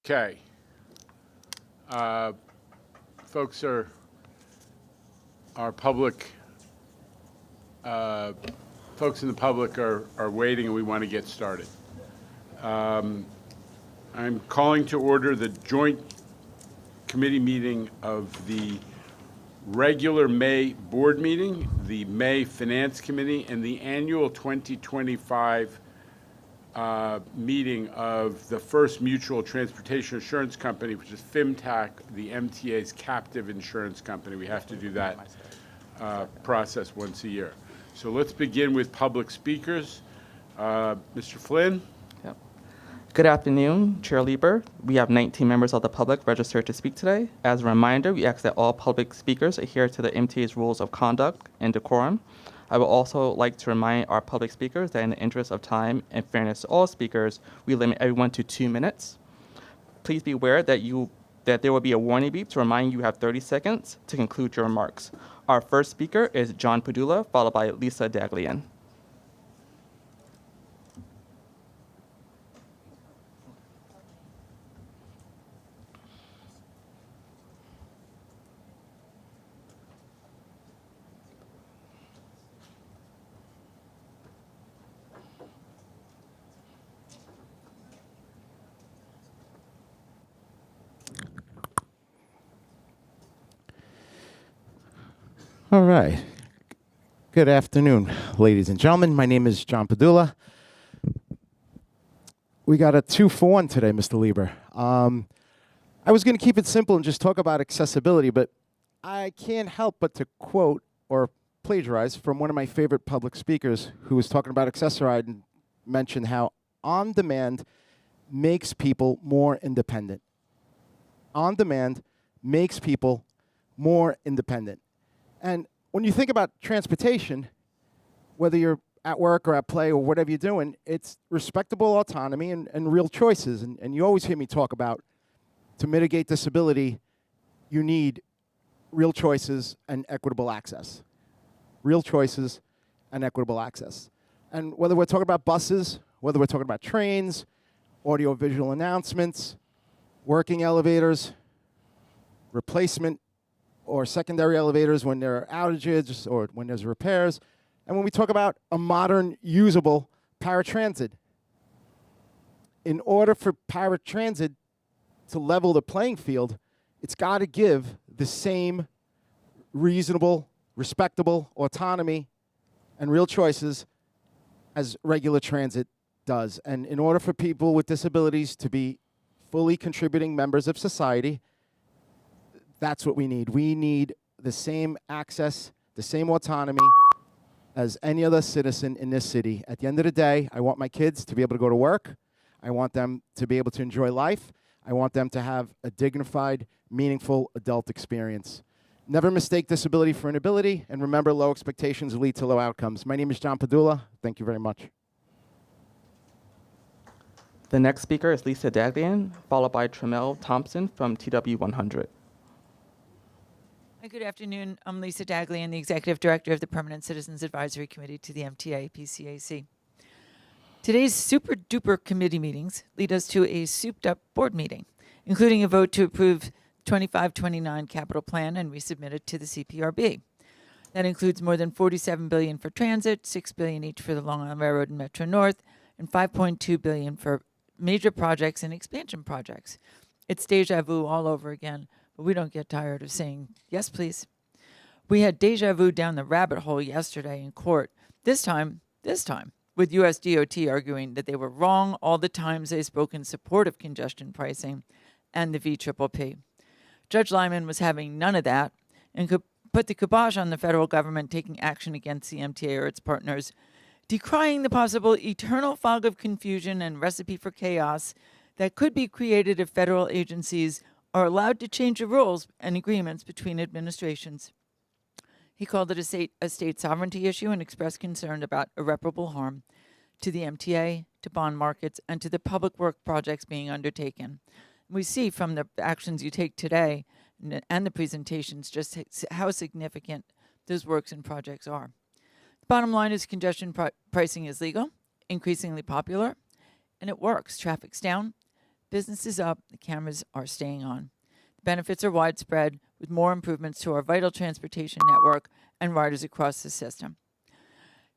Okay. Folks our public, folks in the public are waiting, and we want to get started. I'm calling to order the joint committee meeting of the regular May board meeting, the May Finance Committee, and the annual 2025 meeting of the First Mutual Transportation Insurance Company, which is FIMTAC, the MTA's captive insurance company. We have to do that process once a year. So let's begin with public speakers. Mr. Flynn. Yep. Good afternoon, Chair Lieber. We have 19 members of the public registered to speak today. As a reminder, we ask that all public speakers adhere to the MTA's rules of conduct and decorum. I would also like to remind our public speakers that in the interest of time and fairness to all speakers, we limit everyone to 2 minutes. Please be aware that there will be a warning beep to remind you have 30 seconds to conclude your remarks. Our first speaker is John Padulla, followed by Lisa Dagian. All right. Good afternoon, ladies and gentlemen. My name is John Padulla. We got a 2-for-1 today, Mr. Lieber. I was going to keep it simple and just talk about accessibility, but I can't help but to quote or plagiarize from one of my favorite public speakers who was talking about Access-a-Ride and mentioned how on-demand makes people more independent. On-demand makes people more independent. And when you think about transportation, whether you're at work or at play or whatever you're doing, it's respectable autonomy and real choices. And you always hear me talk about, to mitigate disability, you need real choices and equitable access. Real choices and equitable access. And whether we're talking about buses, whether we're talking about trains, audio-visual announcements, working elevators, replacement or secondary elevators when there are outages or when there's repairs. And when we talk about a modern, usable paratransit, in order for paratransit to level the playing field, it's got to give the same reasonable, respectable autonomy and real choices as regular transit does. And in order for people with disabilities to be fully contributing members of society, that's what we need. We need the same access, the same autonomy as any other citizen in this city. At the end of the day, I want my kids to be able to go to work. I want them to be able to enjoy life. I want them to have a dignified, meaningful adult experience. Never mistake disability for inability, and remember, low expectations lead to low outcomes. My name is John Padulla. Thank you very much. The next speaker is Lisa Dagian, followed by Trel Thompson from TW100. Good afternoon. I'm Lisa Dagian, the Executive Director of the Permanent Citizens Advisory Committee to the MTA PCAC. Today's super-duper committee meetings lead us to a souped-up board meeting, including a vote to approve 25-29 capital plan and resubmit it to the CPRB. That includes more than $47 billion for transit, $6 billion each for the Long Island Railroad and Metro North, and $5.2 billion for major projects and expansion projects. It's deja vu all over again. But we don't get tired of saying, yes, please. We had deja vu down the rabbit hole yesterday in court. This time, with US DOT arguing that they were wrong all the times they spoke in support of congestion pricing and the VPPP. Judge Lyman was having none of that and could put the kibosh on the federal government taking action against the MTA or its partners, decrying the possible eternal fog of confusion and recipe for chaos that could be created if federal agencies are allowed to change the rules and agreements between administrations. He called it a state sovereignty issue and expressed concern about irreparable harm to the MTA, to bond markets, and to the public work projects being undertaken. We see from the actions you take today and the presentations just how significant those works and projects are. The bottom line is congestion pricing is legal, increasingly popular, and it works. Traffic's down, business is up, the cameras are staying on. The benefits are widespread, with more improvements to our vital transportation network and riders across the system.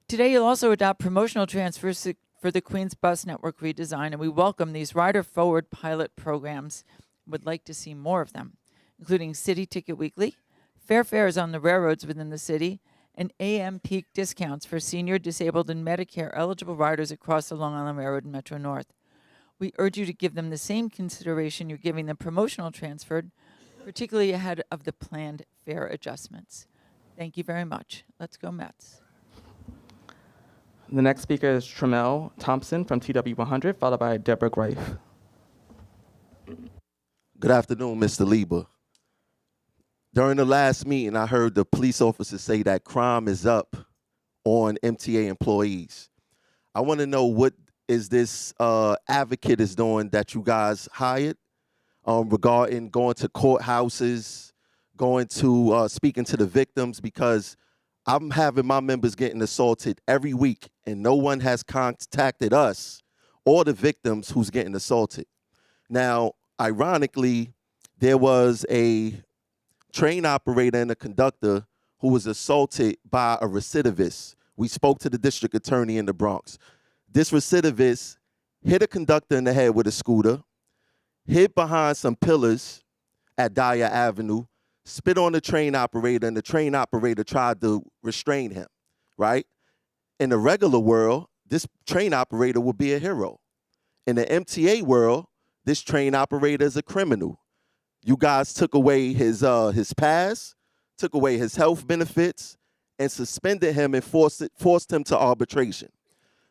Today, you'll also adopt promotional transfers for the Queens Bus Network redesign, and we welcome these rider-forward pilot programs. Would like to see more of them, including City Ticket Weekly, fair fares on the railroads within the city, and AM peak discounts for senior, disabled, and Medicare eligible riders across the Long Island Railroad and Metro North. We urge you to give them the same consideration you're giving the promotional transfer, particularly ahead of the planned fare adjustments. Thank you very much. Let's go Mets. The next speaker is Trel Thompson from TW100, followed by Deborah Grafe. Good afternoon, Mr. Lieber. During the last meeting, I heard the police officers say that crime is up on MTA employees. I want to know what is this advocate is doing that you guys hired regarding going to courthouses, going to speaking to the victims, because I'm having my members getting assaulted every week and no one has contacted us or the victims who's getting assaulted. Now, ironically, there was a train operator and a conductor who was assaulted by a recidivist. We spoke to the district attorney in the Bronx. This recidivist hit a conductor in the head with a scooter, hid behind some pillars at Dyer Avenue, spit on the train operator, and the train operator tried to restrain him, right? In the regular world, this train operator would be a hero. In the MTA world, this train operator is a criminal. You guys took away his pass, took away his health benefits, and suspended him and forced him to arbitration.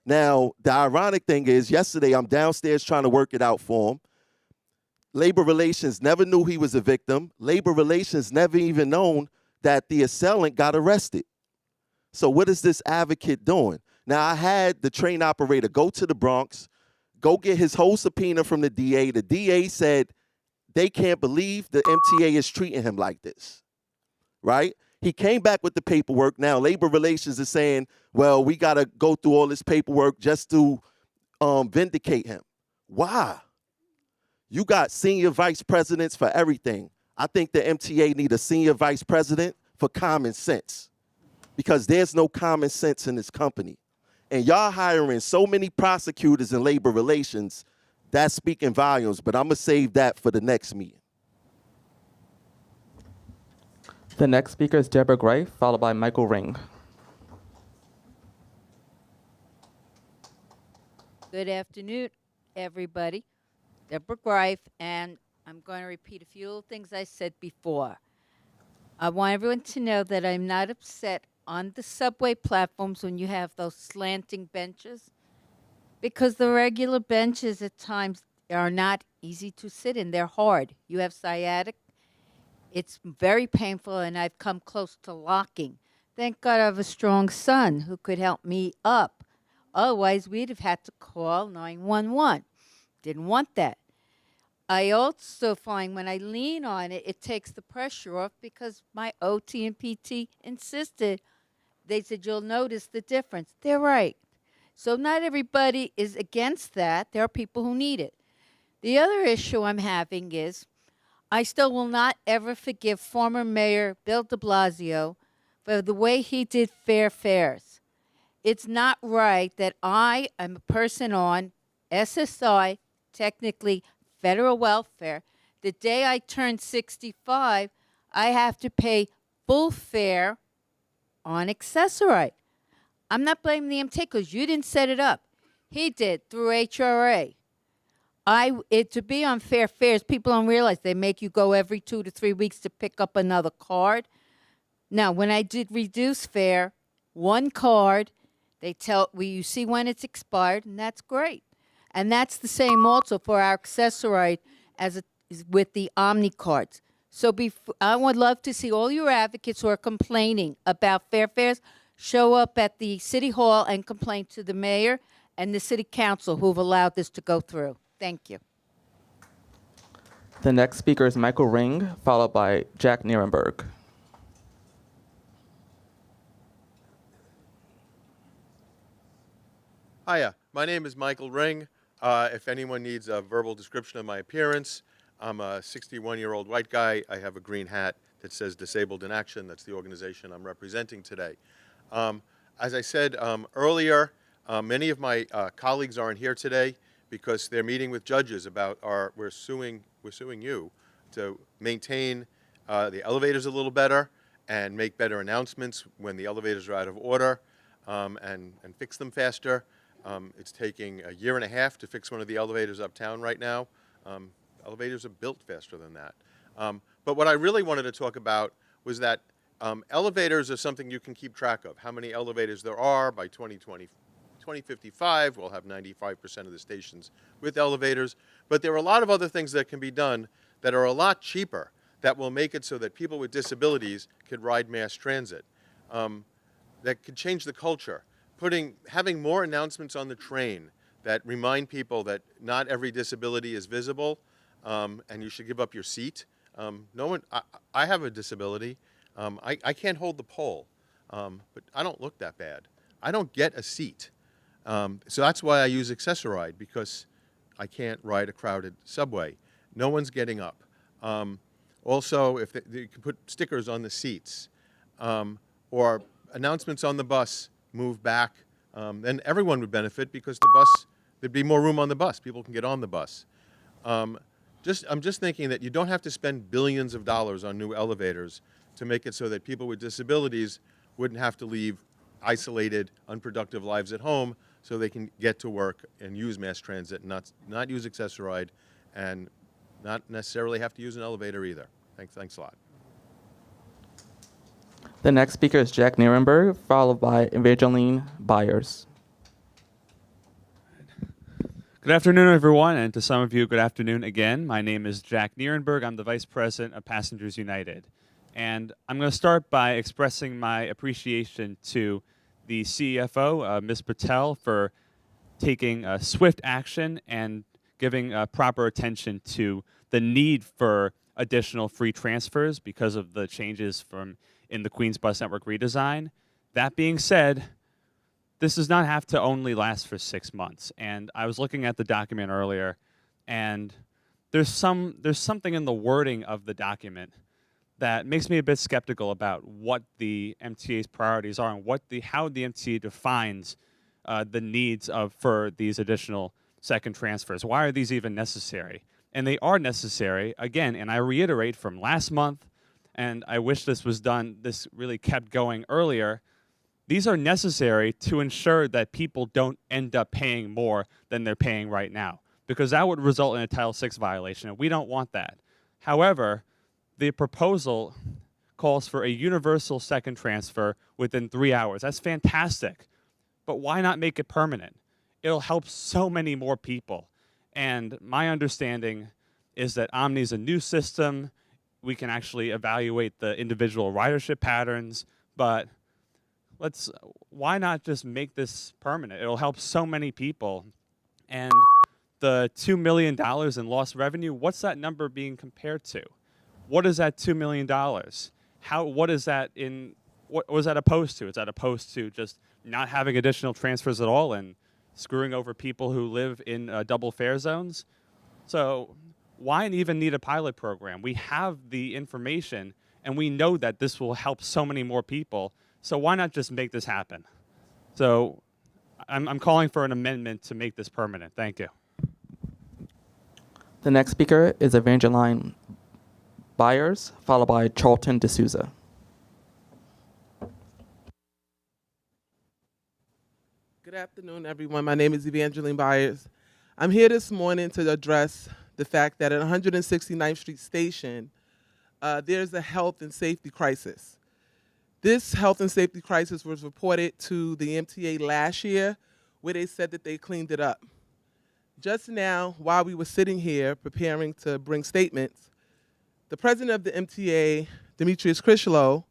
Now, the ironic thing is, yesterday I'm downstairs trying to work it out for him. Labor Relations never knew he was a victim. Labor Relations never even known that the assailant got arrested. So what is this advocate doing? Now, I had the train operator go to the Bronx, go get his whole subpoena from the DA. The DA said they can't believe the MTA is treating him like this, right? He came back with the paperwork. Now, Labor Relations is saying, well, we got to go through all this paperwork just to vindicate him. Why? You got senior vice presidents for everything. I think the MTA need a senior vice president for common sense, because there's no common sense in this company. And y'all hiring so many prosecutors in labor relations, that's speaking volumes, but I'm going to save that for the next meeting. The next speaker is Deborah Grafe, followed by Michael Ring. Good afternoon, everybody. Deborah Grafe, and I'm going to repeat a few things I said before. I want everyone to know that I'm not upset on the subway platforms when you have those slanting benches, because the regular benches at times are not easy to sit in. They're hard. You have sciatic. It's very painful, and I've come close to locking. Thank God I have a strong son who could help me up. Otherwise, we'd have had to call 911. Didn't want that. I also find when I lean on it, it takes the pressure off, because my OT and PT insisted. They said, you'll notice the difference. They're right. So not everybody is against that. There are people who need it. The other issue I'm having is I still will not ever forgive former Mayor Bill de Blasio for the way he did fair fares. It's not right that I am a person on SSI, technically federal welfare. The day I turn 65, I have to pay full fare on accessorite. I'm not blaming the MTA because you didn't set it up. He did through HRA. To be on fair fares, people don't realize they make you go every 2 to 3 weeks to pick up another card. Now, when I did reduce fare, one card, they tell you see when it's expired, and that's great. And that's the same also for our accessorite as with the Omni cards. So I would love to see all your advocates who are complaining about fair fares show up at the City Hall and complain to the mayor and the City Council who've allowed this to go through. Thank you. The next speaker is Michael Ring, followed by Jack Nerenberg. Hiya, my name is Michael Ring. If anyone needs a verbal description of my appearance, I'm a 61-year-old white guy. I have a green hat that says Disabled in Action. That's the organization I'm representing today. As I said earlier, many of my colleagues aren't here today because they're meeting with judges about we're suing you to maintain the elevators a little better and make better announcements when the elevators are out of order, and fix them faster. It's taking a year and a half to fix one of the elevators uptown right now. Elevators are built faster than that. But what I really wanted to talk about was that elevators are something you can keep track of. How many elevators there are by 2055, we'll have 95% of the stations with elevators. But there are a lot of other things that can be done that are a lot cheaper that will make it so that people with disabilities could ride mass transit. That could change the culture. Having more announcements on the train that remind people that not every disability is visible, and you should give up your seat. I have a disability. I can't hold the pole, but I don't look that bad. I don't get a seat. So that's why I use Accessoride, because I can't ride a crowded subway. No one's getting up. Also, if you can put stickers on the seats, or announcements on the bus, move back, then everyone would benefit because there'd be more room on the bus. People can get on the bus. I'm just thinking that you don't have to spend billions of dollars on new elevators to make it so that people with disabilities wouldn't have to leave isolated, unproductive lives at home so they can get to work and use mass transit and not use Accessoride and not necessarily have to use an elevator either. Thanks a lot. The next speaker is Jack Nerenberg, followed by Evangeline Buyers. Good afternoon, everyone, and to some of you, good afternoon again. My name is Jack Nerenberg. I'm the Vice President of Passengers United. And I'm going to start by expressing my appreciation to the CFO, Ms. Patel, for taking swift action and giving proper attention to the need for additional free transfers because of the changes in the Queens Bus Network redesign. That being said, this does not have to only last for 6 months. And I was looking at the document earlier, and there's something in the wording of the document that makes me a bit skeptical about what the MTA's priorities are and how the MTA defines the needs for these additional second transfers. Why are these even necessary? And they are necessary, again, and I reiterate from last month, and I wish this really kept going earlier. These are necessary to ensure that people don't end up paying more than they're paying right now, because that would result in a Title VI violation, and we don't want that. However, the proposal calls for a universal second transfer within 3 hours. That's fantastic, but why not make it permanent? It'll help so many more people. And my understanding is that Omni is a new system. We can actually evaluate the individual ridership patterns, but why not just make this permanent? It'll help so many people. And the $2 million in lost revenue, what's that number being compared to? What is that $2 million? What was that opposed to? Is that opposed to just not having additional transfers at all and screwing over people who live in double fare zones? So why even need a pilot program? We have the information, and we know that this will help so many more people. So why not just make this happen? So I'm calling for an amendment to make this permanent. Thank you. The next speaker is Evangeline Buyers, followed by Charlton de Souza. Good afternoon, everyone. My name is Evangeline Buyers. I'm here this morning to address the fact that at 169th Street Station, there's a health and safety crisis. This health and safety crisis was reported to the MTA last year, where they said that they cleaned it up. Just now, while we were sitting here preparing to bring statements, the president of the MTA, Demetrius Krishlow,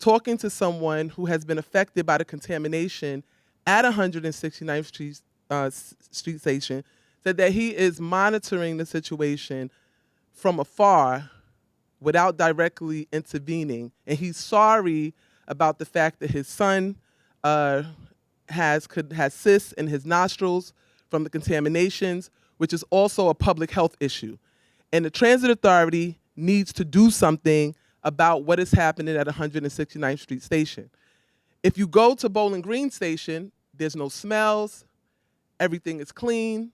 talking to someone who has been affected by the contamination at 169th Street Station, said that he is monitoring the situation from afar without directly intervening. And he's sorry about the fact that his son has cysts in his nostrils from the contaminations, which is also a public health issue. And the Transit Authority needs to do something about what is happening at 169th Street Station. If you go to Bowling Green Station, there's no smells, everything is clean,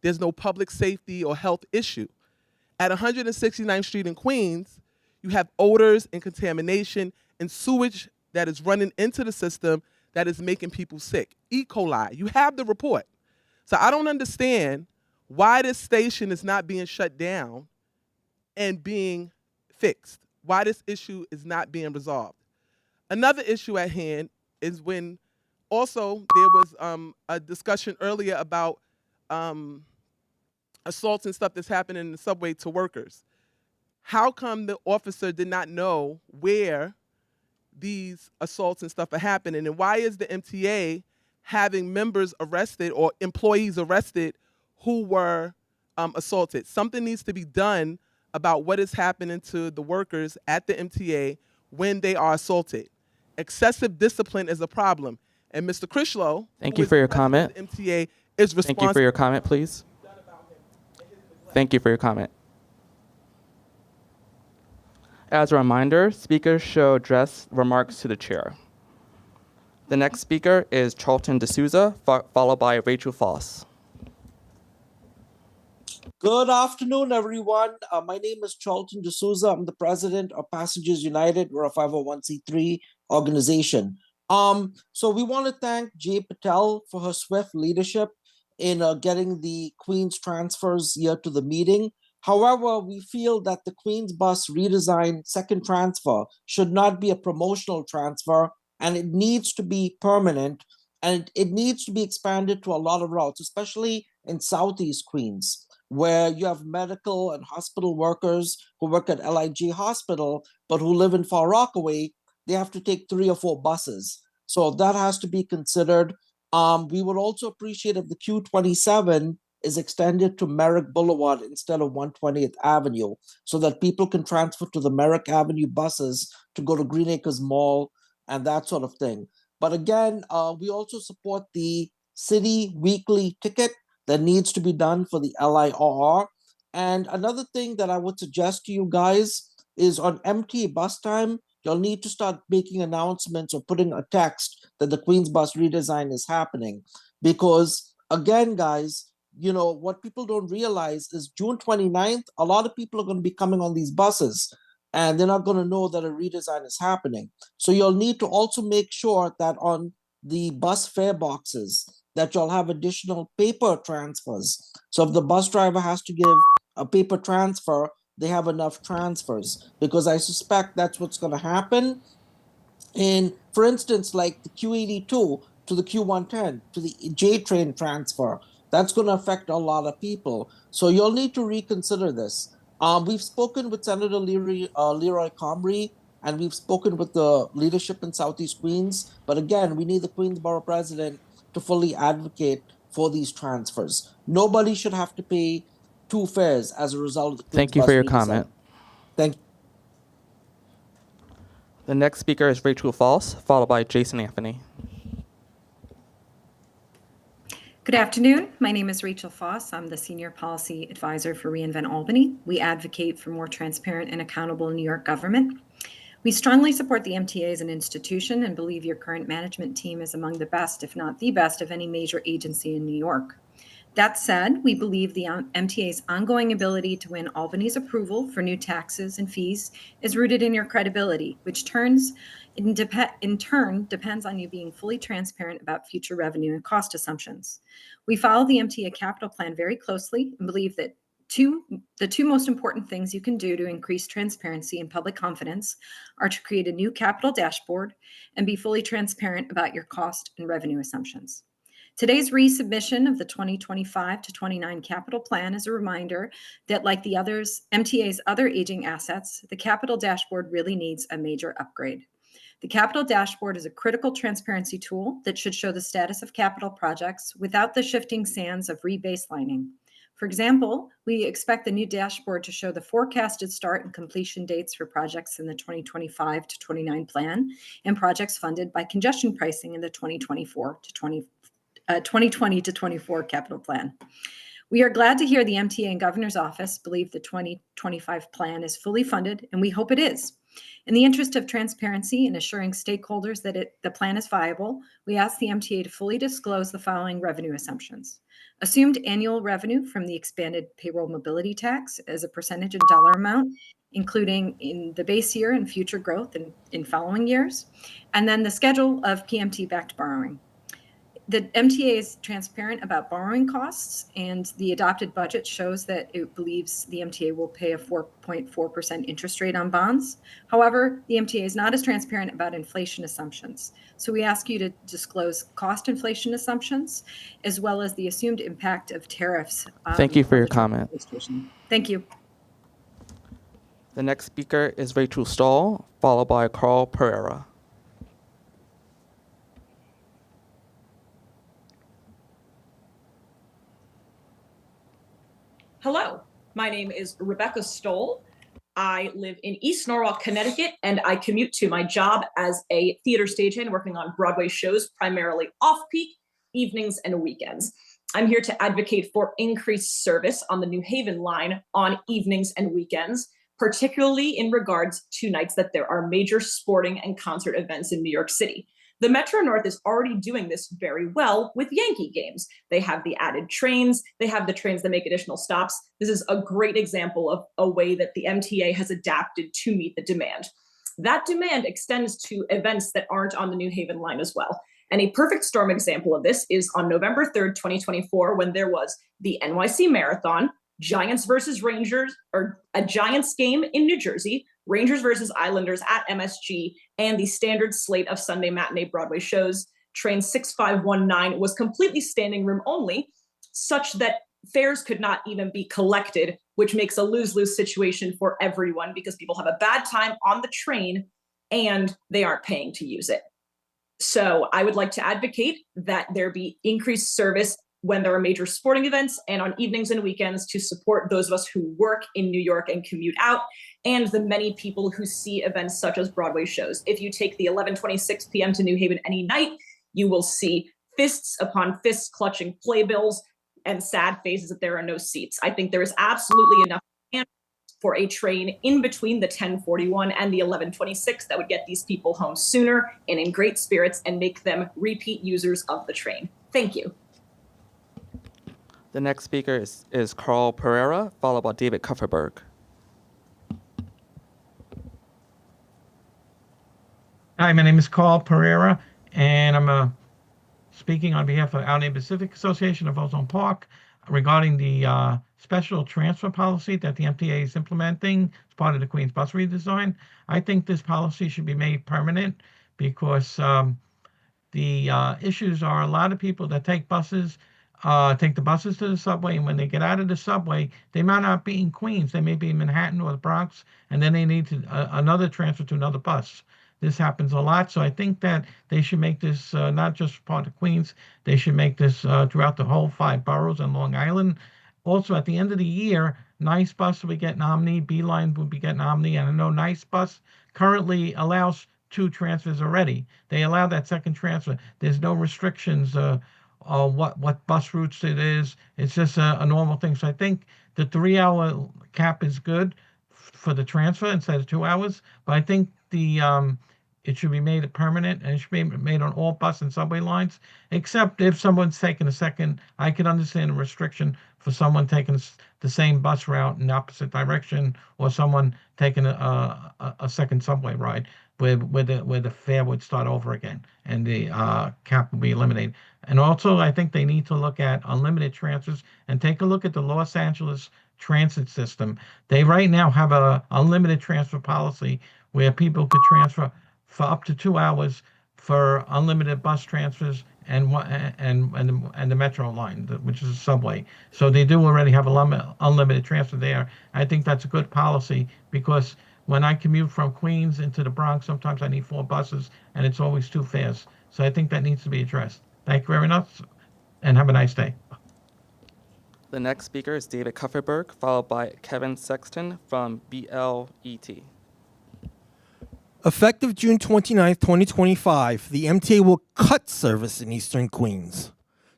there's no public safety or health issue. At 169th Street in Queens, you have odors and contamination and sewage that is running into the system that is making people sick. E. coli, you have the report. So I don't understand why this station is not being shut down and being fixed, why this issue is not being resolved. Another issue at hand is when also there was a discussion earlier about assaults and stuff that's happening in the subway to workers. How come the officer did not know where these assaults and stuff are happening? And why is the MTA having members arrested or employees arrested who were assaulted? Something needs to be done about what is happening to the workers at the MTA when they are assaulted. Excessive discipline is a problem. And Mr. Critchlow, Thank you for your comment. the MTA is responsible. Thank you for your comment, please. Thank you for your comment. As a reminder, speakers should address remarks to the chair. The next speaker is Charlton de Souza, followed by Rachel Foss. Good afternoon, everyone. My name is Charlton de Souza. I'm the president of Passengers United. We're a 501c3 organization. So we want to thank Jay Patel for her swift leadership in getting the Queens transfers here to the meeting. However, we feel that the Queens bus redesign second transfer should not be a promotional transfer, and it needs to be permanent, and it needs to be expanded to a lot of routes, especially in Southeast Queens, where you have medical and hospital workers who work at LIG Hospital, but who live in Far Rockaway. They have to take 3 or 4 buses. So that has to be considered. We would also appreciate if the Q27 is extended to Merrick Boulevard instead of 120th Avenue, so that people can transfer to the Merrick Avenue buses to go to Green Acres Mall and that sort of thing. But again, we also support the city weekly ticket that needs to be done for the LIRR. And another thing that I would suggest to you guys is on MTA bus time, you'll need to start making announcements or putting a text that the Queens bus redesign is happening. Because again, guys, you know, what people don't realize is June 29th, a lot of people are going to be coming on these buses and they're not going to know that a redesign is happening. So you'll need to also make sure that on the bus fare boxes that you'll have additional paper transfers. So if the bus driver has to give a paper transfer, they have enough transfers, because I suspect that's what's going to happen. And for instance, like the Q82 to the Q110 to the J train transfer, that's going to affect a lot of people. So you'll need to reconsider this. We've spoken with Senator Leroy Comrie, and we've spoken with the leadership in Southeast Queens. But again, we need the Queens Borough President to fully advocate for these transfers. Nobody should have to pay 2 fares as a result of the Queens Thank you bus for your redesign. comment. Thank you. The next speaker is Rachel Foss, followed by Jason Anthony. Good afternoon. My name is Rachel Foss. I'm the Senior Policy Advisor for Reinvent Albany. We advocate for more transparent and accountable New York government. We strongly support the MTA as an institution and believe your current management team is among the best, if not the best, of any major agency in New York. That said, we believe the MTA's ongoing ability to win Albany's approval for new taxes and fees is rooted in your credibility, which in turn depends on you being fully transparent about future revenue and cost assumptions. We follow the MTA capital plan very closely and believe that the two most important things you can do to increase transparency and public confidence are to create a new capital dashboard and be fully transparent about your cost and revenue assumptions. Today's resubmission of the 2025 to 29 capital plan is a reminder that, like the MTA's other aging assets, the capital dashboard really needs a major upgrade. The capital dashboard is a critical transparency tool that should show the status of capital projects without the shifting sands of rebaselining. For example, we expect the new dashboard to show the forecasted start and completion dates for projects in the 2025 to 29 plan and projects funded by congestion pricing in the 2024 to 2020 to 24 capital plan. We are glad to hear the MTA and Governor's Office believe the 2025 plan is fully funded, and we hope it is. In the interest of transparency and assuring stakeholders that the plan is viable, we ask the MTA to fully disclose the following revenue assumptions. Assumed annual revenue from the expanded payroll mobility tax as a percentage in dollar amount, including in the base year and future growth in following years, and then the schedule of PMT-backed borrowing. The MTA is transparent about borrowing costs, and the adopted budget shows that it believes the MTA will pay a 4.4% interest rate on bonds. However, the MTA is not as transparent about inflation assumptions. So we ask you to disclose cost inflation assumptions, as well as the assumed impact of tariffs. Thank you for your comment. Thank you. The next speaker is Rachel Stahl, followed by Carl Pereira. Hello, my name is Rebecca Stoll. I live in East Norwalk, Connecticut, and I commute to my job as a theater stagehand working on Broadway shows, primarily off-peak, evenings, and weekends. I'm here to advocate for increased service on the New Haven line on evenings and weekends, particularly in regards to nights that there are major sporting and concert events in New York City. The Metro North is already doing this very well with Yankee games. They have the added trains, they have the trains that make additional stops. This is a great example of a way that the MTA has adapted to meet the demand. That demand extends to events that aren't on the New Haven line as well. And a perfect storm example of this is on November 3rd, 2024, when there was the NYC Marathon, Giants versus Rangers, or a Giants game in New Jersey, Rangers versus Islanders at MSG, and the standard slate of Sunday matinee Broadway shows. Train 6519 was completely standing room only, such that fares could not even be collected, which makes a lose-lose situation for everyone because people have a bad time on the train and they aren't paying to use it. So I would like to advocate that there be increased service when there are major sporting events and on evenings and weekends to support those of us who work in New York and commute out, and the many people who see events such as Broadway shows. If you take the 11:26 p.m. to New Haven any night, you will see fists upon fists clutching playbills and sad faces that there are no seats. I think there is absolutely enough for a train in between the 10:41 and the 11:26 that would get these people home sooner and in great spirits and make them repeat users of the train. Thank you. The next speaker is Carl Pereira, followed by David Cufferberg. Hi, my name is Carl Pereira, and I'm speaking on behalf of Albany Pacific Association of Ozone Park regarding the special transfer policy that the MTA is implementing as part of the Queens bus redesign. I think this policy should be made permanent because the issues are a lot of people that take the buses to the subway, and when they get out of the subway, they might not be in Queens. They may be in Manhattan or the Bronx, and then they need another transfer to another bus. This happens a lot, so I think that they should make this not just part of Queens. They should make this throughout the whole 5 boroughs and Long Island. Also, at the end of the year, Nice Bus will be getting Omni, Beeline will be getting Omni, and I know Nice Bus currently allows 2 transfers already. They allow that second transfer. There's no restrictions what bus routes it is. It's just a normal thing. So I think the 3-hour cap is good for the transfer instead of 2 hours. But I think it should be made permanent, and it should be made on all bus and subway lines, except if someone's taking a second. I could understand a restriction for someone taking the same bus route in the opposite direction, or someone taking a second subway ride where the fare would start over again and the cap will be eliminated. And also, I think they need to look at unlimited transfers and take a look at the Los Angeles transit system. They right now have a unlimited transfer policy where people could transfer for up to 2 hours for unlimited bus transfers and the metro line, which is a subway. So they do already have unlimited transfer there. I think that's a good policy because when I commute from Queens into the Bronx, sometimes I need 4 buses and it's always 2 fares. So I think that needs to be addressed. Thank you very much and have a nice day. The next speaker is David Cufferberg, followed by Kevin Sexton from BLET. Effective June 29, 2025, the MTA will cut service in Eastern Queens.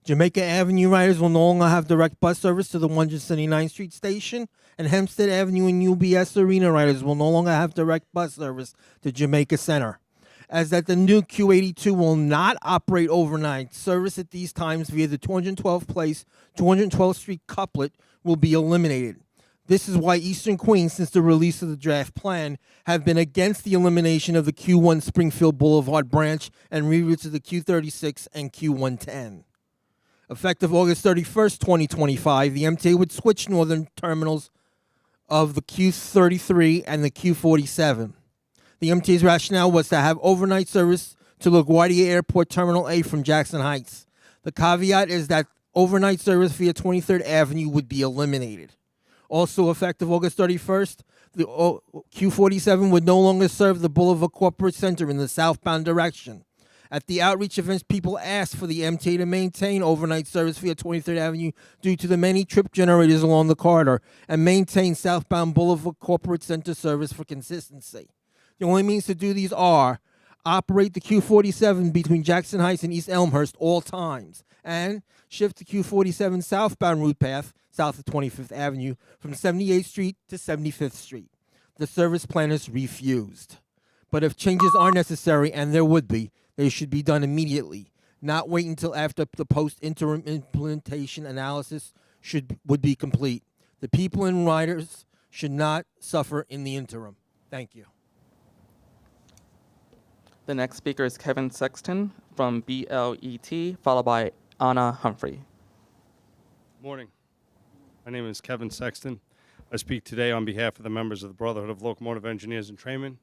Jamaica Avenue riders will no longer have direct bus service to the 179th Street station, and Hempstead Avenue and UBS Arena riders will no longer have direct bus service to Jamaica Center. As that the new Q82 will not operate overnight, service at these times via the 212th Place, 212th Street couplet will be eliminated. This is why Eastern Queens, since the release of the draft plan, have been against the elimination of the Q1 Springfield Boulevard branch and reroutes of the Q36 and Q110. Effective August 31st, 2025, the MTA would switch northern terminals of the Q33 and the Q47. The MTA's rationale was to have overnight service to LaGuardia Airport Terminal A from Jackson Heights. The caveat is that overnight service via 23rd Avenue would be eliminated. Also effective August 31st, the Q47 would no longer serve the Boulevard Corporate Center in the southbound direction. At the outreach events, people asked for the MTA to maintain overnight service via 23rd Avenue due to the many trip generators along the corridor and maintain southbound Boulevard Corporate Center service for consistency. The only means to do these are operate the Q47 between Jackson Heights and East Elmhurst all times, and shift the Q47 southbound route path south of 25th Avenue from 78th Street to 75th Street. The service planners refused. But if changes are necessary, and there would be, they should be done immediately, not wait until after the post-interim implementation analysis would be complete. The people and riders should not suffer in the interim. Thank you. The next speaker is Kevin Sexton from BLET, followed by Anna Humphrey. Morning. My name is Kevin Sexton. I speak today on behalf of the members of the Brotherhood of Locomotive Engineers and Trainmen,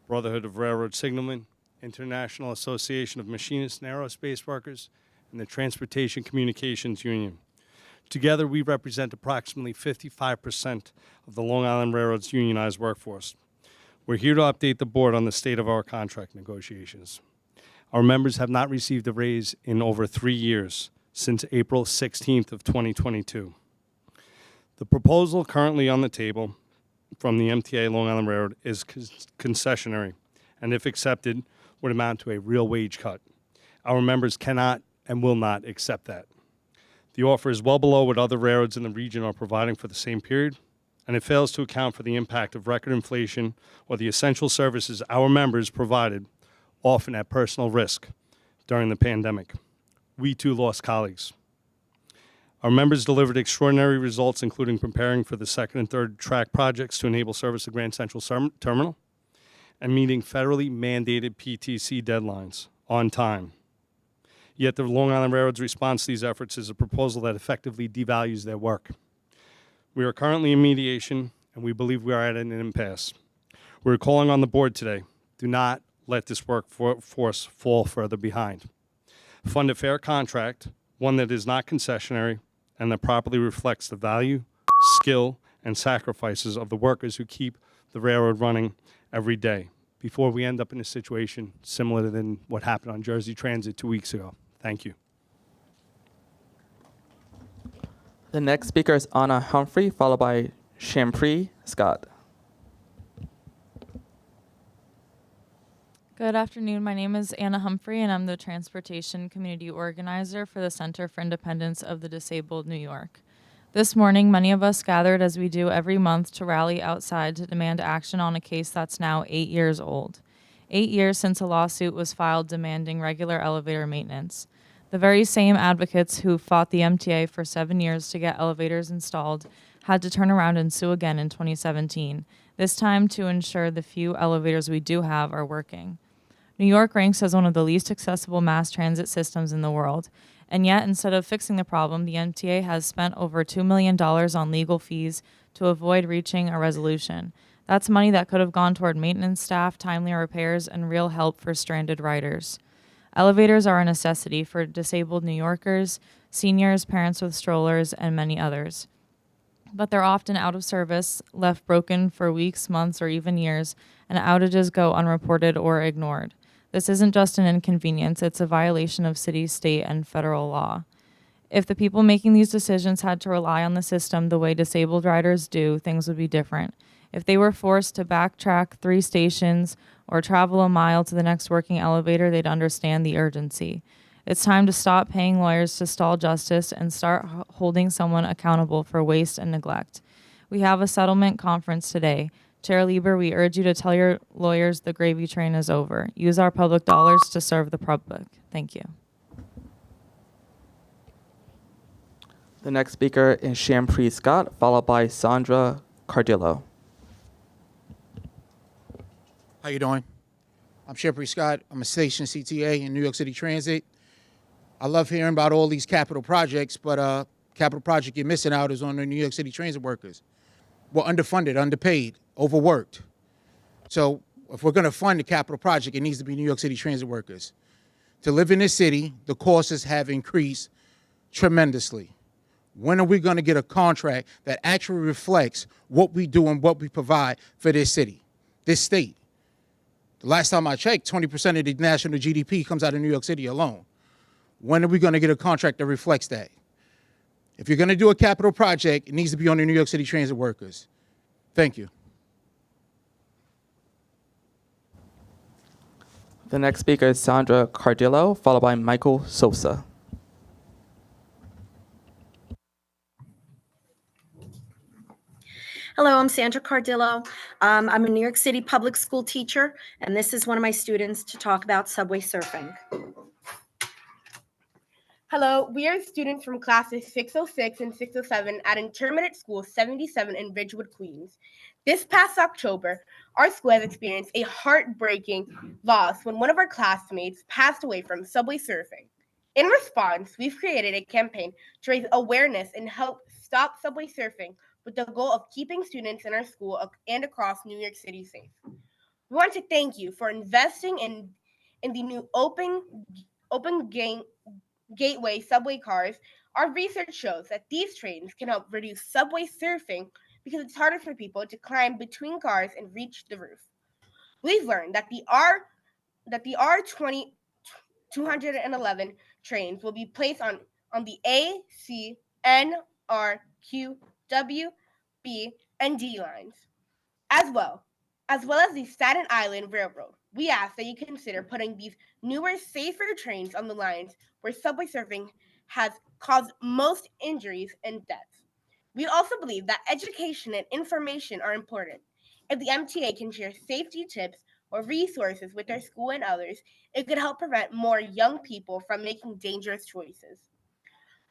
Brotherhood of Railroad Signalmen, International Association of Machinists and Aerospace Workers, and the Transportation Communications Union. Together, we represent approximately 55% of the Long Island Railroad's unionized workforce. We're here to update the board on the state of our contract negotiations. Our members have not received a raise in over 3 years, since April 16th of 2022. The proposal currently on the table from the MTA Long Island Railroad is concessionary, and if accepted, would amount to a real wage cut. Our members cannot and will not accept that. The offer is well below what other railroads in the region are providing for the same period, and it fails to account for the impact of record inflation or the essential services our members provided, often at personal risk, during the pandemic. We too lost colleagues. Our members delivered extraordinary results, including preparing for the second and third track projects to enable service of Grand Central Terminal and meeting federally mandated PTC deadlines on time. Yet the Long Island Railroad's response to these efforts is a proposal that effectively devalues their work. We are currently in mediation, and we believe we are at an impasse. We're calling on the board today. Do not let this workforce fall further behind. Fund a fair contract, one that is not concessionary, and that properly reflects the value, skill, and sacrifices of the workers who keep the railroad running every day, before we end up in a situation similar to what happened on Jersey Transit 2 weeks ago. Thank you. The next speaker is Anna Humphrey, followed by Champri Scott. Good afternoon. My name is Anna Humphrey, and I'm the Transportation Community Organizer for the Center for Independence of the Disabled New York. This morning, many of us gathered, as we do every month, to rally outside to demand action on a case that's now 8 years old. 8 years since a lawsuit was filed demanding regular elevator maintenance. The very same advocates who fought the MTA for 7 years to get elevators installed had to turn around and sue again in 2017, this time to ensure the few elevators we do have are working. New York ranks as one of the least accessible mass transit systems in the world, and yet instead of fixing the problem, the MTA has spent over $2 million on legal fees to avoid reaching a resolution. That's money that could have gone toward maintenance staff, timely repairs, and real help for stranded riders. Elevators are a necessity for disabled New Yorkers, seniors, parents with strollers, and many others. But they're often out of service, left broken for weeks, months, or even years, and outages go unreported or ignored. This isn't just an inconvenience, it's a violation of city, state, and federal law. If the people making these decisions had to rely on the system the way disabled riders do, things would be different. If they were forced to backtrack 3 stations or travel a mile to the next working elevator, they'd understand the urgency. It's time to stop paying lawyers to stall justice and start holding someone accountable for waste and neglect. We have a settlement conference today. Chair Lieber, we urge you to tell your lawyers the gravy train is over. Use our public dollars to serve the public. Thank you. The next speaker is Champri Scott, followed by Sandra Cardillo. How you doing? I'm Champri Scott. I'm a station CTA in New York City Transit. I love hearing about all these capital projects, but capital project you're missing out is on the New York City Transit workers. We're underfunded, underpaid, overworked. So if we're going to fund a capital project, it needs to be New York City Transit workers. To live in this city, the costs have increased tremendously. When are we going to get a contract that actually reflects what we do and what we provide for this city, this state? The last time I checked, 20% of the national GDP comes out of New York City alone. When are we going to get a contract that reflects that? If you're going to do a capital project, it needs to be on the New York City Transit workers. Thank you. The next speaker is Sandra Cardillo, followed by Michael Sosa. Hello, I'm Sandra Cardillo. I'm a New York City public school teacher, and this is one of my students to talk about subway surfing. Hello, we are students from classes 606 and 607 at Intermediate School 77 in Ridgewood, Queens. This past October, our school has experienced a heartbreaking loss when one of our classmates passed away from subway surfing. In response, we've created a campaign to raise awareness and help stop subway surfing with the goal of keeping students in our school and across New York City safe. We want to thank you for investing in the new open gateway subway cars. Our research shows that these trains can help reduce subway surfing because it's harder for people to climb between cars and reach the roof. We've learned that the R211 trains will be placed on the A, C, N, R, Q, W, B, and D lines, as well as the Staten Island Railroad. We ask that you consider putting these newer, safer trains on the lines where subway surfing has caused most injuries and deaths. We also believe that education and information are important. If the MTA can share safety tips or resources with their school and others, it could help prevent more young people from making dangerous choices.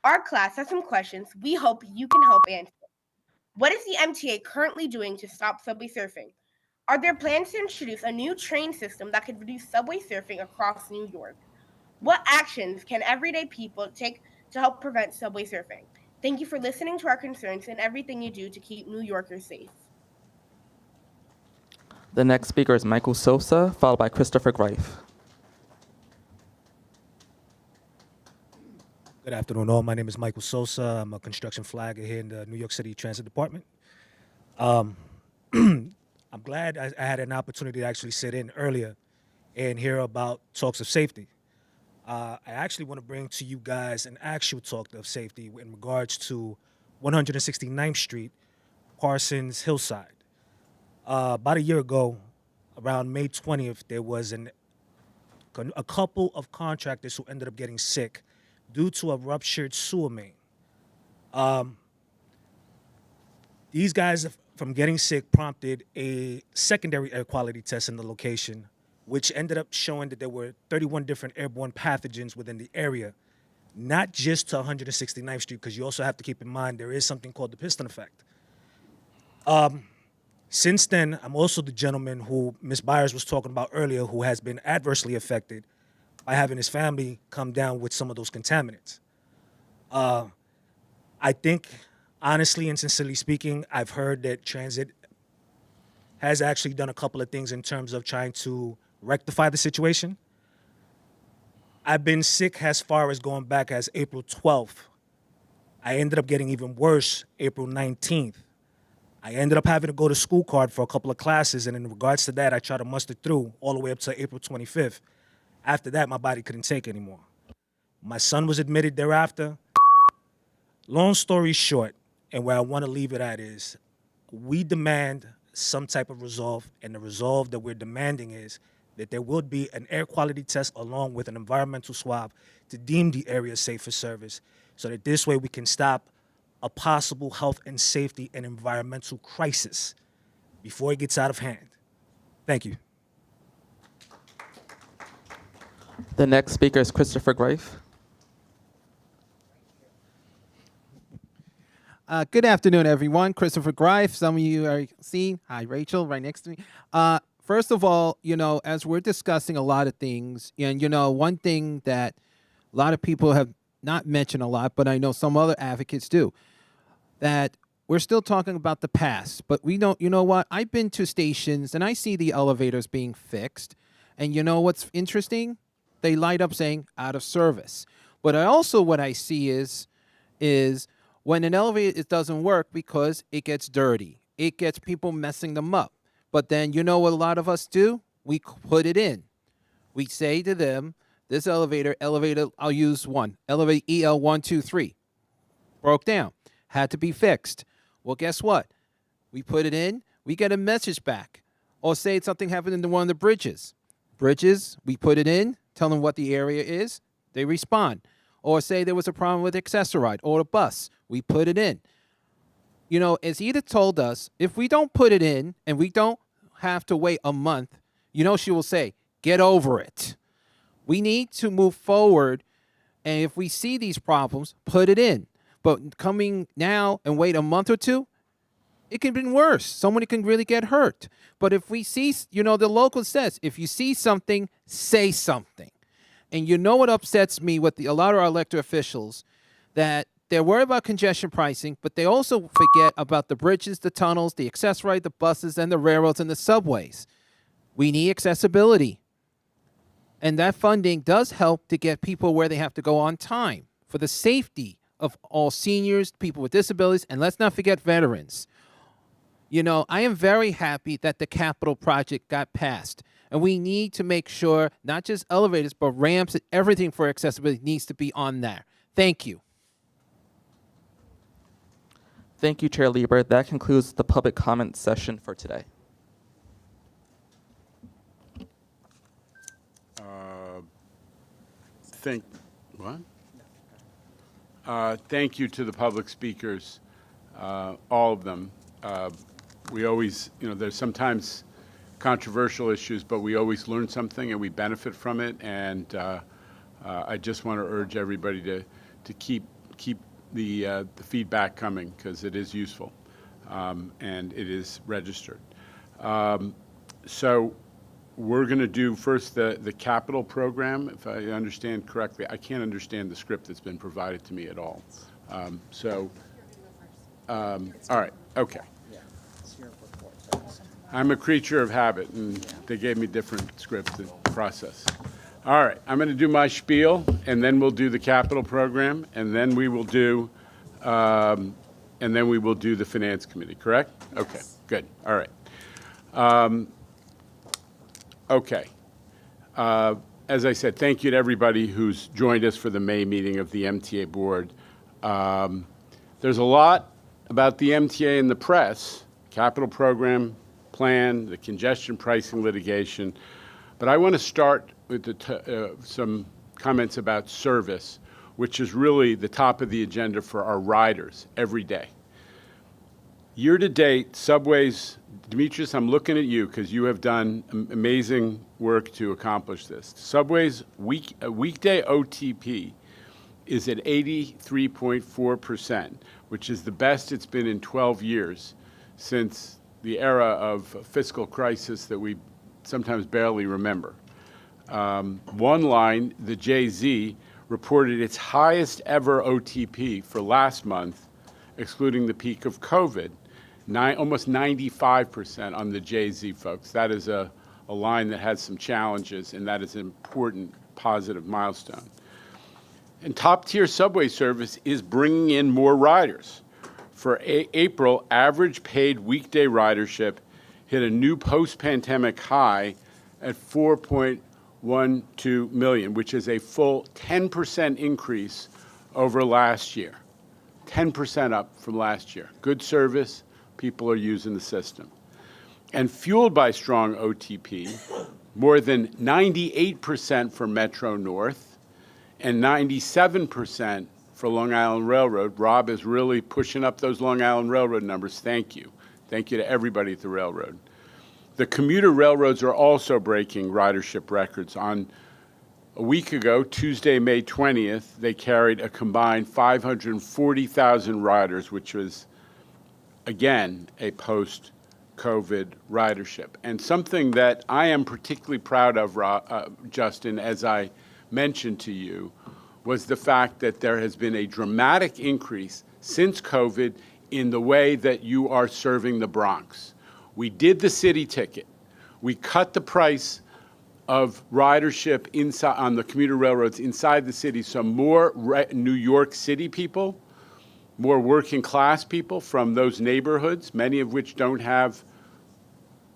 Our class has some questions we hope you can help answer. What is the MTA currently doing to stop subway surfing? Are there plans to introduce a new train system that could reduce subway surfing across New York? What actions can everyday people take to help prevent subway surfing? Thank you for listening to our concerns and everything you do to keep New Yorkers safe. The next speaker is Michael Sosa, followed by Christopher Grafe. Good afternoon, all. My name is Michael Sosa. I'm a construction flagger here in the New York City Transit Department. I'm glad I had an opportunity to actually sit in earlier and hear about talks of safety. I actually want to bring to you guys an actual talk of safety in regards to 169th Street, Parsons Hillside. About a year ago, around May 20th, there was a couple of contractors who ended up getting sick due to a ruptured sewer main. These guys from getting sick prompted a secondary air quality test in the location, which ended up showing that there were 31 different airborne pathogens within the area, not just to 169th Street, because you also have to keep in mind there is something called the piston effect. Since then, I'm also the gentleman who Ms. Buyers was talking about earlier, who has been adversely affected by having his family come down with some of those contaminants. I think, honestly and sincerely speaking, I've heard that transit has actually done a couple of things in terms of trying to rectify the situation. I've been sick as far as going back as April 12th. I ended up getting even worse April 19th. I ended up having to go to school card for a couple of classes, and in regards to that, I tried to muster through all the way up to April 25th. After that, my body couldn't take anymore. My son was admitted thereafter. Long story short, and where I want to leave it at is, we demand some type of resolve, and the resolve that we're demanding is that there would be an air quality test along with an environmental swab to deem the area safe for service, so that this way we can stop a possible health and safety and environmental crisis before it gets out of hand. Thank you. The next speaker is Christopher Grafe. Good afternoon, everyone. Christopher Grafe. Some of you are seeing. Hi, Rachel, right next to me. First of all, as we're discussing a lot of things, and, one thing that a lot of people have not mentioned a lot, but I know some other advocates do, that we're still talking about the past. But we don't, you know what? I've been to stations, and I see the elevators being fixed. And you know what's interesting? They light up saying out of service. But what I see is when an elevator, it doesn't work because it gets dirty. It gets people messing them up. But then you know what a lot of us do? We put it in. We say to them, this elevator, I'll use one, elevator EL123, broke down, had to be fixed. Well, guess what? We put it in, we get a message back. Or say something happened in one of the bridges. We put it in, tell them what the area is, they respond. Or say there was a problem with Accessoride or the bus. We put it in. It's either told us, if we don't put it in and we don't have to wait a month, she will say, get over it. We need to move forward, and if we see these problems, put it in. But coming now and wait a month or two, it can be worse. Somebody can really get hurt. But if we see, the local says, if you see something, say something. And what upsets me with a lot of our elected officials, that they're worried about congestion pricing, but they also forget about the bridges, the tunnels, the accessory, the buses, and the railroads and the subways. We need accessibility. And that funding does help to get people where they have to go on time for the safety of all seniors, people with disabilities, and let's not forget veterans. I am very happy that the capital project got passed. And we need to make sure not just elevators, but ramps and everything for accessibility needs to be on there. Thank you. Thank you, Chair Lieber. That concludes the public comment session for today. Thank you to the public speakers, all of them. We always, there's sometimes controversial issues, but we always learn something and we benefit from it. And I just want to urge everybody to keep the feedback coming, because it is useful and it is registered. So we're going to do first the capital program, if I understand correctly. I can't understand the script that's been provided to me at all. All right, okay. I'm a creature of habit, and they gave me different scripts to process. All right, I'm going to do my spiel, and then we'll do the capital program, and then we will do, the finance committee. Correct? Yes. Okay. Good. All right. Okay. As I said, thank you to everybody who's joined us for the May meeting of the MTA board. There's a lot about the MTA in the press, capital program plan, the congestion pricing litigation, but I want to start with some comments about service, which is really the top of the agenda for our riders every day. Year to date, subways, Demetrius, I'm looking at you because you have done amazing work to accomplish this. Subways weekday OTP is at 83.4%, which is the best it's been in 12 years since the era of fiscal crisis that we sometimes barely remember. One line, the JZ, reported its highest ever OTP for last month, excluding the peak of COVID, almost 95% on the JZ, folks. That is a line that has some challenges, and that is an important positive milestone. And top-tier subway service is bringing in more riders. For April, average paid weekday ridership hit a new post-pandemic high at 4.12 million, which is a full 10% increase over last year. 10% up from last year. Good service, people are using the system. And fueled by strong OTP, more than 98% for Metro North, and 97% for Long Island Railroad. Rob is really pushing up those Long Island Railroad numbers. Thank you. Thank you to everybody at the railroad. The commuter railroads are also breaking ridership records. On a week ago, Tuesday, May 20th, they carried a combined 540,000 riders, which was, again, a post-COVID ridership. And something that I am particularly proud of, Justin, as I mentioned to you, was the fact that there has been a dramatic increase since COVID in the way that you are serving the Bronx. We did the city ticket. We cut the price of ridership inside on the commuter railroads inside the city, so more New York City people, more working class people from those neighborhoods, many of which don't have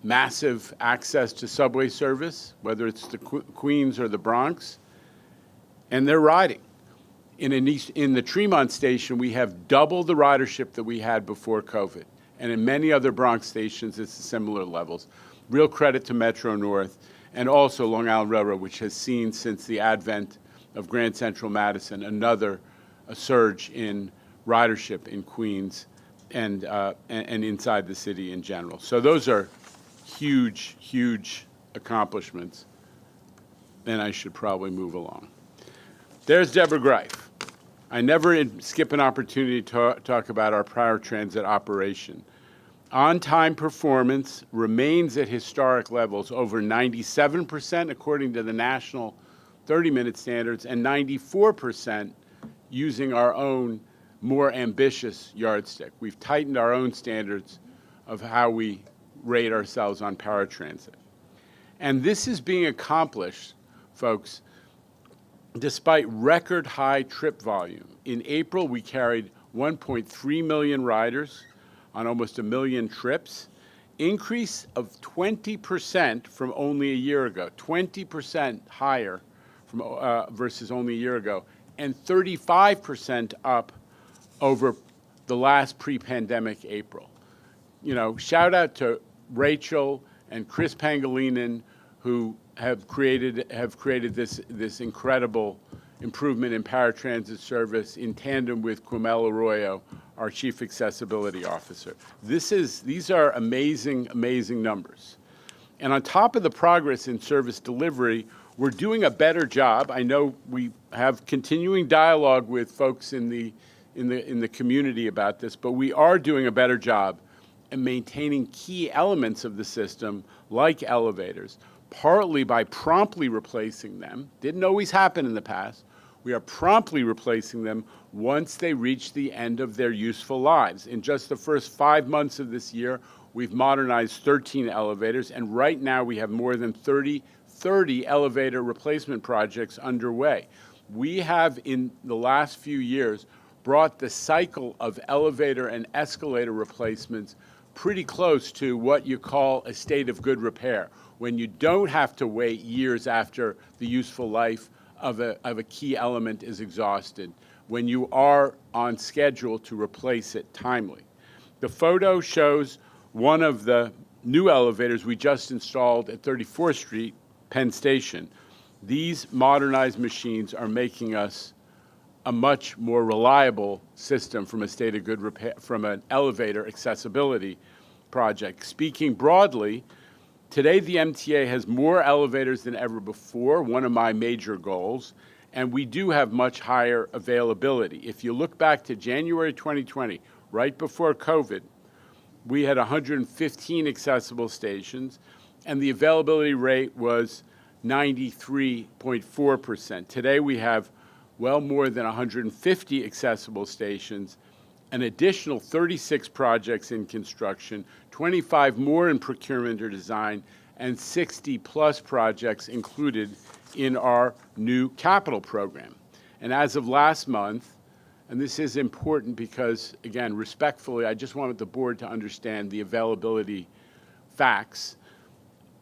massive access to subway service, whether it's the Queens or the Bronx, and they're riding. In the Tremont station, we have double the ridership that we had before COVID. And in many other Bronx stations, it's similar levels. Real credit to Metro North and also Long Island Railroad, which has seen since the advent of Grand Central Madison a surge in ridership in Queens and inside the city in general. So those are huge, huge accomplishments. And I should probably move along. There's Deborah Grafe. I never skip an opportunity to talk about our prior transit operation. On-time performance remains at historic levels, over 97% according to the national 30-minute standards, and 94% using our own more ambitious yardstick. We've tightened our own standards of how we rate ourselves on paratransit. And this is being accomplished, folks, despite record high trip volume. In April, we carried 1.3 million riders on almost 1 million trips, increase of 20% from only a year ago, 20% higher from, versus only a year ago, and 35% up over the last pre-pandemic April. You know, shout out to Rachel and Chris Pangilinan, who have created this incredible improvement in paratransit service in tandem with Quimel Arroyo, our Chief Accessibility Officer. These are amazing, amazing numbers. And on top of the progress in service delivery, we're doing a better job. I know we have continuing dialogue with folks in the community about this, but we are doing a better job at maintaining key elements of the system, like elevators, partly by promptly replacing them. Didn't always happen in the past. We are promptly replacing them once they reach the end of their useful lives. In just the first 5 months of this year, we've modernized 13 elevators, and right now we have more than 30 elevator replacement projects underway. We have, in the last few years, brought the cycle of elevator and escalator replacements pretty close to what you call a state of good repair, when you don't have to wait years after the useful life of a key element is exhausted, when you are on schedule to replace it timely. The photo shows one of the new elevators we just installed at 34th Street, Penn Station. These modernized machines are making us a much more reliable system from a state of good repair, from an elevator accessibility project. Speaking broadly, today the MTA has more elevators than ever before, one of my major goals, and we do have much higher availability. If you look back to January 2020, right before COVID, we had 115 accessible stations, and the availability rate was 93.4%. Today we have well more than 150 accessible stations, an additional 36 projects in construction, 25 more in procurement or design, and 60-plus projects included in our new capital program. And as of last month, and this is important because, again, respectfully, I just wanted the board to understand the availability facts.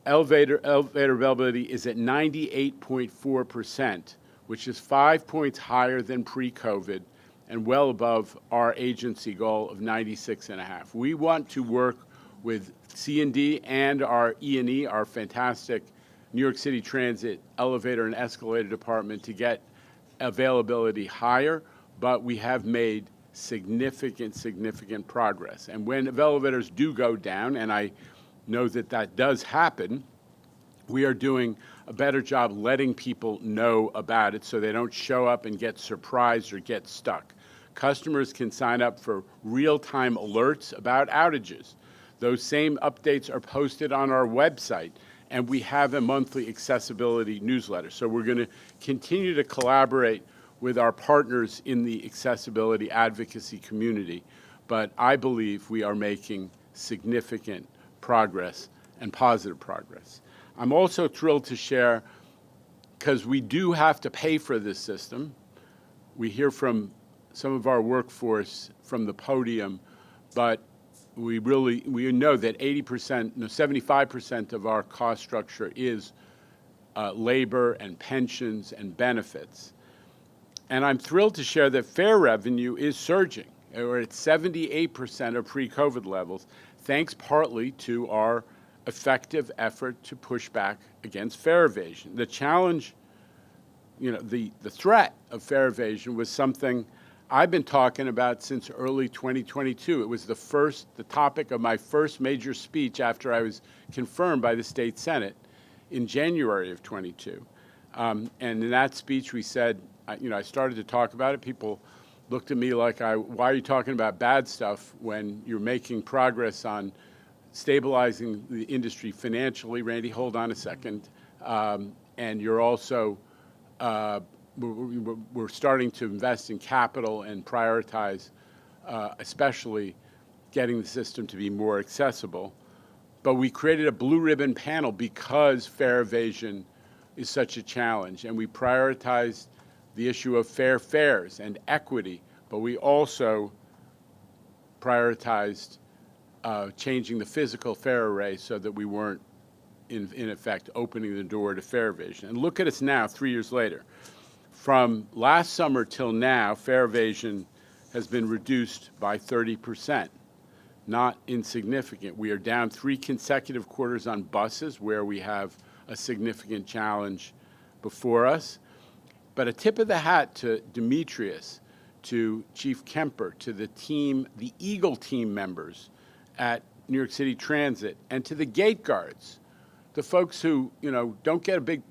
Elevator availability is at 98.4%, which is 5 points higher than pre-COVID and well above our agency goal of 96.5. We want to work with C&D and our E&E, our fantastic New York City Transit elevator and escalator department to get availability higher, but we have made significant progress. And when elevators do go down, and I know that that does happen, we are doing a better job letting people know about it so they don't show up and get surprised or get stuck. Customers can sign up for real-time alerts about outages. Those same updates are posted on our website, and we have a monthly accessibility newsletter. So we're going to continue to collaborate with our partners in the accessibility advocacy community, but I believe we are making significant progress and positive progress. I'm also thrilled to share, because we do have to pay for this system. We hear from some of our workforce from the podium, but we know that 75% of our cost structure is labor and pensions and benefits. And I'm thrilled to share that fare revenue is surging. We're at 78% of pre-COVID levels, thanks partly to our effective effort to push back against fare evasion. The challenge, the threat of fare evasion was something I've been talking about since early 2022. It was the topic of my first major speech after I was confirmed by the state Senate in January of 22. And in that speech, we said, I started to talk about it. People looked at me like, why are you talking about bad stuff when you're making progress on stabilizing the industry financially? Randy, hold on a second. And you're also, we're starting to invest in capital and prioritize, especially getting the system to be more accessible. But we created a blue ribbon panel because fare evasion is such a challenge, and we prioritized the issue of fair fares and equity, but we also prioritized changing the physical fare array so that we weren't, in effect, opening the door to fare evasion. And look at us now, 3 years later. From last summer till now, fare evasion has been reduced by 30%. Not insignificant. We are down 3 consecutive quarters on buses where we have a significant challenge before us. But a tip of the hat to Demetrius, to Chief Kemper, to the team, the Eagle team members at New York City Transit, and to the gate guards, the folks who, don't get a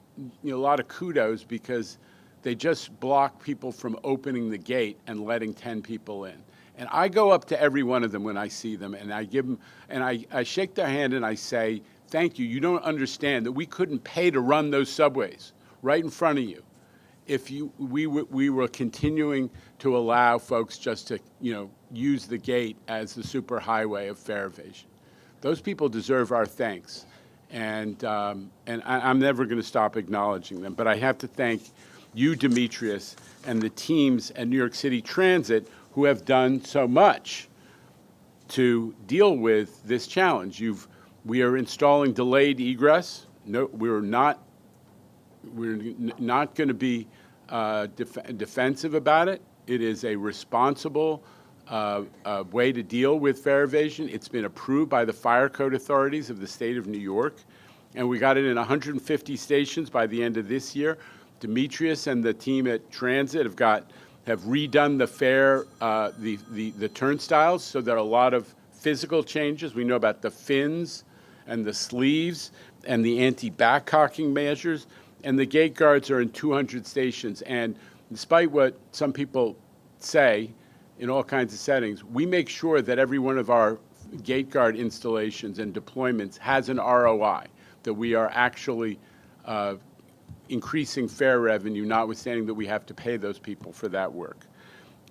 lot of kudos because they just block people from opening the gate and letting 10 people in. And I go up to every one of them when I see them, and I give them, and I shake their hand and I say, thank you. You don't understand that we couldn't pay to run those subways right in front of you if we were continuing to allow folks just to, use the gate as the superhighway of fare evasion. Those people deserve our thanks, and I'm never going to stop acknowledging them. But I have to thank you, Demetrius, and the teams at New York City Transit who have done so much to deal with this challenge. We are installing delayed egress. No, we're not going to be defensive about it. It is a responsible way to deal with fare evasion. It's been approved by the fire code authorities of the state of New York, and we got it in 150 stations by the end of this year. Demetrius and the team at Transit have redone the fare, the turnstiles, so there are a lot of physical changes. We know about the fins and the sleeves and the anti-backcocking measures, and the gate guards are in 200 stations. And despite what some people say in all kinds of settings, we make sure that every one of our gate guard installations and deployments has an ROI, that we are actually increasing fare revenue, notwithstanding that we have to pay those people for that work.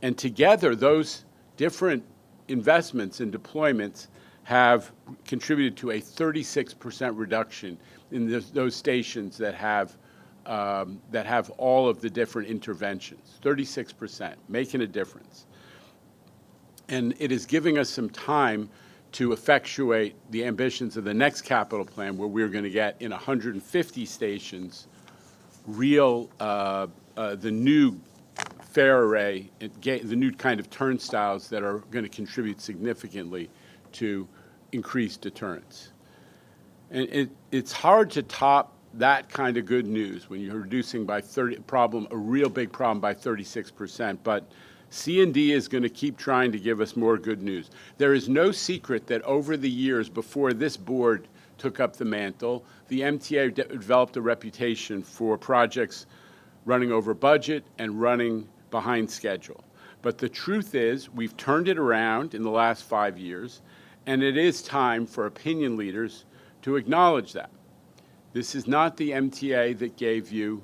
And together, those different investments and deployments have contributed to a 36% reduction in those stations that have all of the different interventions. 36%, making a difference. And it is giving us some time to effectuate the ambitions of the next capital plan, where we're going to get in 150 stations the new fare array, the new kind of turnstiles that are going to contribute significantly to increased deterrence. And it's hard to top that kind of good news when you're reducing by a real big problem by 36%. But C&D is going to keep trying to give us more good news. There is no secret that over the years before this board took up the mantle, the MTA developed a reputation for projects running over budget and running behind schedule. But the truth is, we've turned it around in the last 5 years, and it is time for opinion leaders to acknowledge that. This is not the MTA that gave you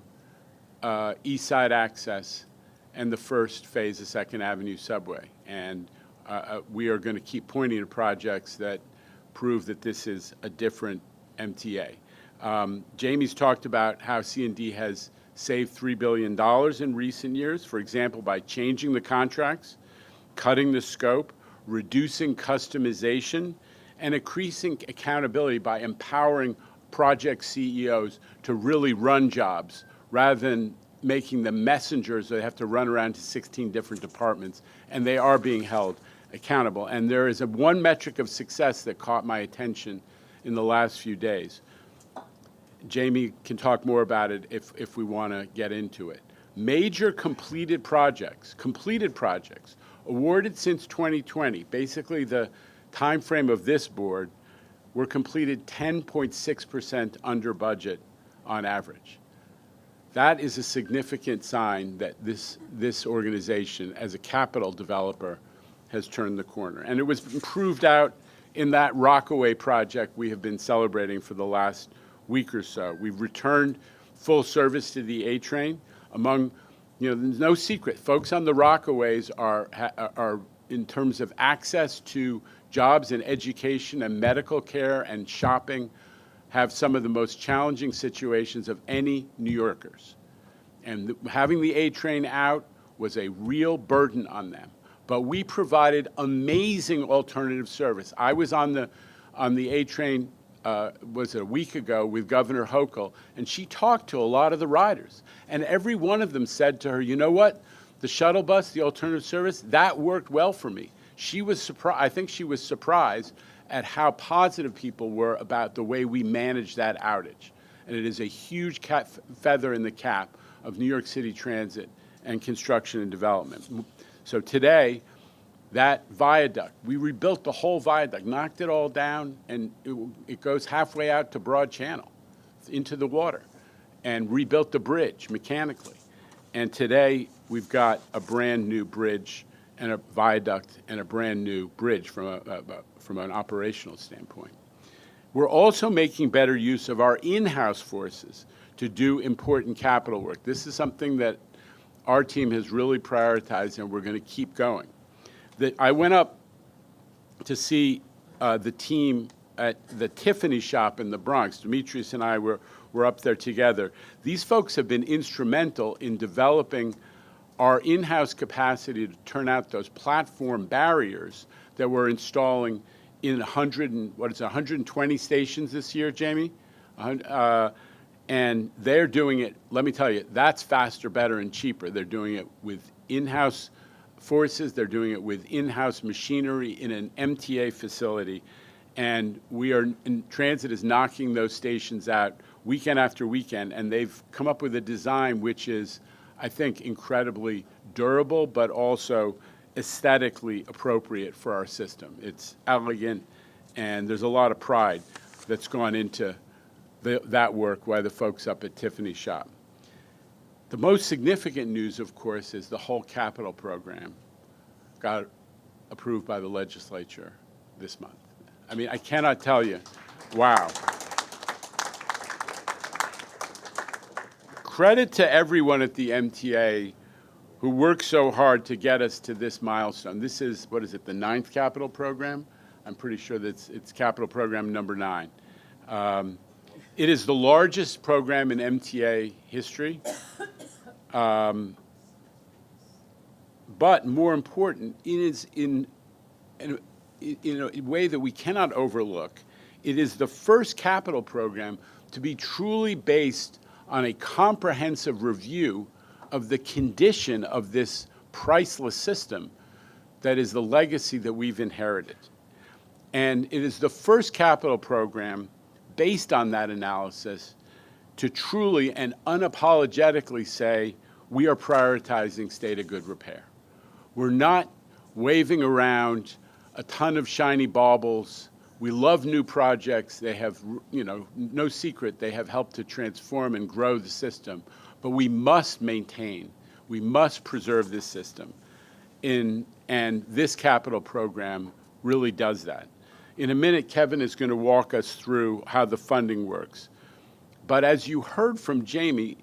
East Side Access and the first phase of 2nd Avenue subway. And we are going to keep pointing to projects that prove that this is a different MTA. Jamie's talked about how C&D has saved $3 billion in recent years, for example, by changing the contracts, cutting the scope, reducing customization, and increasing accountability by empowering project CEOs to really run jobs rather than making them messengers that have to run around to 16 different departments, and they are being held accountable. And there is one metric of success that caught my attention in the last few days. Jamie can talk more about it if we want to get into it. Major completed projects awarded since 2020, basically the time frame of this board, were completed 10.6% under budget on average. That is a significant sign that this organization, as a capital developer, has turned the corner. And it was proved out in that Rockaway project we have been celebrating for the last week or so. We've returned full service to the A train. There's no secret. Folks on the Rockaways are, in terms of access to jobs and education and medical care and shopping, have some of the most challenging situations of any New Yorkers. And having the A train out was a real burden on them. But we provided amazing alternative service. I was on the A train was it a week ago with Governor Hochul, and she talked to a lot of the riders. And every one of them said to her, you know what? The shuttle bus, the alternative service, that worked well for me. She was surprised. I think she was surprised at how positive people were about the way we managed that outage. And it is a huge feather in the cap of New York City Transit and construction and development. So today, that viaduct, we rebuilt the whole viaduct, knocked it all down, and it goes halfway out to Broad Channel, into the water, and rebuilt the bridge mechanically. And today, we've got a brand new bridge and a viaduct and a brand new bridge from an operational standpoint. We're also making better use of our in-house forces to do important capital work. This is something that our team has really prioritized, and we're going to keep going. I went up to see the team at the Tiffany shop in the Bronx. Demetrius and I were up there together. These folks have been instrumental in developing our in-house capacity to turn out those platform barriers that we're installing in 120 stations this year, Jamie? And they're doing it, let me tell you, that's faster, better, and cheaper. They're doing it with in-house forces. They're doing it with in-house machinery in an MTA facility. And Transit is knocking those stations out weekend after weekend, and they've come up with a design which is, I think, incredibly durable, but also aesthetically appropriate for our system. It's elegant, and there's a lot of pride that's gone into that work by the folks up at Tiffany shop. The most significant news, of course, is the whole capital program got approved by the legislature this month. I mean, I cannot tell you, wow. Credit to everyone at the MTA who worked so hard to get us to this milestone. This is, the 9th capital program? I'm pretty sure that it's capital program number 9. It is the largest program in MTA history. But more important, it is in a way that we cannot overlook. It is the first capital program to be truly based on a comprehensive review of the condition of this priceless system that is the legacy that we've inherited. And it is the first capital program based on that analysis to truly and unapologetically say, we are prioritizing state of good repair. We're not waving around a ton of shiny baubles. We love new projects. They have, no secret, they have helped to transform and grow the system. But we must maintain, we must preserve this system. And this capital program really does that. In a minute, Kevin is going to walk us through how the funding works. But as you heard from Jamie,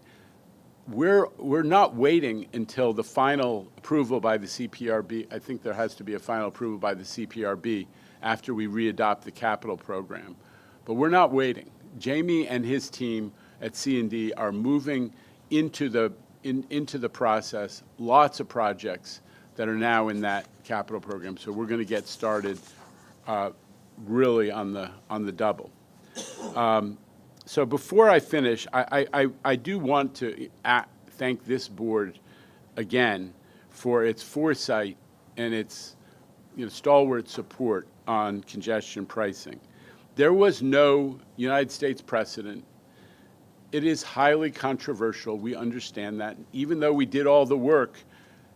we're not waiting until the final approval by the CPRB. I think there has to be a final approval by the CPRB after we readopt the capital program. But we're not waiting. Jamie and his team at C&D are moving into the process, lots of projects that are now in that capital program. So we're going to get started really on the double. So before I finish, I do want to thank this board again for its foresight and its stalwart support on congestion pricing. There was no United States precedent. It is highly controversial. We understand that. Even though we did all the work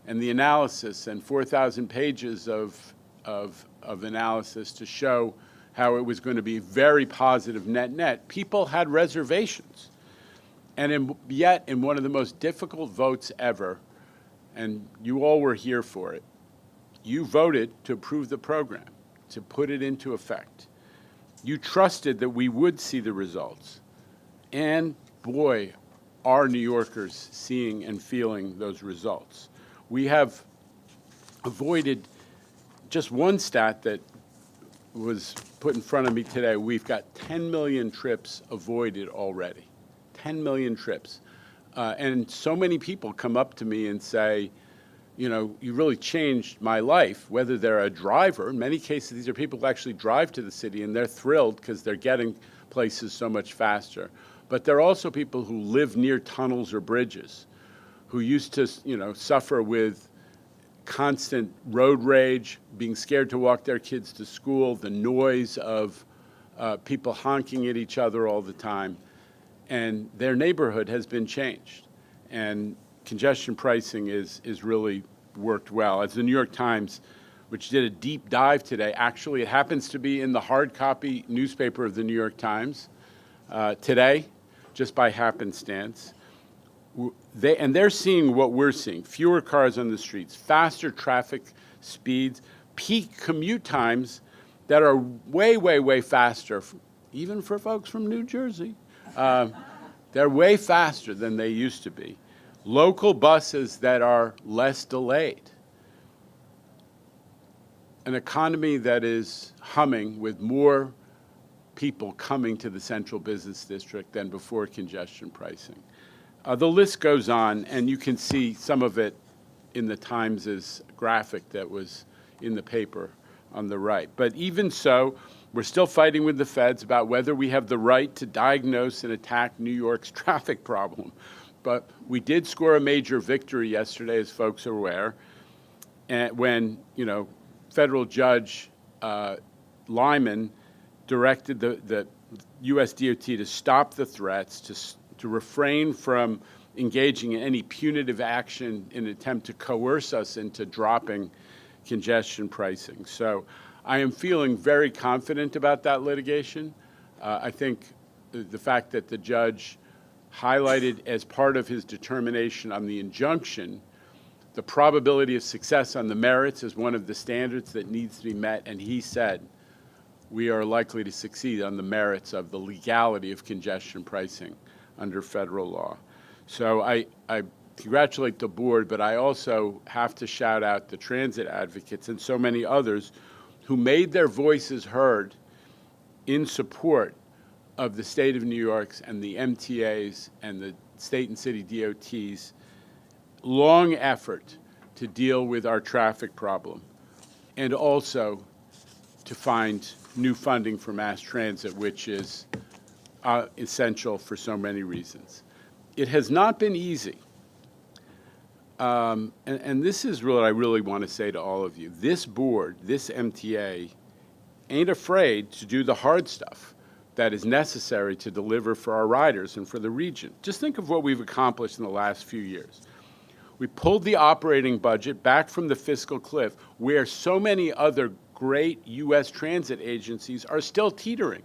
and the analysis and 4,000 pages of analysis to show how it was going to be very positive net-net, people had reservations. And yet, in one of the most difficult votes ever, and you all were here for it, you voted to approve the program, to put it into effect. You trusted that we would see the results. And boy, are New Yorkers seeing and feeling those results. We have avoided just one stat that was put in front of me today. We've got 10 million trips avoided already. 10 million trips. And so many people come up to me and say, you really changed my life, whether they're a driver. In many cases, these are people who actually drive to the city, and they're thrilled because they're getting places so much faster. But there are also people who live near tunnels or bridges, who used to, suffer with constant road rage, being scared to walk their kids to school, the noise of people honking at each other all the time. And their neighborhood has been changed. And congestion pricing is really worked well. As the New York Times, which did a deep dive today, actually it happens to be in the hard copy newspaper of the New York Times today, just by happenstance. They're seeing what we're seeing: fewer cars on the streets, faster traffic speeds, peak commute times that are way, way, way faster, even for folks from New Jersey. They're way faster than they used to be. Local buses that are less delayed. An economy that is humming with more people coming to the central business district than before congestion pricing. The list goes on, and you can see some of it in the Times' graphic that was in the paper on the right. But even so, we're still fighting with the feds about whether we have the right to diagnose and attack New York's traffic problem. But we did score a major victory yesterday, as folks are aware, and when, federal judge Lyman directed the U.S. DOT to stop the threats, to refrain from engaging in any punitive action in an attempt to coerce us into dropping congestion pricing. So I am feeling very confident about that litigation. I think the fact that the judge highlighted as part of his determination on the injunction the probability of success on the merits as one of the standards that needs to be met, and he said we are likely to succeed on the merits of the legality of congestion pricing under federal law. So I congratulate the board, but I also have to shout out the transit advocates and so many others who made their voices heard in support of the state of New York's and the MTA's and the state and city DOT's long effort to deal with our traffic problem, and also to find new funding for mass transit, which is essential for so many reasons. It has not been easy. And this is what I really want to say to all of you. This board, this MTA, ain't afraid to do the hard stuff, that is necessary to deliver for our riders and for the region. Just think of what we've accomplished in the last few years. We pulled the operating budget back from the fiscal cliff where so many other great U.S. transit agencies are still teetering.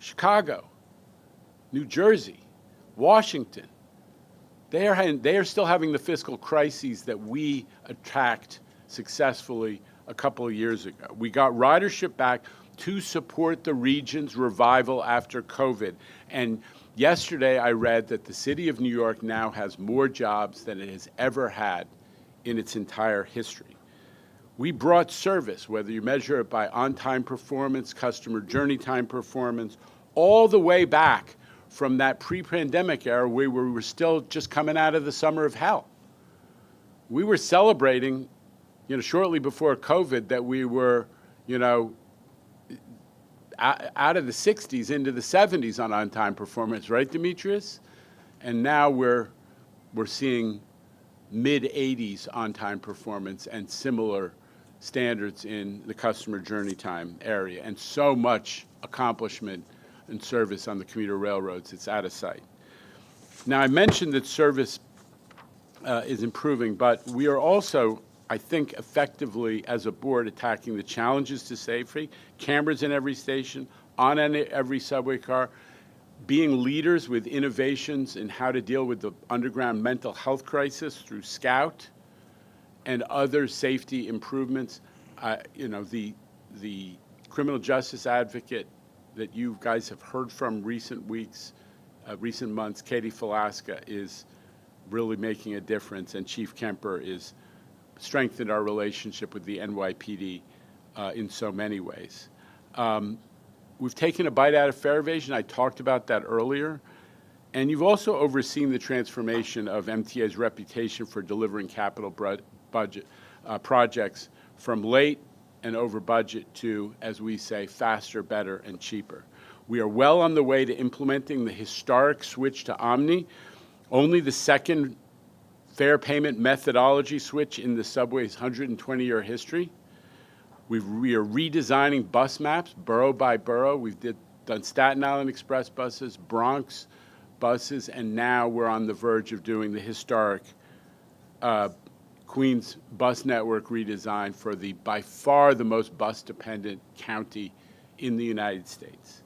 Chicago, New Jersey, Washington, they are still having the fiscal crises that we attacked successfully a couple of years ago. We got ridership back to support the region's revival after COVID. And yesterday I read that the city of New York now has more jobs than it has ever had in its entire history. We brought service, whether you measure it by on-time performance, customer journey time performance, all the way back from that pre-pandemic era where we were still just coming out of the summer of hell. We were celebrating, shortly before COVID that we were, out of the 60s into the 70s on-time performance, right, Demetrius? And now we're seeing mid-80s on-time performance and similar standards in the customer journey time area, and so much accomplishment and service on the commuter railroads, it's out of sight. Now, I mentioned that service is improving, but we are also, I think, effectively, as a board, attacking the challenges to safety, cameras in every station, on every subway car, being leaders with innovations in how to deal with the underground mental health crisis through Scout and other safety improvements. The criminal justice advocate that you guys have heard from recent weeks, recent months, Katie Falaska, is really making a difference, and Chief Kemper is strengthened our relationship with the NYPD in so many ways. We've taken a bite out of fare evasion. I talked about that earlier. And you've also overseen the transformation of MTA's reputation for delivering capital budget projects from late and over budget to, as we say, faster, better, and cheaper. We are well on the way to implementing the historic switch to Omni, only the second fare payment methodology switch in the subway's 120-year history. We are redesigning bus maps, borough by borough. We've done Staten Island Express buses, Bronx buses, and now we're on the verge of doing the historic Queens bus network redesign for the, by far, the most bus-dependent county in the United States.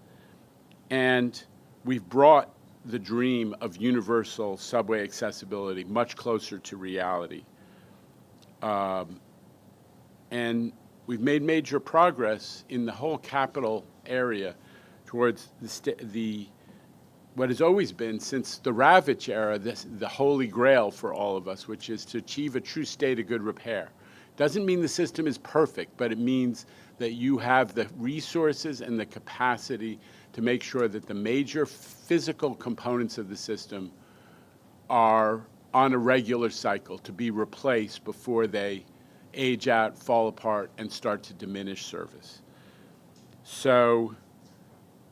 And we've brought the dream of universal subway accessibility much closer to reality. And we've made major progress in the whole capital area towards what has always been, since the Ravitch era, the holy grail for all of us, which is to achieve a true state of good repair. Doesn't mean the system is perfect, but it means that you have the resources and the capacity to make sure that the major physical components of the system are on a regular cycle to be replaced before they age out, fall apart, and start to diminish service. So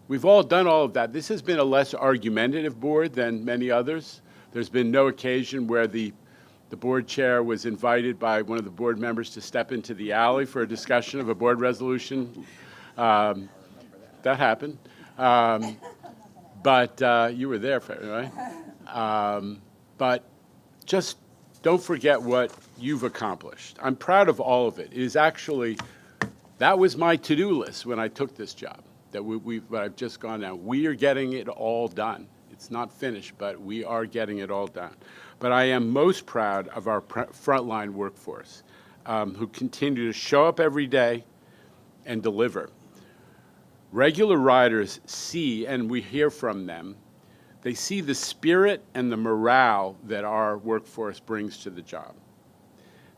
we've all done all of that. This has been a less argumentative board than many others. There's been no occasion where the board chair was invited by one of the board members to step into the alley for a discussion of a board resolution. That happened. But you were there, right? But just don't forget what you've accomplished. I'm proud of all of it. It is actually, that was my to-do list when I took this job, that I've just gone down. We are getting it all done. It's not finished, but we are getting it all done. But I am most proud of our frontline workforce who continue to show up every day and deliver. Regular riders see, and we hear from them, they see the spirit and the morale that our workforce brings to the job.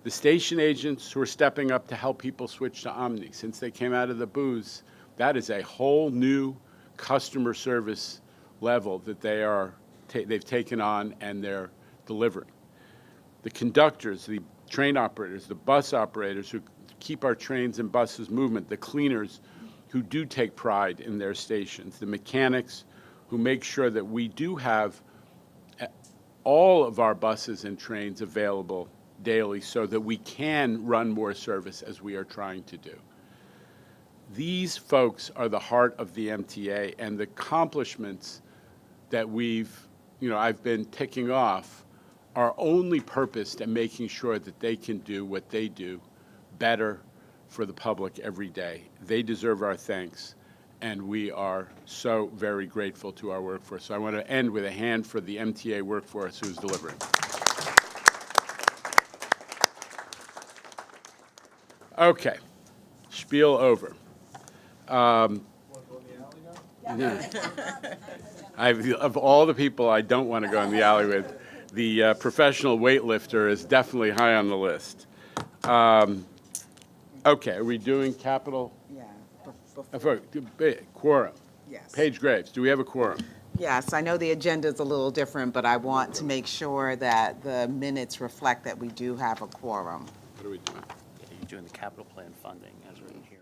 The station agents who are stepping up to help people switch to Omni since they came out of the booths, that is a whole new customer service level that they've taken on and they're delivering. The conductors, the train operators, the bus operators who keep our trains and buses movement, the cleaners who do take pride in their stations, the mechanics who make sure that we do have all of our buses and trains available daily so that we can run more service as we are trying to do. These folks are the heart of the MTA, and the accomplishments that I've been ticking off are only purposed at making sure that they can do what they do better for the public every day. They deserve our thanks, and we are so very grateful to our workforce. So I want to end with a hand for the MTA workforce who's delivering. Okay, spiel over. Of all the people I don't want to go in the alley with, the professional weightlifter is definitely high on the list. Okay, are we doing capital? Yeah. Quorum. Yes. Paige Graves, do we have a quorum? Yes, I know the agenda is a little different, but I want to make sure that the minutes reflect that we do have a quorum. What are we doing? Yeah, you're doing the capital plan funding as written here.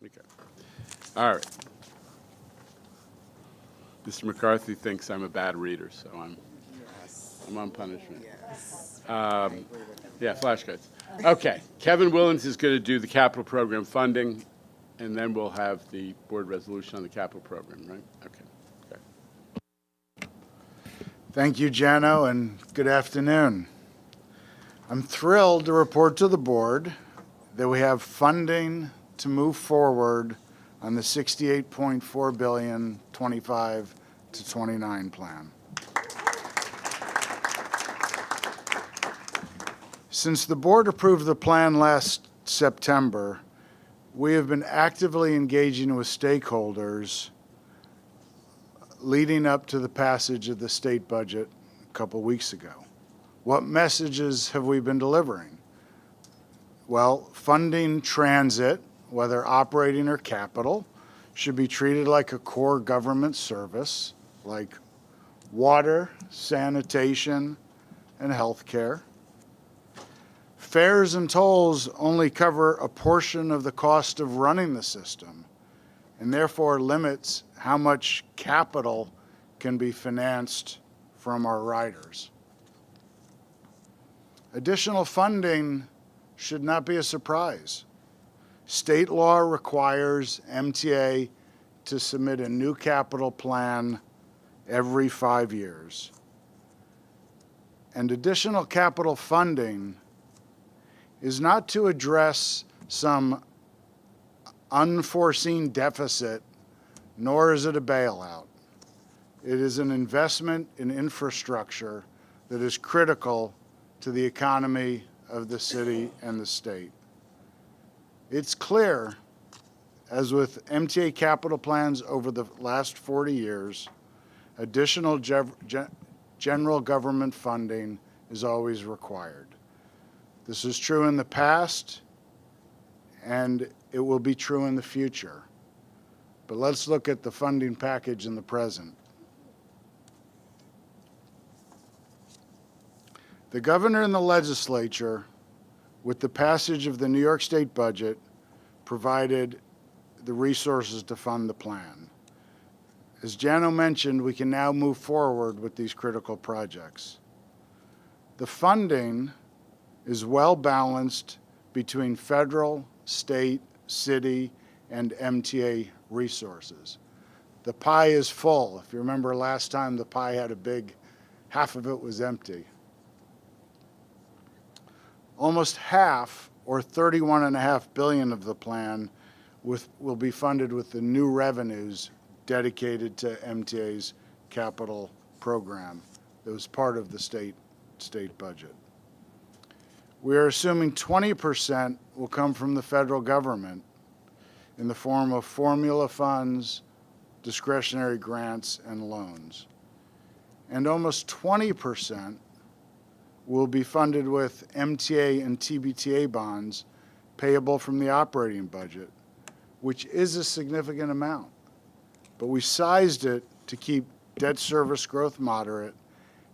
Okay. All right. Mr. McCarthy thinks I'm a bad reader, so I'm on punishment. Yes. Yeah, flashcards. Okay, Kevin Willens is going to do the capital program funding, and then we'll have the board resolution on the capital program, right? Okay. Thank you, Jano, and good afternoon. I'm thrilled to report to the board that we have funding to move forward on the $68.4 billion 25 to 29 plan. Since the board approved the plan last September, we have been actively engaging with stakeholders leading up to the passage of the state budget a couple weeks ago. What messages have we been delivering? Well, funding transit, whether operating or capital, should be treated like a core government service, like water, sanitation, and health care. Fares and tolls only cover a portion of the cost of running the system, and therefore limits how much capital can be financed from our riders. Additional funding should not be a surprise. State law requires MTA to submit a new capital plan every 5 years. And additional capital funding is not to address some unforeseen deficit, nor is it a bailout. It is an investment in infrastructure that is critical to the economy of the city and the state. It's clear, as with MTA capital plans over the last 40 years, additional general government funding is always required. This is true in the past, and it will be true in the future. But let's look at the funding package in the present. The governor and the legislature, with the passage of the New York State budget, provided the resources to fund the plan. As Jano mentioned, we can now move forward with these critical projects. The funding is well balanced between federal, state, city, and MTA resources. The pie is full. If you remember last time, the pie had a big, half of it was empty. Almost half, or $31.5 billion of the plan, will be funded with the new revenues dedicated to MTA's capital program that was part of the state budget. We are assuming 20% will come from the federal government in the form of formula funds, discretionary grants, and loans. And almost 20% will be funded with MTA and TBTA bonds payable from the operating budget, which is a significant amount. But we sized it to keep debt service growth moderate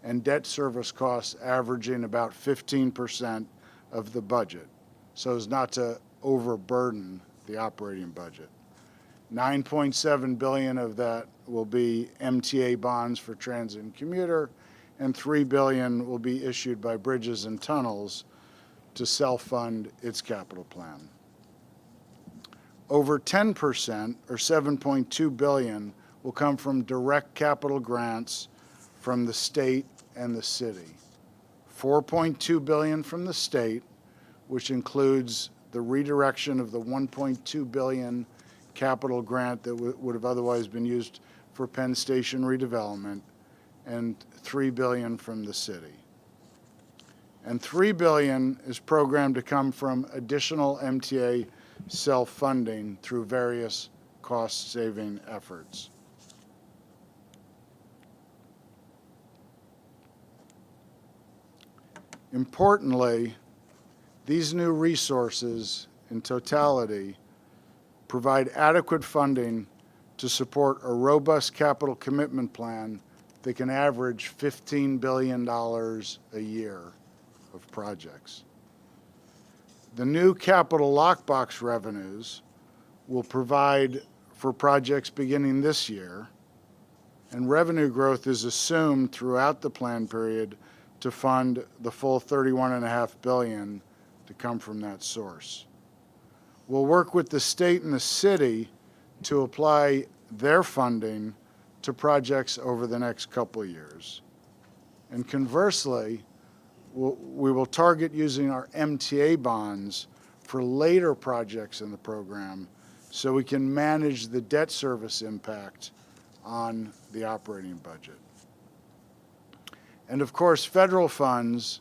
and debt service costs averaging about 15% of the budget, so as not to overburden the operating budget. $9.7 billion of that will be MTA bonds for transit and commuter, and $3 billion will be issued by Bridges and Tunnels to self-fund its capital plan. Over 10%, or $7.2 billion, will come from direct capital grants from the state and the city. $4.2 billion from the state, which includes the redirection of the $1.2 billion capital grant that would have otherwise been used for Penn Station redevelopment, and $3 billion from the city. And $3 billion is programmed to come from additional MTA self-funding through various cost-saving efforts. Importantly, these new resources in totality provide adequate funding to support a robust capital commitment plan that can average $15 billion a year of projects. The new capital lockbox revenues will provide for projects beginning this year, and revenue growth is assumed throughout the plan period to fund the full $31.5 billion to come from that source. We'll work with the state and the city to apply their funding to projects over the next couple of years. And conversely, we will target using our MTA bonds for later projects in the program so we can manage the debt service impact on the operating budget. And of course, federal funds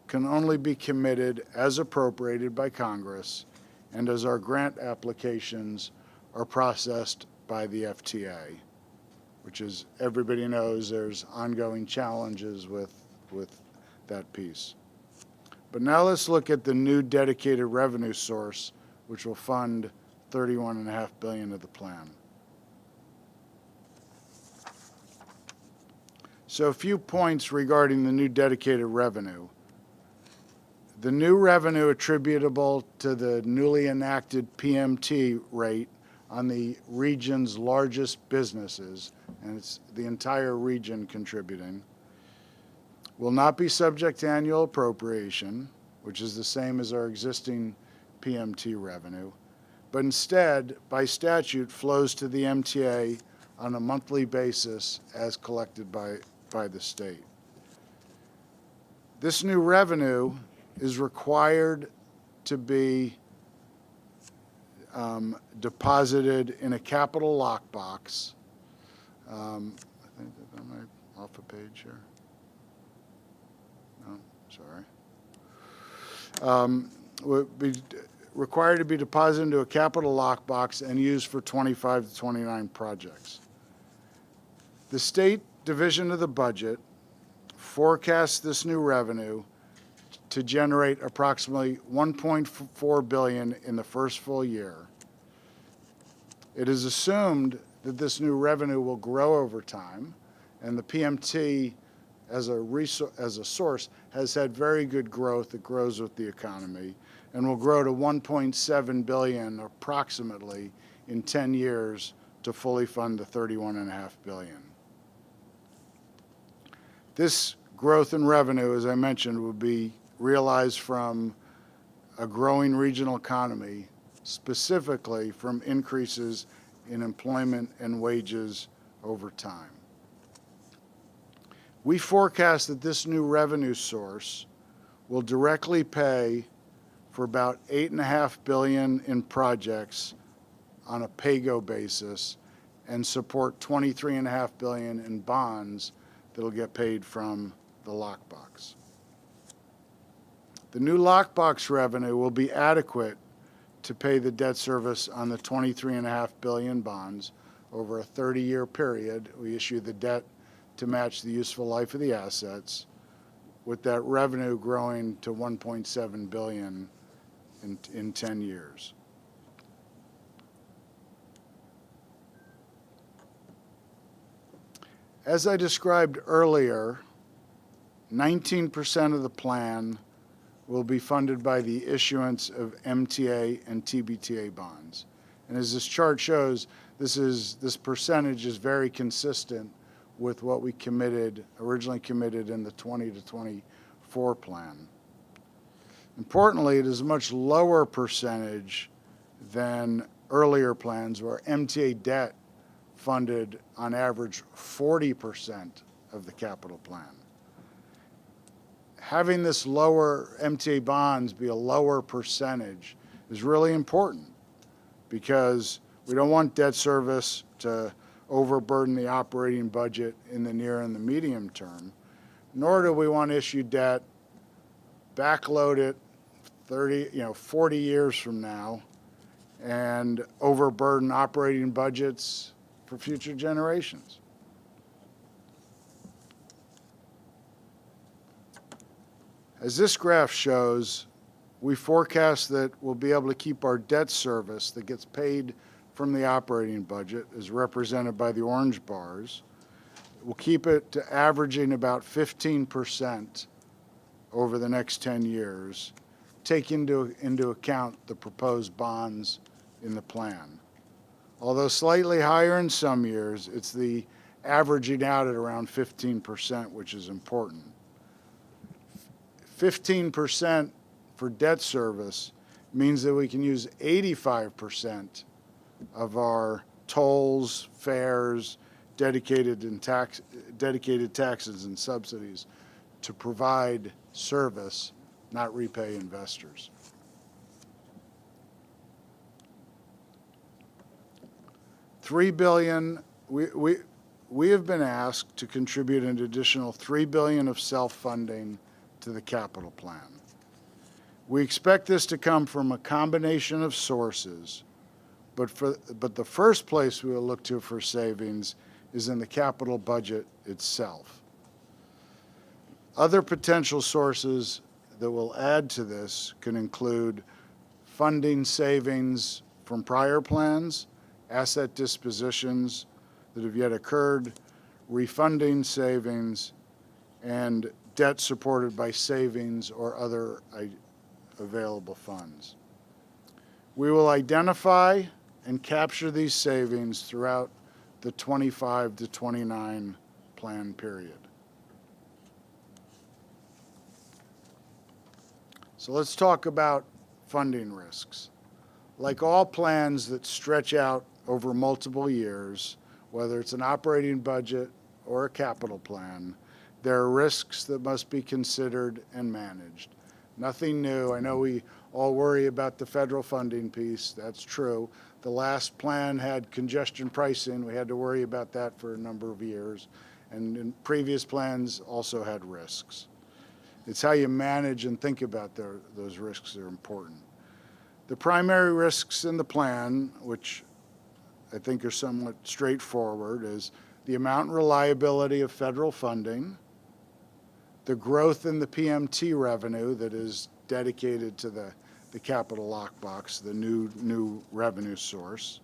can only be committed as appropriated by Congress and as our grant applications are processed by the FTA, which is, everybody knows there's ongoing challenges with that piece. But now let's look at the new dedicated revenue source, which will fund $31.5 billion of the plan. So a few points regarding the new dedicated revenue. The new revenue attributable to the newly enacted PMT rate on the region's largest businesses, and it's the entire region contributing, will not be subject to annual appropriation, which is the same as our existing PMT revenue, but instead, by statute, flows to the MTA on a monthly basis as collected by the state. This new revenue is required to be deposited in a capital lockbox. I think that I might off a page here. No, sorry. Would be required to be deposited into a capital lockbox and used for 25 to 29 projects. The state division of the budget forecasts this new revenue to generate approximately $1.4 billion in the first full year. It is assumed that this new revenue will grow over time, and the PMT as a source has had very good growth. It grows with the economy and will grow to $1.7 billion approximately in 10 years to fully fund the $31.5 billion. This growth in revenue, as I mentioned, will be realized from a growing regional economy, specifically from increases in employment and wages over time. We forecast that this new revenue source will directly pay for about $8.5 billion in projects on a pay-go basis and support $23.5 billion in bonds that'll get paid from the lockbox. The new lockbox revenue will be adequate to pay the debt service on the $23.5 billion bonds over a 30-year period. We issue the debt to match the useful life of the assets, with that revenue growing to $1.7 billion in 10 years. As I described earlier, 19% of the plan will be funded by the issuance of MTA and TBTA bonds. And as this chart shows, this percentage is very consistent with what we originally committed in the 20 to 24 plan. Importantly, it is a much lower percentage than earlier plans where MTA debt funded on average 40% of the capital plan. Having this lower MTA bonds be a lower percentage is really important because we don't want debt service to overburden the operating budget in the near and the medium term, nor do we want to issue debt, backload it 40 years from now, and overburden operating budgets for future generations. As this graph shows, we forecast that we'll be able to keep our debt service that gets paid from the operating budget, as represented by the orange bars. We'll keep it to averaging about 15% over the next 10 years, taking into account the proposed bonds in the plan. Although slightly higher in some years, it's the averaging out at around 15%, which is important. 15% for debt service means that we can use 85% of our tolls, fares, dedicated taxes and subsidies to provide service, not repay investors. $3 billion, we have been asked to contribute an additional $3 billion of self-funding to the capital plan. We expect this to come from a combination of sources, but the first place we will look to for savings is in the capital budget itself. Other potential sources that will add to this can include funding savings from prior plans, asset dispositions that have yet occurred, refunding savings, and debt supported by savings or other available funds. We will identify and capture these savings throughout the 25 to 29 plan period. So let's talk about funding risks. Like all plans that stretch out over multiple years, whether it's an operating budget or a capital plan, there are risks that must be considered and managed. Nothing new. I know we all worry about the federal funding piece. That's true. The last plan had congestion pricing. We had to worry about that for a number of years. And in previous plans also had risks. It's how you manage and think about those risks that are important. The primary risks in the plan, which I think are somewhat straightforward, is the amount and reliability of federal funding, the growth in the PMT revenue that is dedicated to the capital lockbox, the new revenue source,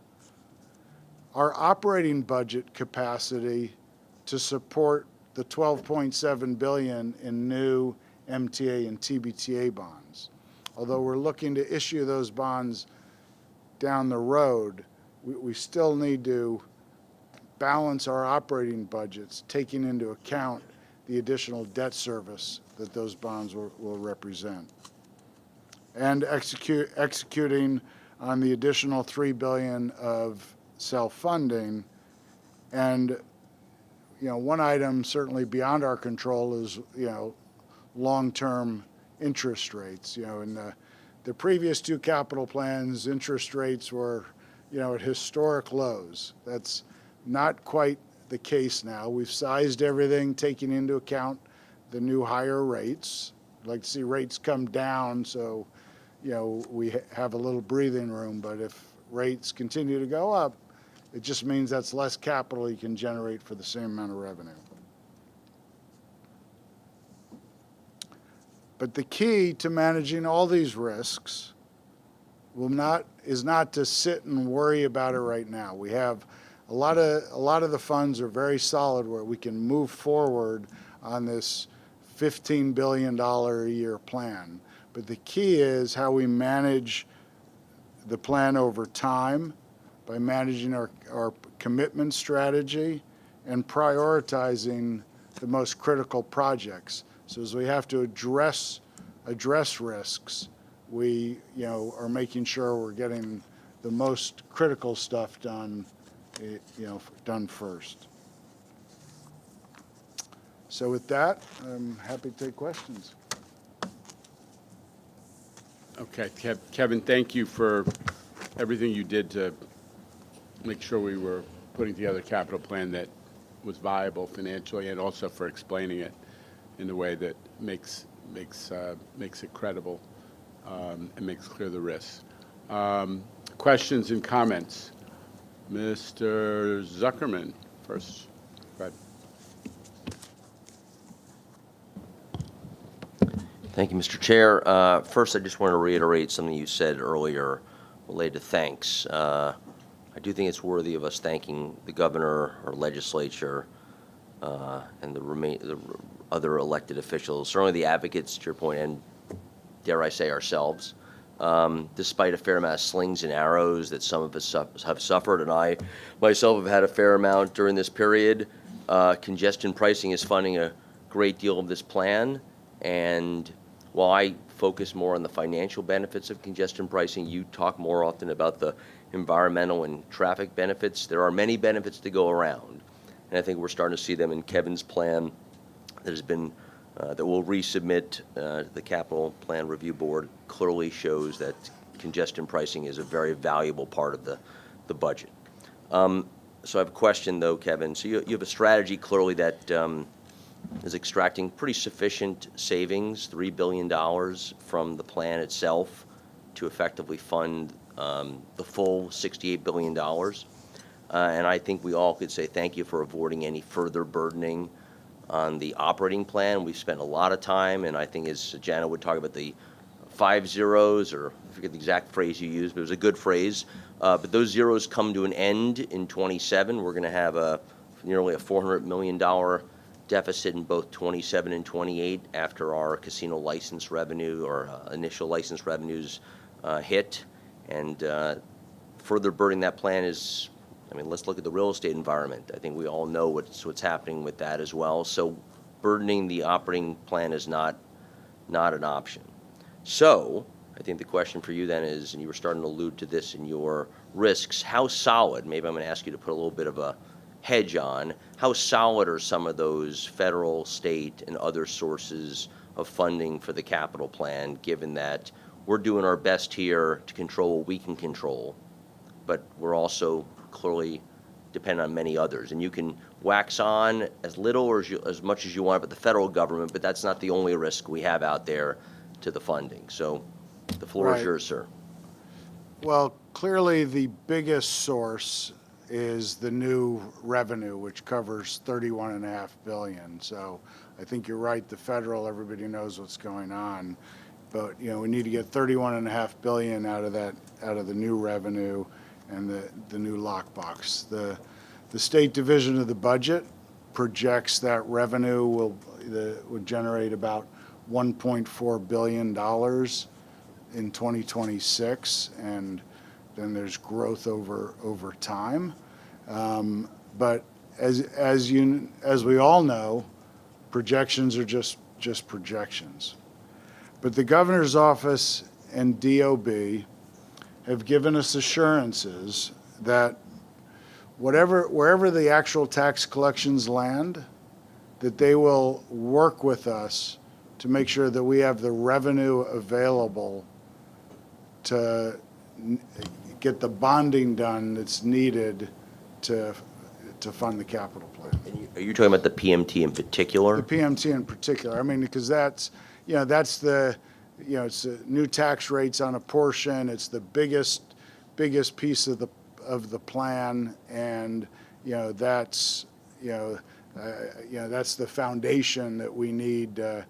our operating budget capacity to support the $12.7 billion in new MTA and TBTA bonds. Although we're looking to issue those bonds down the road, we still need to balance our operating budgets, taking into account the additional debt service that those bonds will represent. And executing on the additional $3 billion of self-funding. And, one item certainly beyond our control is, long-term interest rates. In the previous two capital plans, interest rates were, at historic lows. That's not quite the case now. We've sized everything, taking into account the new higher rates. I'd like to see rates come down so, we have a little breathing room. But if rates continue to go up, it just means that's less capital you can generate for the same amount of revenue. But the key to managing all these risks is not to sit and worry about it right now. We have a lot of the funds are very solid where we can move forward on this $15 billion a year plan. But the key is how we manage the plan over time by managing our commitment strategy and prioritizing the most critical projects. So as we have to address risks, we are making sure we're getting the most critical stuff done, done first. So with that, I'm happy to take questions. Okay, Kevin, thank you for everything you did to make sure we were putting together a capital plan that was viable financially, and also for explaining it in a way that makes it credible and makes clear the risks. Questions and comments? Mr. Zuckerman first. Go ahead. Thank you, Mr. Chair. First, I just want to reiterate something you said earlier related to thanks. I do think it's worthy of us thanking the governor, our legislature, and the other elected officials, certainly the advocates, to your point, and dare I say ourselves. Despite a fair amount of slings and arrows that some of us have suffered, and I myself have had a fair amount during this period, congestion pricing is funding a great deal of this plan. And while I focus more on the financial benefits of congestion pricing, you talk more often about the environmental and traffic benefits. There are many benefits to go around, and I think we're starting to see them in Kevin's plan that has been that we'll resubmit to the Capital Plan Review Board. Clearly shows that congestion pricing is a very valuable part of the budget. So I have a question, though, Kevin. So you have a strategy clearly that is extracting pretty sufficient savings, $3 billion from the plan itself to effectively fund the full $68 billion. And I think we all could say thank you for avoiding any further burdening on the operating plan. We've spent a lot of time, and I think as Janet would talk about the 5 zeros, or I forget the exact phrase you used, but it was a good phrase. But those zeros come to an end in 27. We're going to have nearly a $400 million deficit in both 27 and 28 after our casino license revenue or initial license revenues hit. And further burdening that plan is, I mean, let's look at the real estate environment. I think we all know what's happening with that as well. So burdening the operating plan is not an option. So I think the question for you then is, and you were starting to allude to this in your risks, how solid, maybe I'm going to ask you to put a little bit of a hedge on, how solid are some of those federal, state, and other sources of funding for the capital plan, given that we're doing our best here to control what we can control, but we're also clearly dependent on many others. And you can wax on as little or as much as you want about the federal government, but that's not the only risk we have out there to the funding. So the floor is yours, sir. Well, clearly the biggest source is the new revenue, which covers $31.5 billion. So I think you're right, the federal, everybody knows what's going on. But, we need to get $31.5 billion out of the new revenue and the new lockbox. The State Division of the Budget projects that revenue would generate about $1.4 billion in 2026, and then there's growth over time. But as we all know, projections are just projections. But the governor's office and DOB have given us assurances that wherever the actual tax collections land, that they will work with us to make sure that we have the revenue available to get the bonding done that's needed to fund the capital plan. Are you talking about the PMT in particular? The PMT in particular. I mean, because that's the, it's the new tax rates on a portion. It's the biggest piece of the plan, and that's the foundation that we need to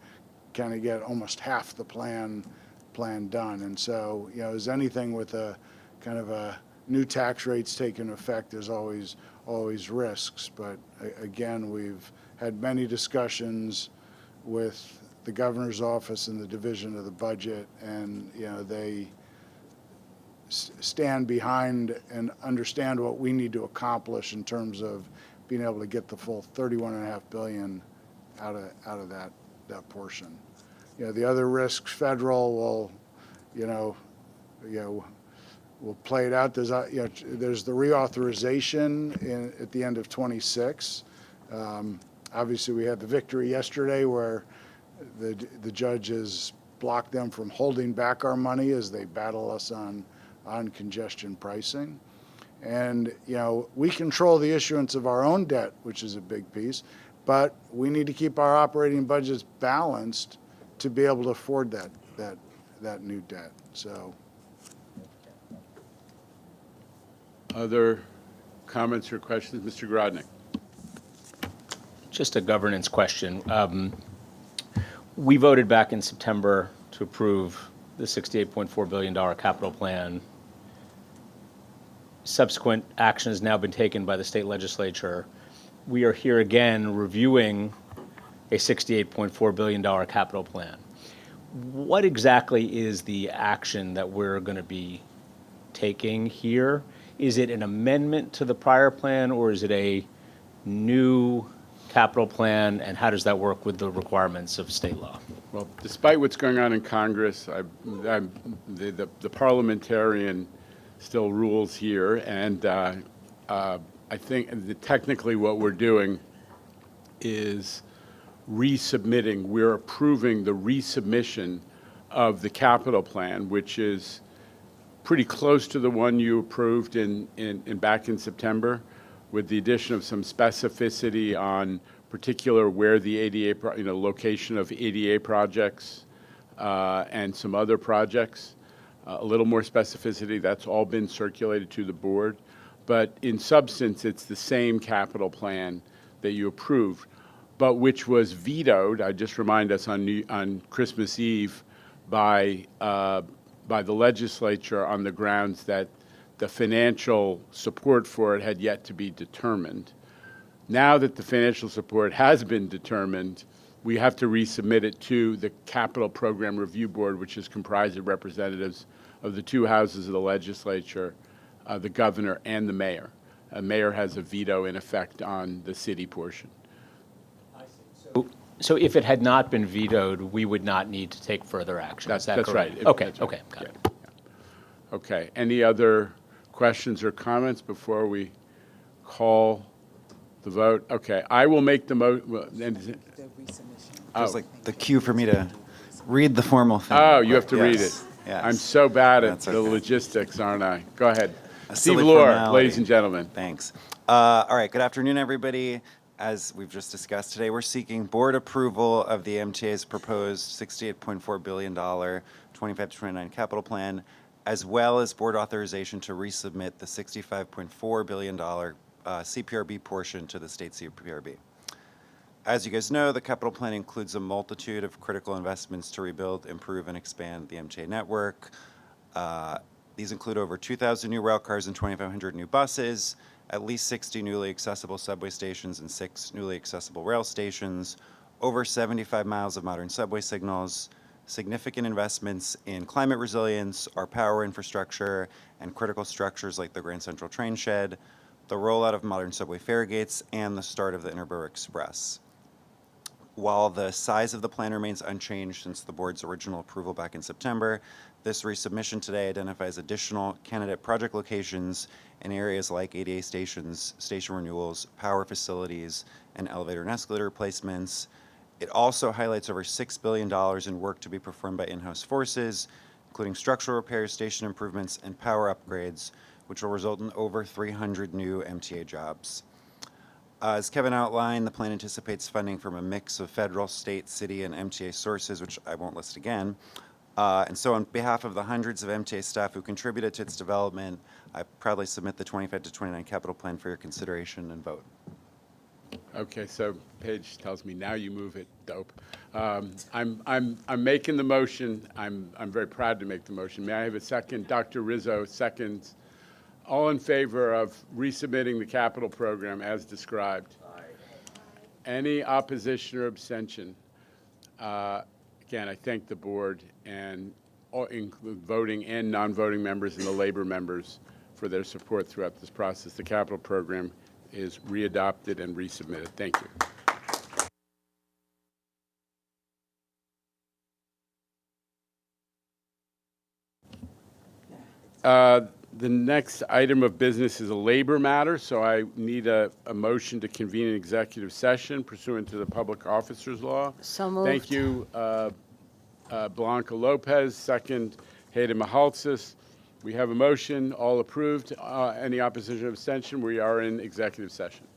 kind of get almost half the plan done. And so, as anything with a kind of a new tax rates taking effect, there's always risks. But again, we've had many discussions with the governor's office and the division of the budget, and they stand behind and understand what we need to accomplish in terms of being able to get the full $31.5 billion out of that portion. The other risks, federal, will we'll play it out. There's the reauthorization at the end of '26. Obviously, we had the victory yesterday where the judges blocked them from holding back our money as they battle us on congestion pricing. And, we control the issuance of our own debt, which is a big piece, but we need to keep our operating budgets balanced to be able to afford that new debt. So, Other comments or questions? Mr. Grodnick. Just a governance question. We voted back in September to approve the $68.4 billion capital plan. Subsequent action has now been taken by the state legislature. We are here again reviewing a $68.4 billion capital plan. What exactly is the action that we're going to be taking here? Is it an amendment to the prior plan, or is it a new capital plan, and how does that work with the requirements of state law? Well, despite what's going on in Congress, the parliamentarian still rules here, and I think technically what we're doing is resubmitting. We're approving the resubmission of the capital plan, which is pretty close to the one you approved back in September, with the addition of some specificity on particular where the ADA, location of ADA projects and some other projects. A little more specificity. That's all been circulated to the board. But in substance, it's the same capital plan that you approved, but which was vetoed, I just remind us, on Christmas Eve by the legislature on the grounds that the financial support for it had yet to be determined. Now that the financial support has been determined, we have to resubmit it to the Capital Program Review Board, which is comprised of representatives of the two houses of the legislature, the governor and the mayor. The mayor has a veto in effect on the city portion. So if it had not been vetoed, we would not need to take further action. Is that That's correct? right. Okay, That's right. okay, got it. Yeah. Okay, any other questions or comments before we call the vote? Okay, I will make the There's like the cue for me to read the formal thing. Oh, you have to read it. Yes, yes. I'm so bad at That's the okay. logistics, aren't I? Go ahead. A Steve silly Lohr, formality. ladies and gentlemen. Thanks. All right, good afternoon, everybody. As we've just discussed today, we're seeking board approval of the MTA's proposed $68.4 billion 25-29 capital plan, as well as board authorization to resubmit the $65.4 billion CPRB portion to the state CPRB. As you guys know, the capital plan includes a multitude of critical investments to rebuild, improve, and expand the MTA network. These include over 2,000 new rail cars and 2,500 new buses, at least 60 newly accessible subway stations and 6 newly accessible rail stations, over 75 miles of modern subway signals, significant investments in climate resilience, our power infrastructure, and critical structures like the Grand Central train shed, the rollout of modern subway fare gates, and the start of the Nerenberg Express. While the size of the plan remains unchanged since the board's original approval back in September, this resubmission today identifies additional candidate project locations in areas like ADA stations, station renewals, power facilities, and elevator and escalator replacements. It also highlights over $6 billion in work to be performed by in-house forces, including structural repairs, station improvements, and power upgrades, which will result in over 300 new MTA jobs. As Kevin outlined, the plan anticipates funding from a mix of federal, state, city, and MTA sources, which I won't list again. And so on behalf of the hundreds of MTA staff who contributed to its development, I proudly submit the 25-29 capital plan for your consideration and vote. Okay, so Paige tells me now you move it. Dope. I'm making the motion. I'm very proud to make the motion. May I have a second? Dr. Rizzo seconds. All in favor of resubmitting the capital program as described? Aye. Any opposition or abstention? Again, I thank the board and all, include voting and non-voting members and the labor members for their support throughout this process. The capital program is readopted and resubmitted. Thank you. The next item of business is a labor matter, so I need a motion to convene an executive session pursuant to the Public Officers Law. So moved. Thank you, Blanca Lopez, second, Hayden Mahaltzis. We have a motion, all approved. Any opposition or abstention? We are in executive session.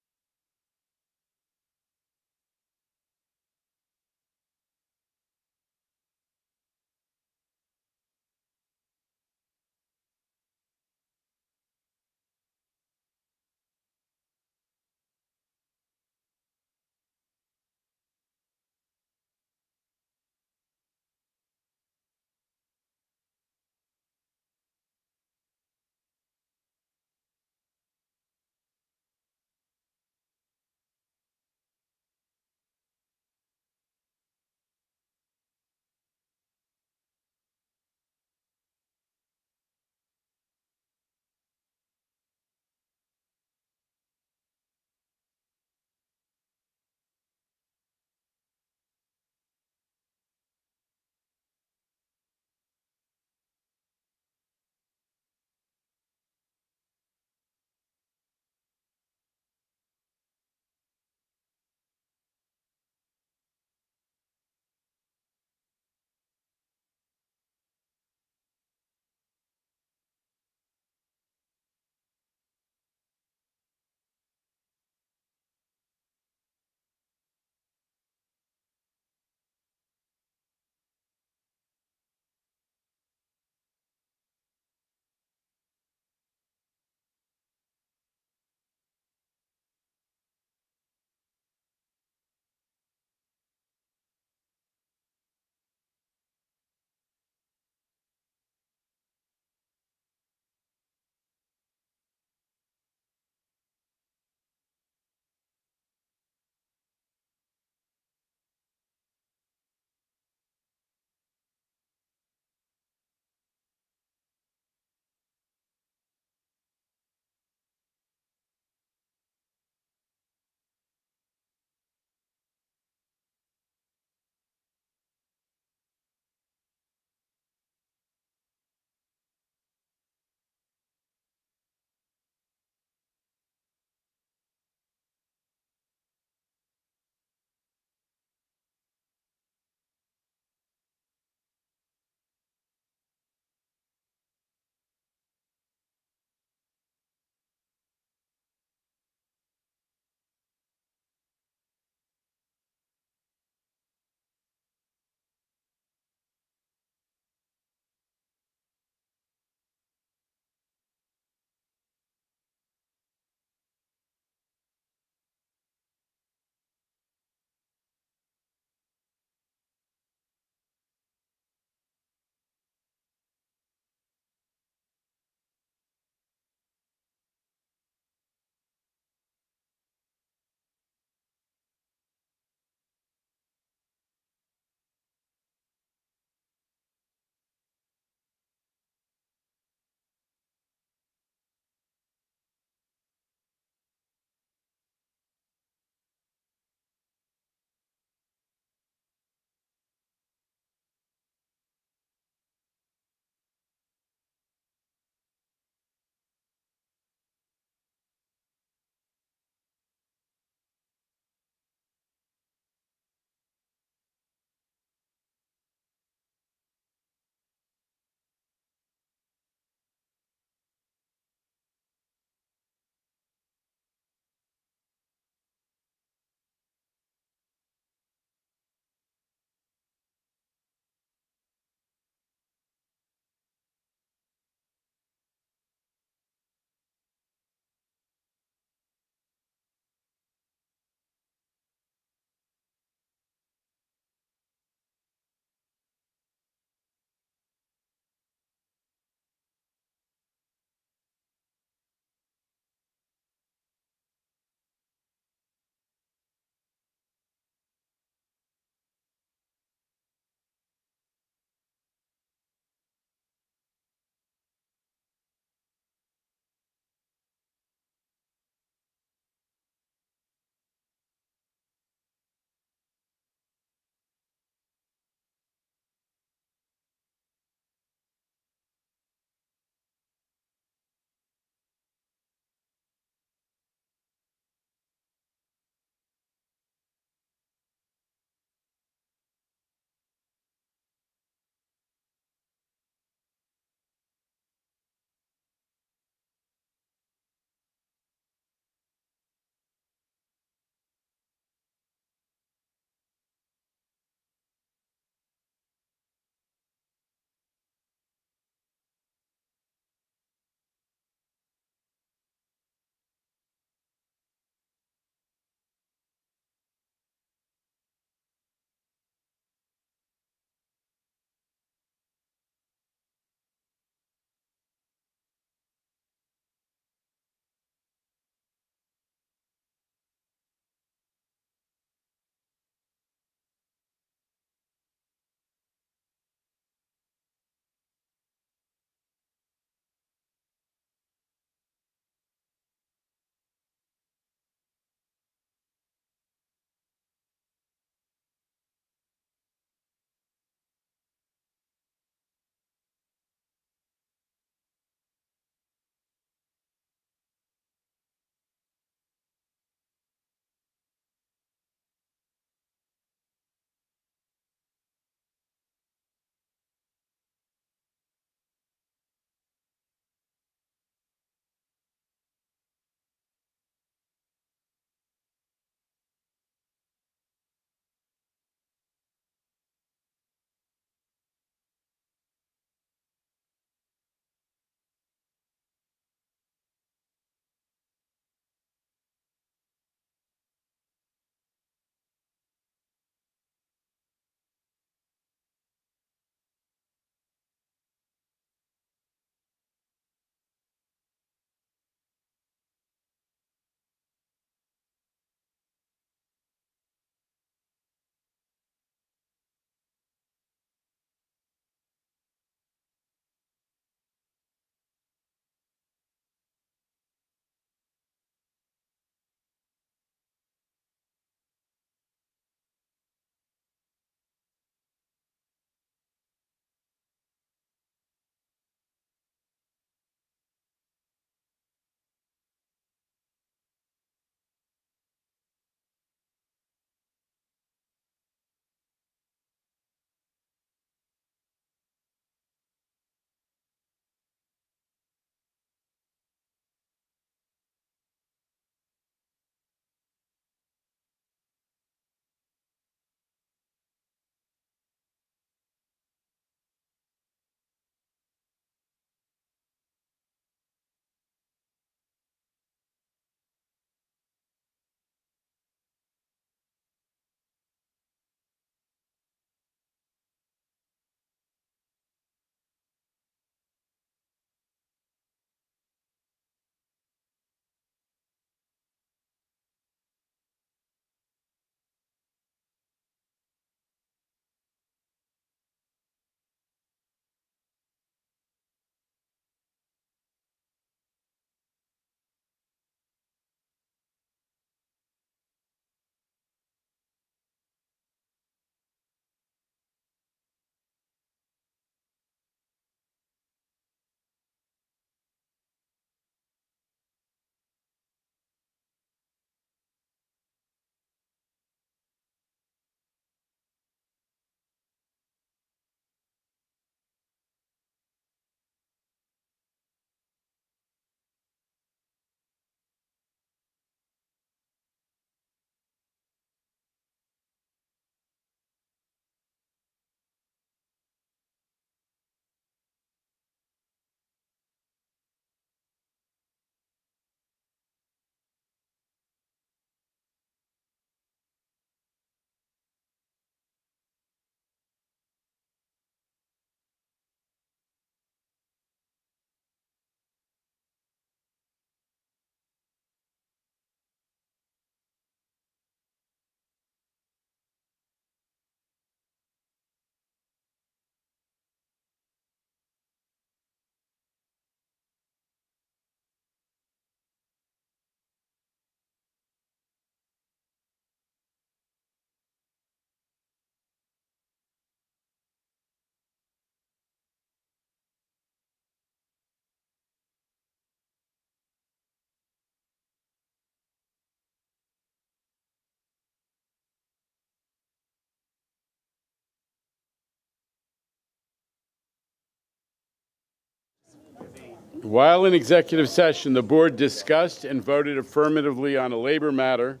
While in executive session, the board discussed and voted affirmatively on a labor matter.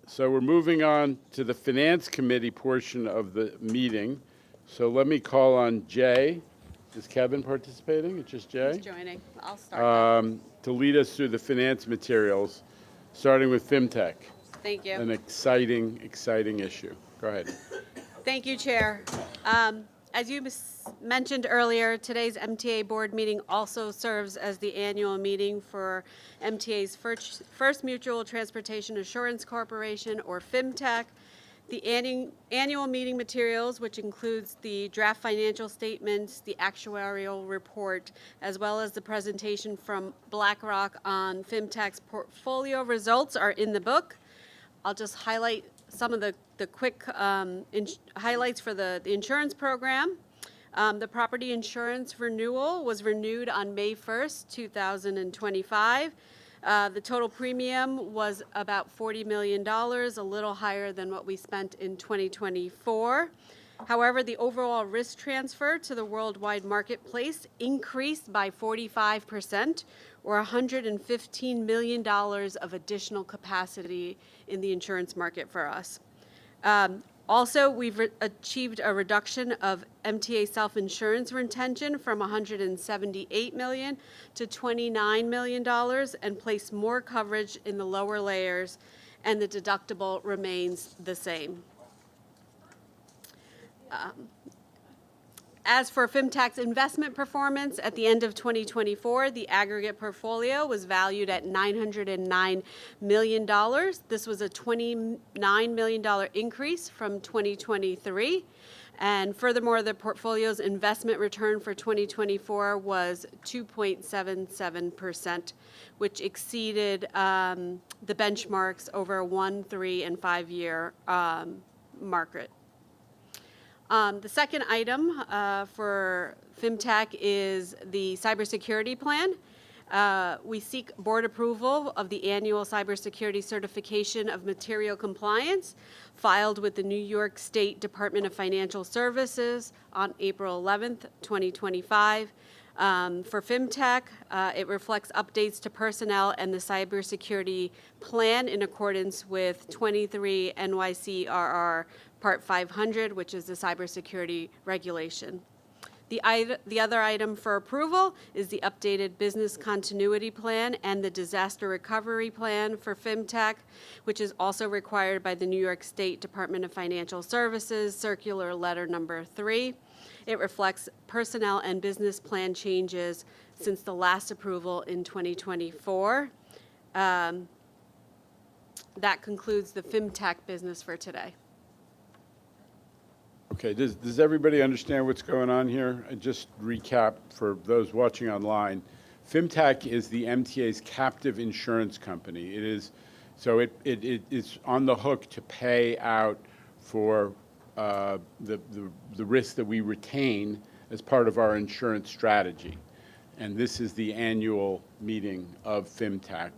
So we're moving on to the Finance Committee portion of the meeting. So let me call on Jay. Is Kevin participating? It's just Jay? He's joining. I'll start. To lead us through the finance materials, starting with FinTech. Thank you. An exciting, exciting issue. Go ahead. Thank you, Chair. As you mentioned earlier, today's MTA board meeting also serves as the annual meeting for MTA's First Mutual Transportation Assurance Corporation, or FIMTech. The annual meeting materials, which includes the draft financial statements, the actuarial report, as well as the presentation from BlackRock on FIMTech's portfolio results, are in the book. I'll just highlight some of the quick highlights for the insurance program. The property insurance renewal was renewed on May 1st, 2025. The total premium was about $40 million, a little higher than what we spent in 2024. However, the overall risk transfer to the worldwide marketplace increased by 45%, or $115 million of additional capacity in the insurance market for us. Also, we've achieved a reduction of MTA self-insurance retention from $178 million to $29 million and placed more coverage in the lower layers, and the deductible remains the same. As for FIMTech's investment performance, at the end of 2024, the aggregate portfolio was valued at $909 million. This was a $29 million increase from 2023. And furthermore, the portfolio's investment return for 2024 was 2.77%, which exceeded the benchmarks over a 1, 3, and 5-year market. The second item for FIMTech is the cybersecurity plan. We seek board approval of the annual cybersecurity certification of material compliance filed with the New York State Department of Financial Services on April 11th, 2025. For FIMTech, it reflects updates to personnel and the cybersecurity plan in accordance with 23 NYCRR Part 500, which is the cybersecurity regulation. The other item for approval is the updated business continuity plan and the disaster recovery plan for FIMTech, which is also required by the New York State Department of Financial Services, Circular Letter Number 3. It reflects personnel and business plan changes since the last approval in 2024. That concludes the FIMTech business for today. Okay, does everybody understand what's going on here? I just recap for those watching online. FIMTech is the MTA's captive insurance company. It is on the hook to pay out for the risk that we retain as part of our insurance strategy. And this is the annual meeting of FIMTech.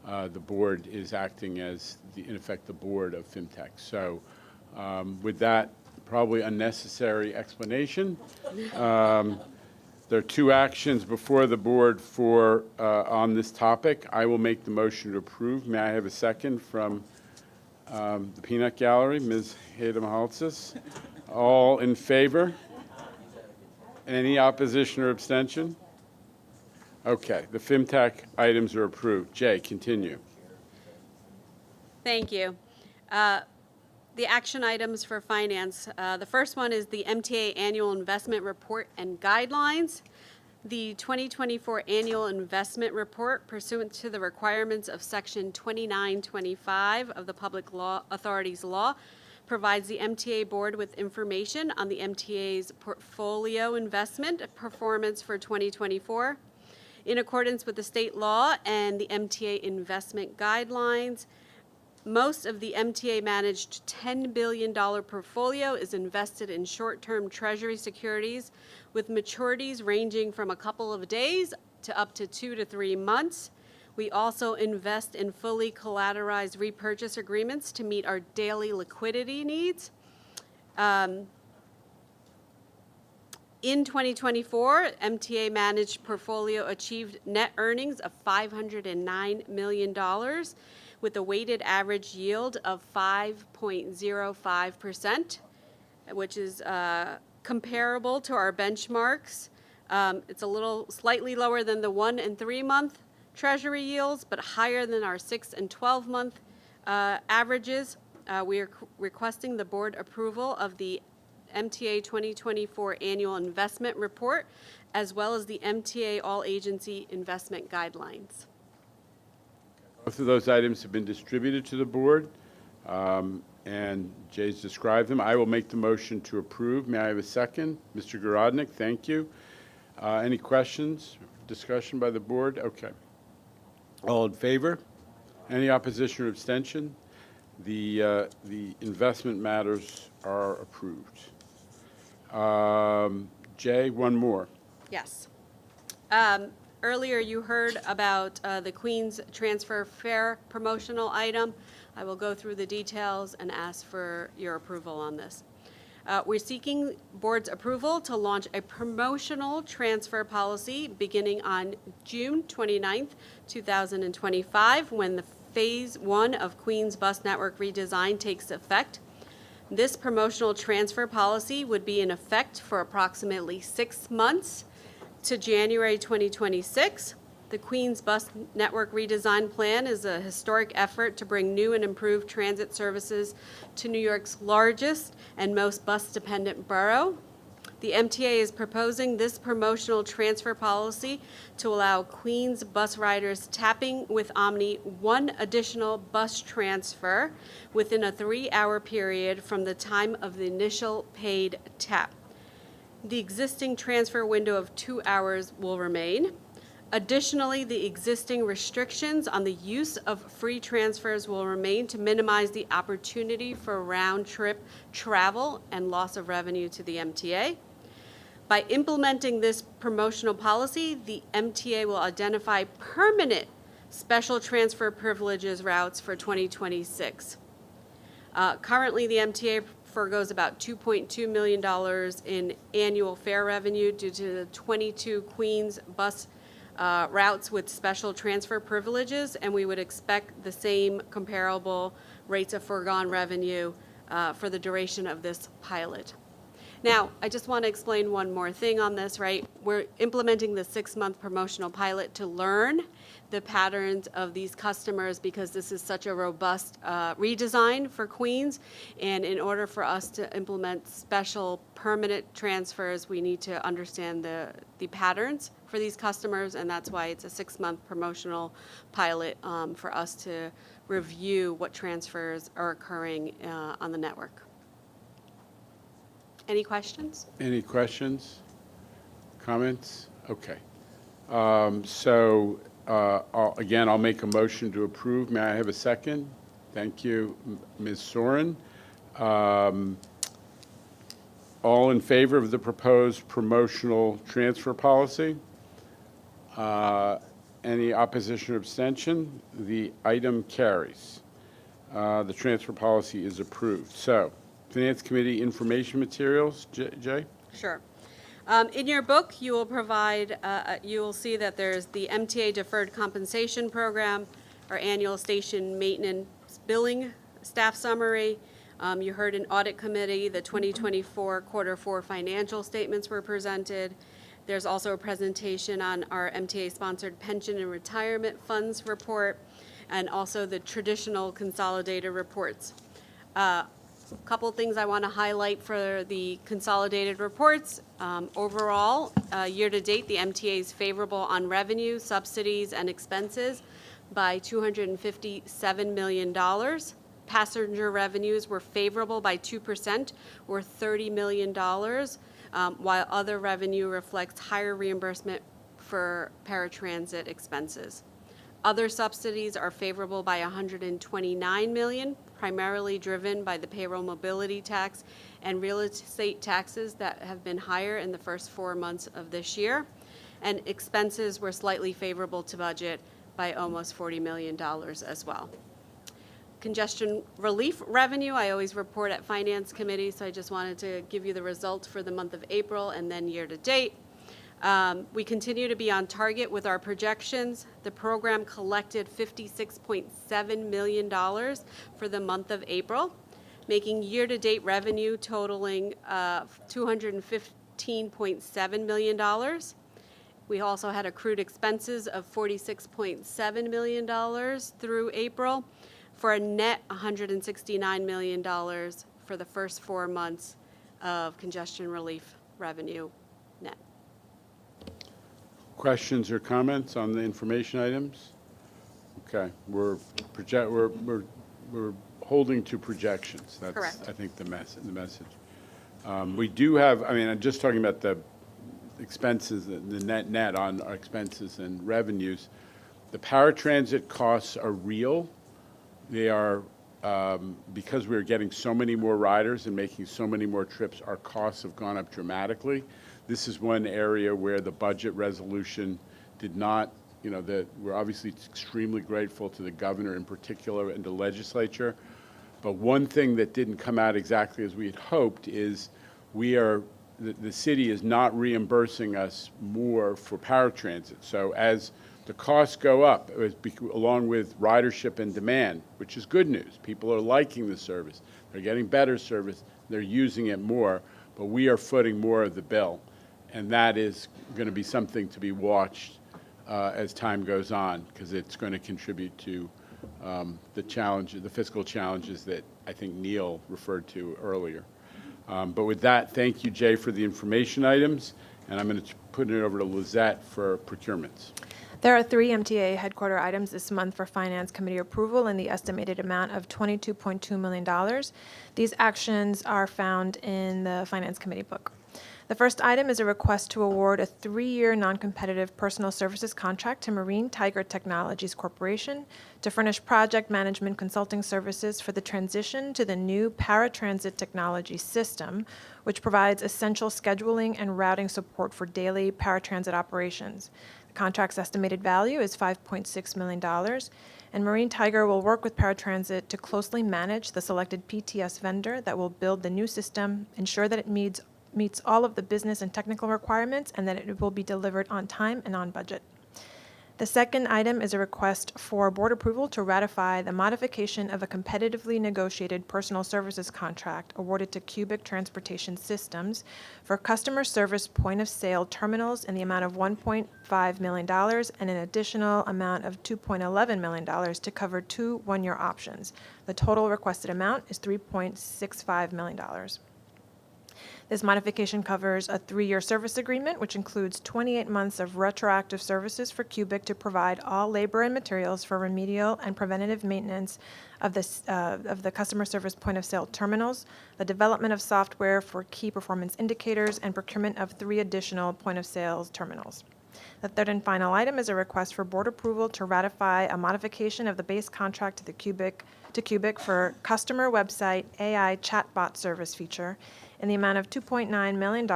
The board is acting as, in effect, the board of FIMTech. So with that probably unnecessary explanation, there are two actions before the board on this topic. I will make the motion to approve. May I have a second from the Peanut Gallery, Ms. Hayden-Haltzis? All in favor? Any opposition or abstention? Okay, the FIMTech items are approved. Jay, continue. Thank you. The action items for finance. The first one is the MTA Annual Investment Report and Guidelines. The 2024 Annual Investment Report, pursuant to the requirements of Section 2925 of the Public Authorities Law, provides the MTA Board with information on the MTA's portfolio investment performance for 2024. In accordance with the state law and the MTA investment guidelines, most of the MTA-managed $10 billion portfolio is invested in short-term Treasury securities with maturities ranging from a couple of days to up to 2 to 3 months. We also invest in fully collateralized repurchase agreements to meet our daily liquidity needs. In 2024, MTA managed portfolio achieved net earnings of $509 million with a weighted average yield of 5.05%, which is comparable to our benchmarks. It's a little slightly lower than the 1 and 3 month Treasury yields, but higher than our 6 and 12 month averages. We are requesting the board approval of the MTA 2024 Annual Investment Report, as well as the MTA All-Agency Investment Guidelines. Both of those items have been distributed to the board, and Jay's described them. I will make the motion to approve. May I have a second? Mr. Garodnick, thank you. Any questions, discussion by the board? Okay. All in favor? Any opposition or abstention? The investment matters are approved. Jay, one more. Yes. Earlier you heard about the Queens transfer fare promotional item. I will go through the details and ask for your approval on this. We're seeking board's approval to launch a promotional transfer policy beginning on June 29th, 2025, when the Phase 1 of Queens Bus Network redesign takes effect. This promotional transfer policy would be in effect for approximately 6 months to January 2026. The Queens Bus Network redesign plan is a historic effort to bring new and improved transit services to New York's largest and most bus-dependent borough. The MTA is proposing this promotional transfer policy to allow Queens bus riders tapping with Omni one additional bus transfer within a 3-hour period from the time of the initial paid tap. The existing transfer window of 2 hours will remain. Additionally, the existing restrictions on the use of free transfers will remain to minimize the opportunity for round-trip travel and loss of revenue to the MTA. By implementing this promotional policy, the MTA will identify permanent special transfer privileges routes for 2026. Currently, the MTA forgoes about $2.2 million in annual fare revenue due to the 22 Queens bus routes with special transfer privileges, and we would expect the same comparable rates of foregone revenue for the duration of this pilot. Now, I just want to explain one more thing on this, right? We're implementing the 6-month promotional pilot to learn the patterns of these customers because this is such a robust redesign for Queens. And in order for us to implement special permanent transfers, we need to understand the patterns for these customers, and that's why it's a 6-month promotional pilot for us to review what transfers are occurring on the network. Any questions? Any questions? Comments? Okay. I'll make a motion to approve. May I have a second? Thank you, Ms. Soren. All in favor of the proposed promotional transfer policy? Any opposition or abstention? The item carries. The transfer policy is approved. So, Finance Committee information materials, Jay? Sure. In your book, you will provide, you will see that there's the MTA Deferred Compensation Program, our annual station maintenance billing staff summary. You heard in Audit Committee, the 2024 Quarter 4 financial statements were presented. There's also a presentation on our MTA-sponsored pension and retirement funds report, and also the traditional consolidated reports. Couple things I want to highlight for the consolidated reports. Overall, year-to-date, the MTA is favorable on revenue, subsidies, and expenses by $257 million. Passenger revenues were favorable by 2%, or $30 million, while other revenue reflects higher reimbursement for paratransit expenses. Other subsidies are favorable by $129 million, primarily driven by the payroll mobility tax and real estate taxes that have been higher in the first 4 months of this year. And expenses were slightly favorable to budget by almost $40 million as well. congestion relief revenue, I always report at Finance Committee, so I just wanted to give you the results for the month of April and then year-to-date. We continue to be on target with our projections. The program collected $56.7 million for the month of April, making year-to-date revenue totaling $215.7 million. We also had accrued expenses of $46.7 million through April, for a net $169 million for the first 4 months of congestion relief revenue net. Questions or comments on the information items? Okay, we're holding to projections. That's, Correct. I think, the message. We do have, I mean, I'm just talking about the expenses, the net on our expenses and revenues. The paratransit costs are real. They are, because we're getting so many more riders and making so many more trips, our costs have gone up dramatically. This is one area where the budget resolution did not, we're obviously extremely grateful to the governor in particular and the legislature. But one thing that didn't come out exactly as we had hoped is the city is not reimbursing us more for paratransit. So as the costs go up, along with ridership and demand, which is good news. People are liking the service. They're getting better service. They're using it more, but we are footing more of the bill. And that is going to be something to be watched as time goes on, because it's going to contribute to the fiscal challenges that I think Neil referred to earlier. But with that, thank you, Jay, for the information items. And I'm going to put it over to Lizette for procurements. There are 3 MTA headquarter items this month for Finance Committee approval in the estimated amount of $22.2 million. These actions are found in the Finance Committee book. The first item is a request to award a 3-year non-competitive personal services contract to Marine Tiger Technologies Corporation to furnish project management consulting services for the transition to the new paratransit technology system, which provides essential scheduling and routing support for daily paratransit operations. The contract's estimated value is $5.6 million, and Marine Tiger will work with Paratransit to closely manage the selected PTS vendor that will build the new system, ensure that it meets all of the business and technical requirements, and that it will be delivered on time and on budget. The second item is a request for board approval to ratify the modification of a competitively negotiated personal services contract awarded to Cubic Transportation Systems for customer service point-of-sale terminals in the amount of $1.5 million and an additional amount of $2.11 million to cover 2 one-year options. The total requested amount is $3.65 million. This modification covers a 3-year service agreement, which includes 28 months of retroactive services for Cubic to provide all labor and materials for remedial and preventative maintenance of the customer service point-of-sale terminals, the development of software for key performance indicators, and procurement of 3 additional point-of-sale terminals. The third and final item is a request for board approval to ratify a modification of the base contract to Cubic for customer website AI chatbot service feature in the amount of $2.9 million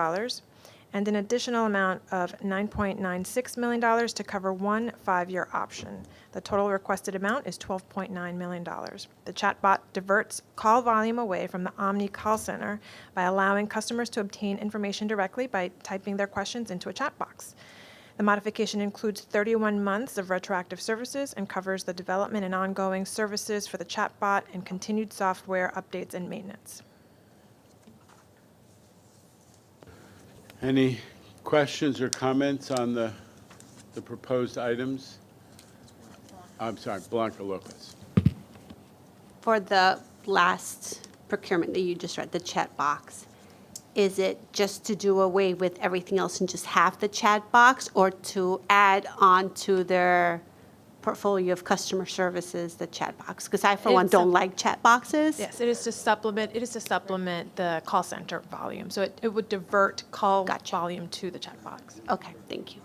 and an additional amount of $9.96 million to cover 1 5-year option. The total requested amount is $12.9 million. The chatbot diverts call volume away from the Omni call center by allowing customers to obtain information directly by typing their questions into a chat box. The modification includes 31 months of retroactive services and covers the development and ongoing services for the chatbot and continued software updates and maintenance. Any questions or comments on the proposed items? I'm sorry, Blanca Lopez. For the last procurement that you just read, the chat box, is it just to do away with everything else and just have the chat box, or to add on to their portfolio of customer services the chat box? Because I, for one, don't like chat boxes. Yes, it is to supplement the call center volume. So it would divert call volume to the chat box. Okay, thank you.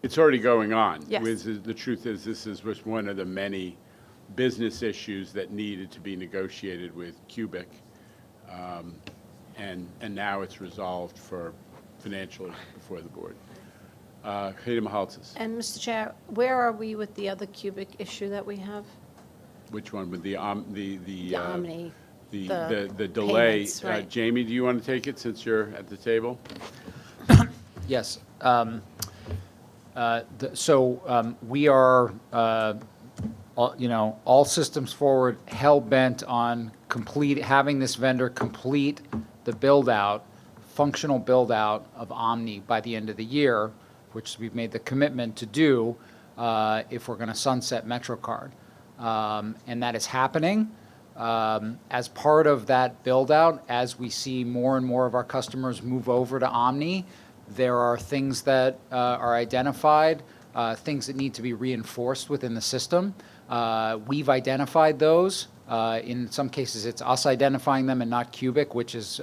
It's already going on. Yes. The truth is, this is just one of the many business issues that needed to be negotiated with Cubic. And now it's resolved financially before the board. Hayden Mahaltzis. And Mr. Chair, where are we with the other Cubic issue that we have? Which one, with the Omni, the delay? payments, right. Jamie, do you want to take it since you're at the table? Yes. We are, all systems forward, hell-bent on having this vendor complete the build-out, functional build-out of Omni by the end of the year, which we've made the commitment to do if we're going to sunset MetroCard. And that is happening. As part of that build-out, as we see more and more of our customers move over to Omni, there are things that are identified, things that need to be reinforced within the system. We've identified those. In some cases, it's us identifying them and not Cubic, which is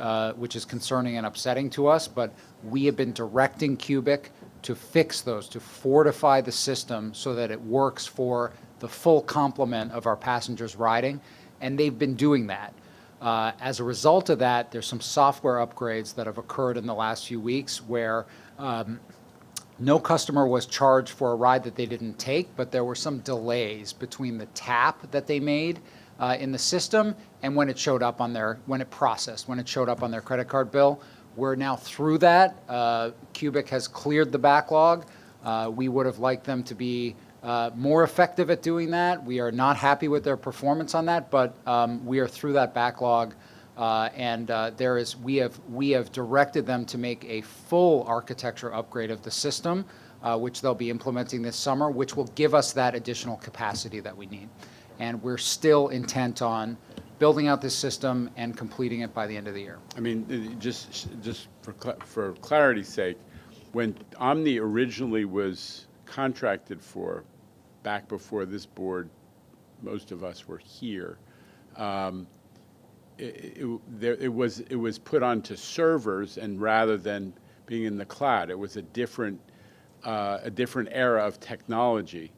concerning and upsetting to us. But we have been directing Cubic to fix those, to fortify the system so that it works for the full complement of our passengers riding, and they've been doing that. As a result of that, there's some software upgrades that have occurred in the last few weeks where no customer was charged for a ride that they didn't take, but there were some delays between the tap that they made in the system and when it showed up on when it showed up on their credit card bill. We're now through that. Cubic has cleared the backlog. We would have liked them to be more effective at doing that. We are not happy with their performance on that, but we are through that backlog, and we have directed them to make a full architecture upgrade of the system, which they'll be implementing this summer, which will give us that additional capacity that we need. And we're still intent on building out this system and completing it by the end of the year. I mean, just for clarity's sake, when Omni originally was contracted for, back before this board, most of us were here, it was put onto servers, and rather than being in the cloud, it was a different era of technology.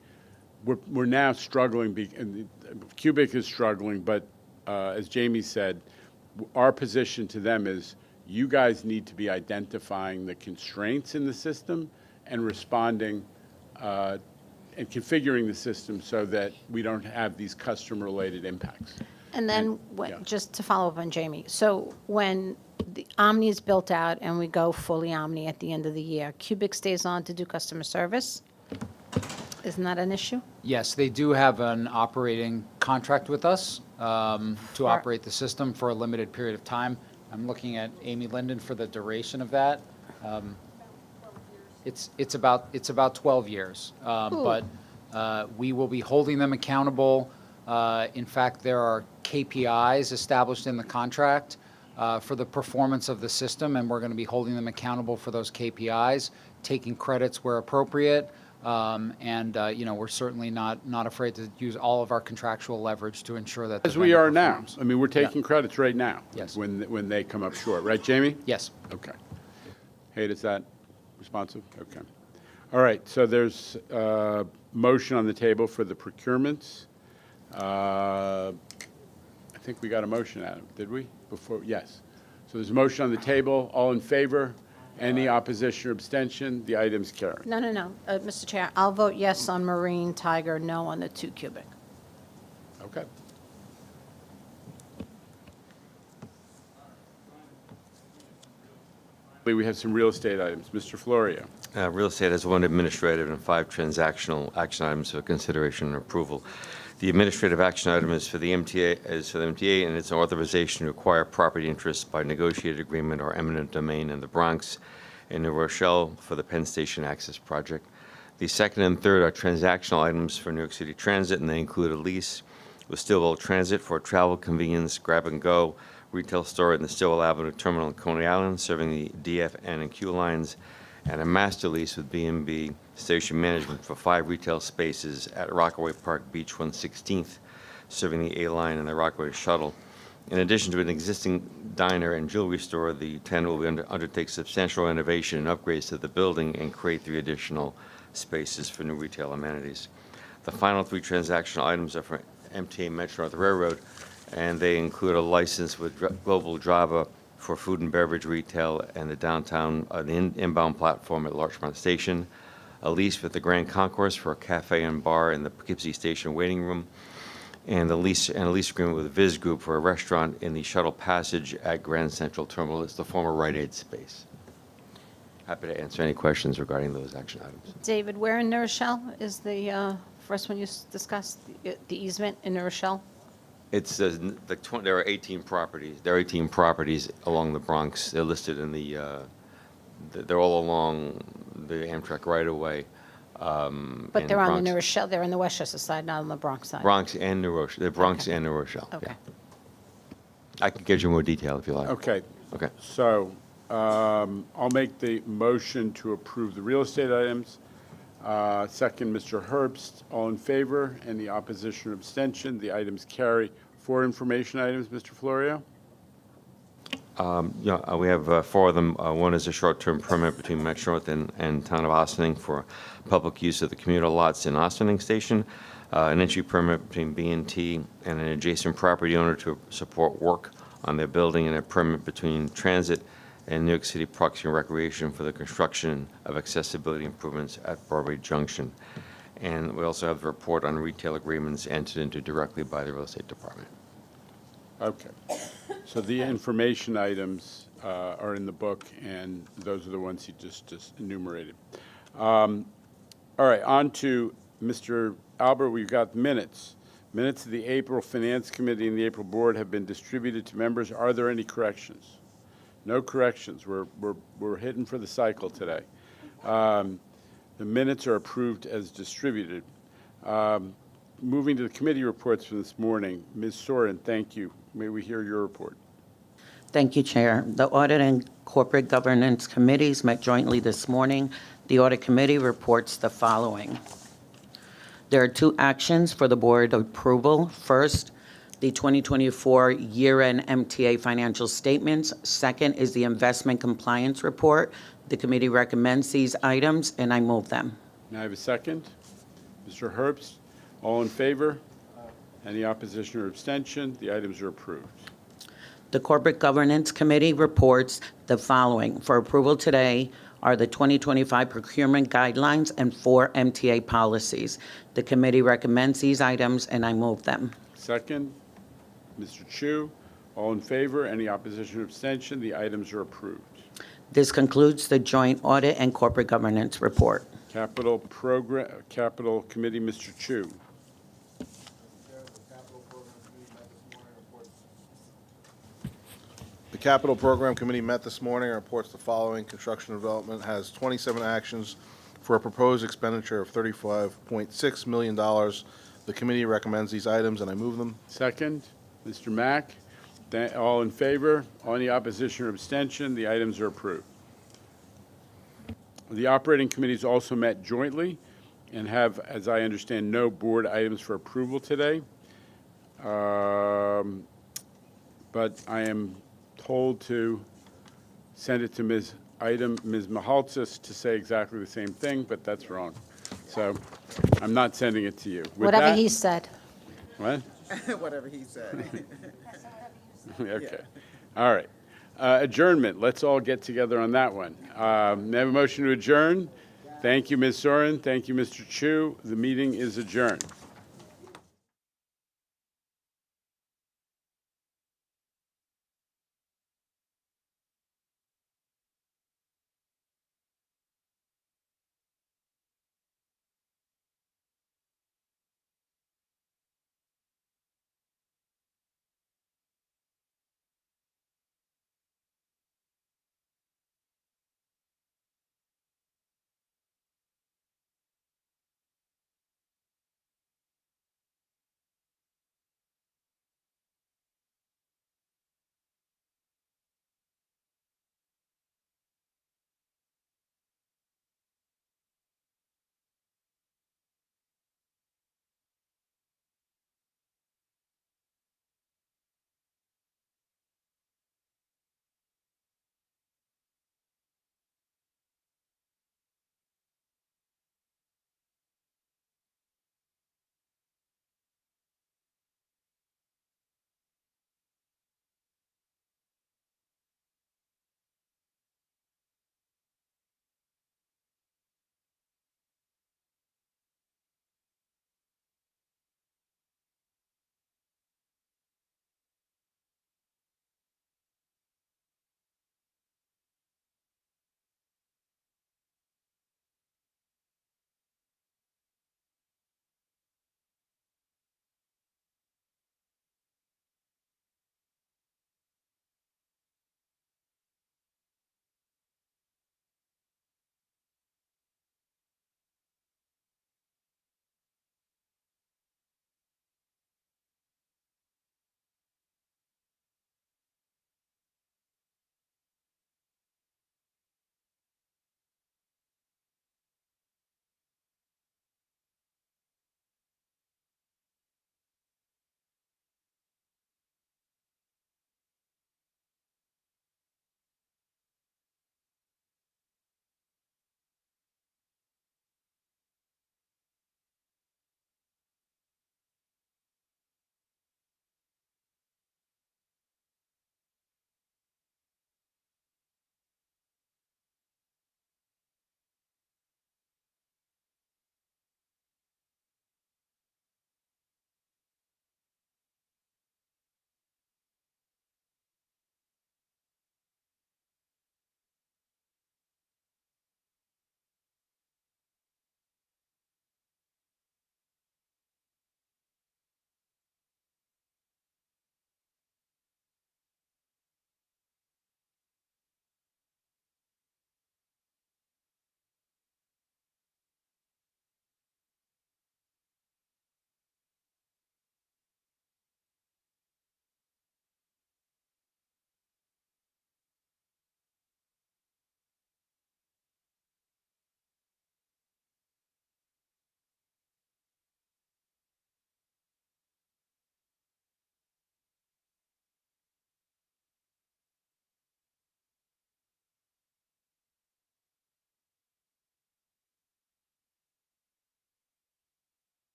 We're now struggling. Cubic is struggling, but as Jamie said, our position to them is, you guys need to be identifying the constraints in the system and responding and configuring the system so that we don't have these customer-related impacts. And then, just to follow up on Jamie, so when the Omni is built out and we go fully Omni at the end of the year, Cubic stays on to do customer service? Isn't that an issue? Yes, they do have an operating contract with us to operate the system for a limited period of time. I'm looking at Amy Linden for the duration of that. It's about 12 years, but we will be holding them accountable. In fact, there are KPIs established in the contract for the performance of the system, and we're going to be holding them accountable for those KPIs, taking credits where appropriate. We're certainly not afraid to use all of our contractual leverage to ensure that. As we are now. I mean, we're taking credits right now. Yes. When they come up short, right, Jamie? Yes. Okay. Hayden, is that responsive? Okay. All right. So there's a motion on the table for the procurements. I think we got a motion, Adam. Did we? Yes. So there's a motion on the table. All in favor? Any opposition or abstention? The item's carried. No. Mr. Chair, I'll vote yes on Marine, Tiger, no on the 2 Cubic. Okay. We have some real estate items. Mr. Florio. Real estate has 1 administrative and 5 transactional action items for consideration and approval. The administrative action item is for the MTA, and it's an authorization to acquire property interests by negotiated agreement or eminent domain in the Bronx and New Rochelle for the Penn Station Access Project. The second and third are transactional items for New York City Transit, and they include a lease with Stillwell Transit for travel convenience, grab-and-go retail store in the Stillwell Avenue Terminal in Coney Island, serving the DF, N, and Q lines, and a master lease with B&B Station Management for 5 retail spaces at Rockaway Park Beach 116th, serving the A line and the Rockaway Shuttle. In addition to an existing diner and jewelry store, the tenant will undertake substantial renovation and upgrades to the building and create 3 additional spaces for new retail amenities. The final 3 transactional items are for MTA Metro North Railroad, and they include a license with Global Java for food and beverage retail and the downtown inbound platform at Larchmont Station, a lease with the Grand Concourse for a cafe and bar in the Poughkeepsie Station waiting room, and a lease agreement with Viz Group for a restaurant in the shuttle passage at Grand Central Terminal. It's the former Rite Aid space. Happy to answer any questions regarding those action items. David, where in New Rochelle is the first one you discussed, the easement in New Rochelle? It's there are 18 properties. There are 18 properties along the Bronx. They're listed in they're all along the Amtrak right-of-way. But they're on the New Rochelle, they're on the Westchester side, not on the Bronx side. Bronx and New Rochelle. The Bronx and New Rochelle. Okay. Yeah. I can get you more detail if you like. Okay. Okay. So I'll make the motion to approve the real estate items. Second, Mr. Herbst. All in favor? Any opposition or abstention? The items carry. 4 information items, Mr. Florio. We have 4 of them. One is a short-term permit between Metro and Town of Ossining for public use of the commuter lots in Ossining Station, an entry permit between B&T and an adjacent property owner to support work on their building, and a permit between Transit and New York City Parks and Recreation for the construction of accessibility improvements at Broadway Junction. And we also have the report on retail agreements entered into directly by the real estate department. Okay. So the information items are in the book, and those are the ones you just enumerated. All right, on to Mr. Albert. We've got minutes. Minutes of the April Finance Committee and the April Board have been distributed to members. Are there any corrections? No corrections. We're hitting for the cycle today. The minutes are approved as distributed. Moving to the committee reports for this morning, Ms. Soren, thank you. May we hear your report? Thank you, Chair. The Audit and Corporate Governance Committees met jointly this morning. The Audit Committee reports the following. There are 2 actions for the Board approval. First, the 2024 year-end MTA financial statements. Second is the Investment Compliance Report. The committee recommends these items, and I move them. May I have a second? Mr. Herbst, all in favor? Any opposition or abstention? The items are approved. The Corporate Governance Committee reports the following. For approval today are the 2025 procurement guidelines and 4 MTA policies. The committee recommends these items, and I move them. Second, Mr. Chu, all in favor? Any opposition or abstention? The items are approved. This concludes the joint audit and corporate governance report. Capital Committee, Mr. Chu. The Capital Program Committee met this morning and reports the following. Construction Development has 27 actions for a proposed expenditure of $35.6 million. The committee recommends these items, and I move them. Second, Mr. Mack. All in favor? Any opposition or abstention? The items are approved. The operating committees also met jointly and have, as I understand, no board items for approval today. But I am told to send it to Ms. Mahaltzis to say exactly the same thing, but that's wrong. So I'm not sending it to you. With Whatever that- he said. What? Whatever he said. Okay. All right. Adjournment. Let's all get together on that one. May I have a motion to adjourn? Thank you, Ms. Soren. Thank you, Mr. Chu. The meeting is adjourned.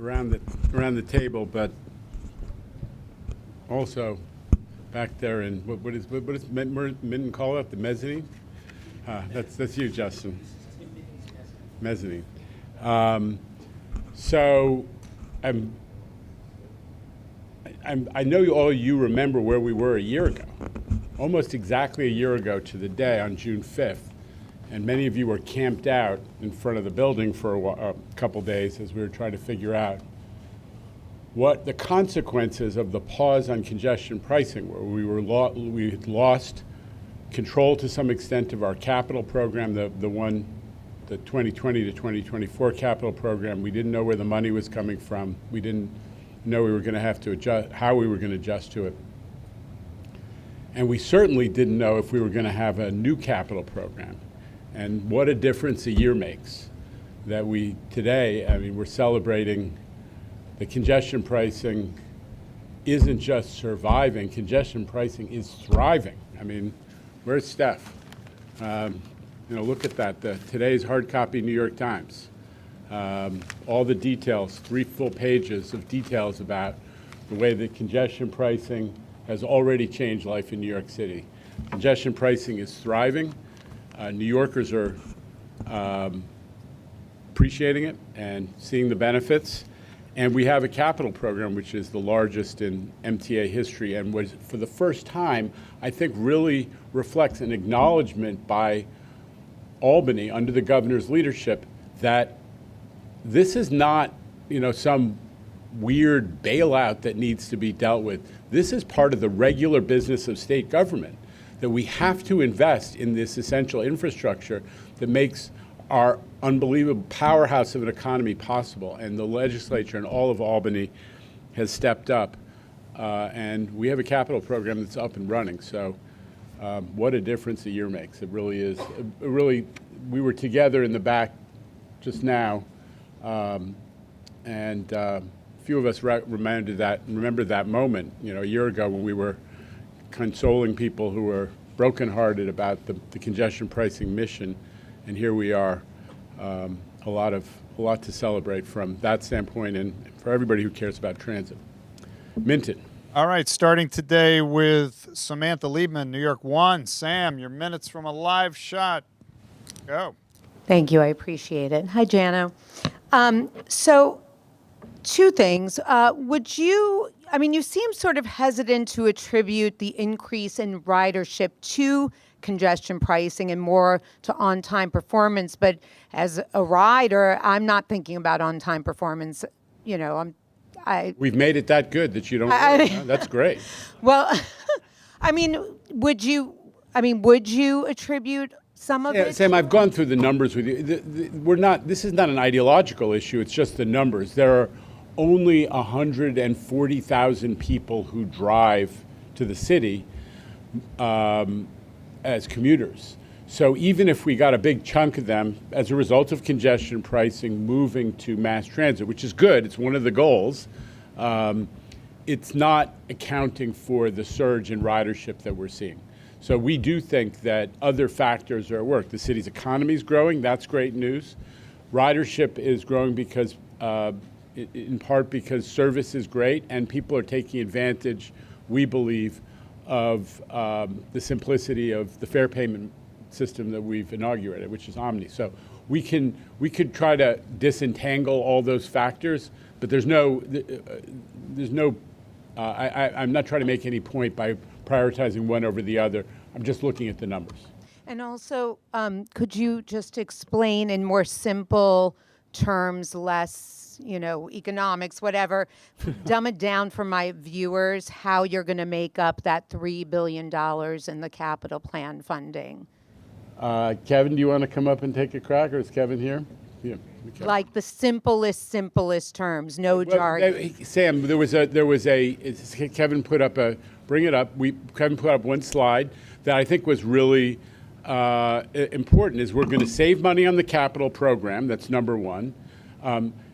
around the table, but also back there in, what is Minton call it, the mezzanine? That's you, Justin. Mezzanine. So I know all you remember where we were a year ago, almost exactly a year ago to the day on June 5th. And many of you were camped out in front of the building for a couple days as we were trying to figure out what the consequences of the pause on congestion pricing were. We had lost control to some extent of our capital program, the 2020 to 2024 capital program. We didn't know where the money was coming from. We didn't know we were going to have to adjust, how we were going to adjust to it. And we certainly didn't know if we were going to have a new capital program. And what a difference a year makes. That today, we're celebrating the congestion pricing isn't just surviving, congestion pricing is thriving. Where's Steph? Look at that, today's hard copy New York Times. All the details, 3 full pages of details about the way that congestion pricing has already changed life in New York City. Congestion pricing is thriving. New Yorkers are appreciating it and seeing the benefits. And we have a capital program which is the largest in MTA history and was, for the first time, I think really reflects an acknowledgement by Albany under the governor's leadership that this is not, some weird bailout that needs to be dealt with. This is part of the regular business of state government, that we have to invest in this essential infrastructure that makes our unbelievable powerhouse of an economy possible. And the legislature and all of Albany has stepped up. And we have a capital program that's up and running. So what a difference a year makes. It really is. We were together in the back just now. And a few of us remember that moment, a year ago when we were consoling people who were brokenhearted about the congestion pricing mission, and here we are, a lot to celebrate from that standpoint, and for everybody who cares about transit. Minton. All right, starting today with Samantha Liebman, New York 1. Sam, your minutes from a live shot. Go. Thank you. I appreciate it. Hi, Jano. So 2 things. You seem sort of hesitant to attribute the increase in ridership to congestion pricing and more to on-time performance. But as a rider, I'm not thinking about on-time performance. We've made it that good that you don't. That's great. Well, would you attribute some of it? Sam, I've gone through the numbers with you. This is not an ideological issue. It's just the numbers. There are only 140,000 people who drive to the city as commuters. So even if we got a big chunk of them as a result of congestion pricing moving to mass transit, which is good, it's one of the goals, it's not accounting for the surge in ridership that we're seeing. So we do think that other factors are at work. The city's economy is growing. That's great news. Ridership is growing because, in part because service is great and people are taking advantage, we believe, of the simplicity of the fare payment system that we've inaugurated, which is Omni. So we could try to disentangle all those factors, but I'm not trying to make any point by prioritizing one over the other. I'm just looking at the numbers. And also, could you just explain in more simple terms, less, economics, whatever, dumb it down for my viewers, how you're going to make up that $3 billion in the capital plan funding? Kevin, do you want to come up and take a crack, or is Kevin here? Yeah. Okay. Like the simplest terms, no jargon. Sam, there was a Kevin put up Kevin put up one slide that I think was really important. Is we're going to save money on the capital program. That's number one.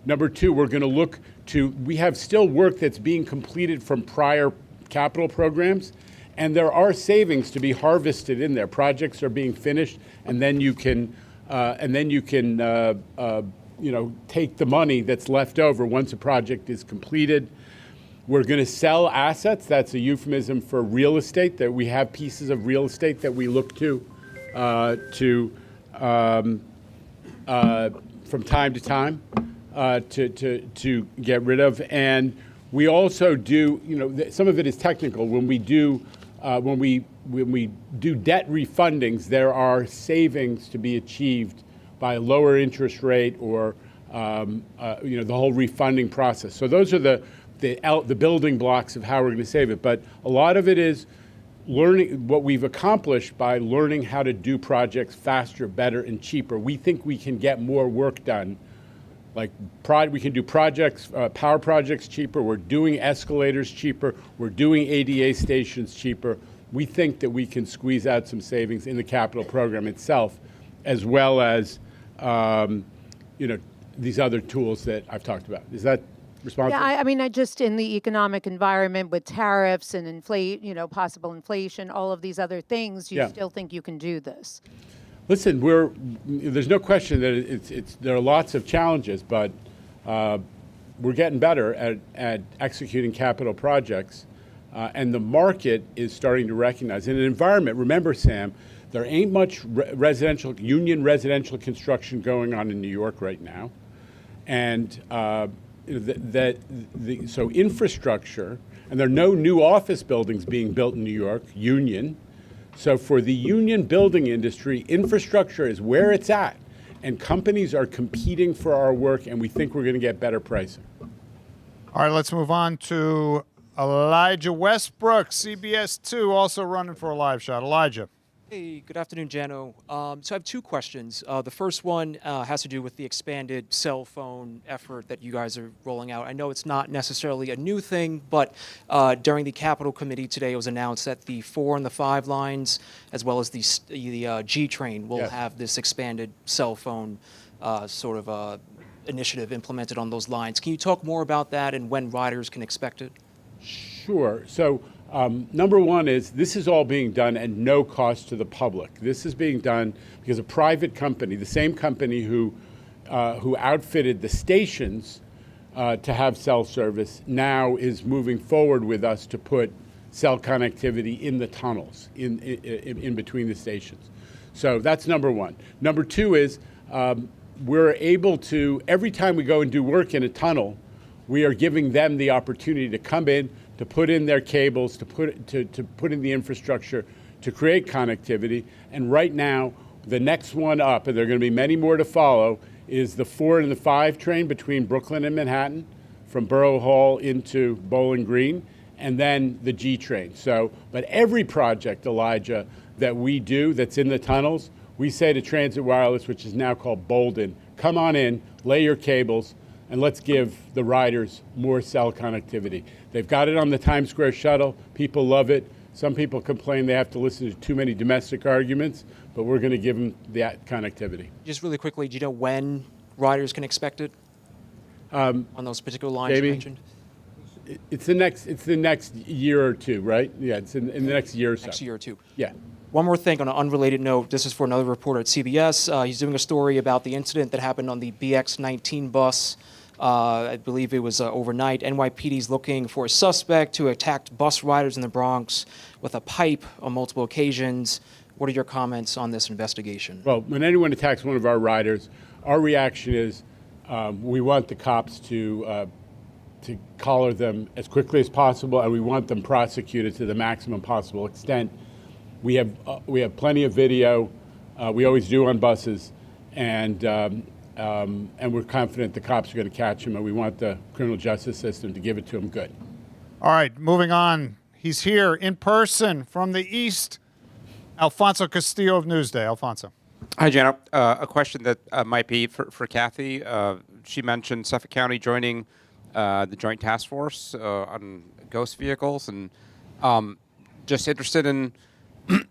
Number two, we're going to look to. We have still work that's being completed from prior capital programs, and there are savings to be harvested in there. Projects are being finished, and then you can take the money that's left over once a project is completed. We're going to sell assets. That's a euphemism for real estate, that we have pieces of real estate that we look to from time to time to get rid of. And we also do, some of it is technical. When we do debt refundings, there are savings to be achieved by a lower interest rate or the whole refunding process. So those are the building blocks of how we're going to save it. But a lot of it is learning what we've accomplished by learning how to do projects faster, better, and cheaper. We think we can get more work done. Like we can do projects, power projects cheaper. We're doing escalators cheaper. We're doing ADA stations cheaper. We think that we can squeeze out some savings in the capital program itself, as well as these other tools that I've talked about. Is that responsive? Yeah, I just in the economic environment with tariffs and possible inflation, all of these other things, you still think you can do this? Listen, there's no question that there are lots of challenges, but we're getting better at executing capital projects, and the market is starting to recognize. In an environment, remember, Sam, there ain't much union residential construction going on in New York right now, and so infrastructure, and there are no new office buildings being built in New York, union. So for the union building industry, infrastructure is where it's at, and companies are competing for our work, and we think we're going to get better pricing. All right, let's move on to Elijah Westbrook, CBS 2, also running for a live shot. Elijah. Hey, good afternoon, Jano. So I have two questions. The first one has to do with the expanded cell phone effort that you guys are rolling out. I know it's not necessarily a new thing, but during the Capitol Committee today, it was announced that the 4 and the 5 lines, as well as the G train, will have this expanded cell phone initiative implemented on those lines. Can you talk more about that and when riders can expect it? Sure. So number one is this is all being done at no cost to the public. This is being done because a private company, the same company who outfitted the stations to have cell service, now is moving forward with us to put cell connectivity in the tunnels, in between the stations. So that's number one. Number two is we're able to, every time we go and do work in a tunnel, we are giving them the opportunity to come in, to put in their cables, to put in the infrastructure, to create connectivity. And right now, the next one up, and there are going to be many more to follow, is the 4 and the 5 train between Brooklyn and Manhattan, from Borough Hall into Bowling Green, and then the G train. So, but every project, Elijah, that we do that's in the tunnels, we say to Transit Wireless, which is now called Bolden, come on in, lay your cables, and let's give the riders more cell connectivity. They've got it on the Times Square shuttle. People love it. Some people complain they have to listen to too many domestic arguments, but we're going to give them that connectivity. Just really quickly, do you know when riders can expect it on those particular lines you mentioned? It's the next year or two, right? Yeah, it's in the next year or so. Next year or two. Yeah. One more thing on an unrelated note. This is for another reporter at CBS. He's doing a story about the incident that happened on the BX-19 bus. I believe it was overnight. NYPD's looking for a suspect who attacked bus riders in the Bronx with a pipe on multiple occasions. What are your comments on this investigation? Well, when anyone attacks one of our riders, our reaction is we want the cops to collar them as quickly as possible, and we want them prosecuted to the maximum possible extent. We have plenty of video. We always do on buses, and we're confident the cops are going to catch him, and we want the criminal justice system to give it to him good. All right, moving on. He's here in person from the East. Alfonso Castillo of Newsday. Alfonso. Hi, Jana. A question that might be for Kathy. She mentioned Suffolk County joining the Joint Task Force on ghost vehicles, and just interested in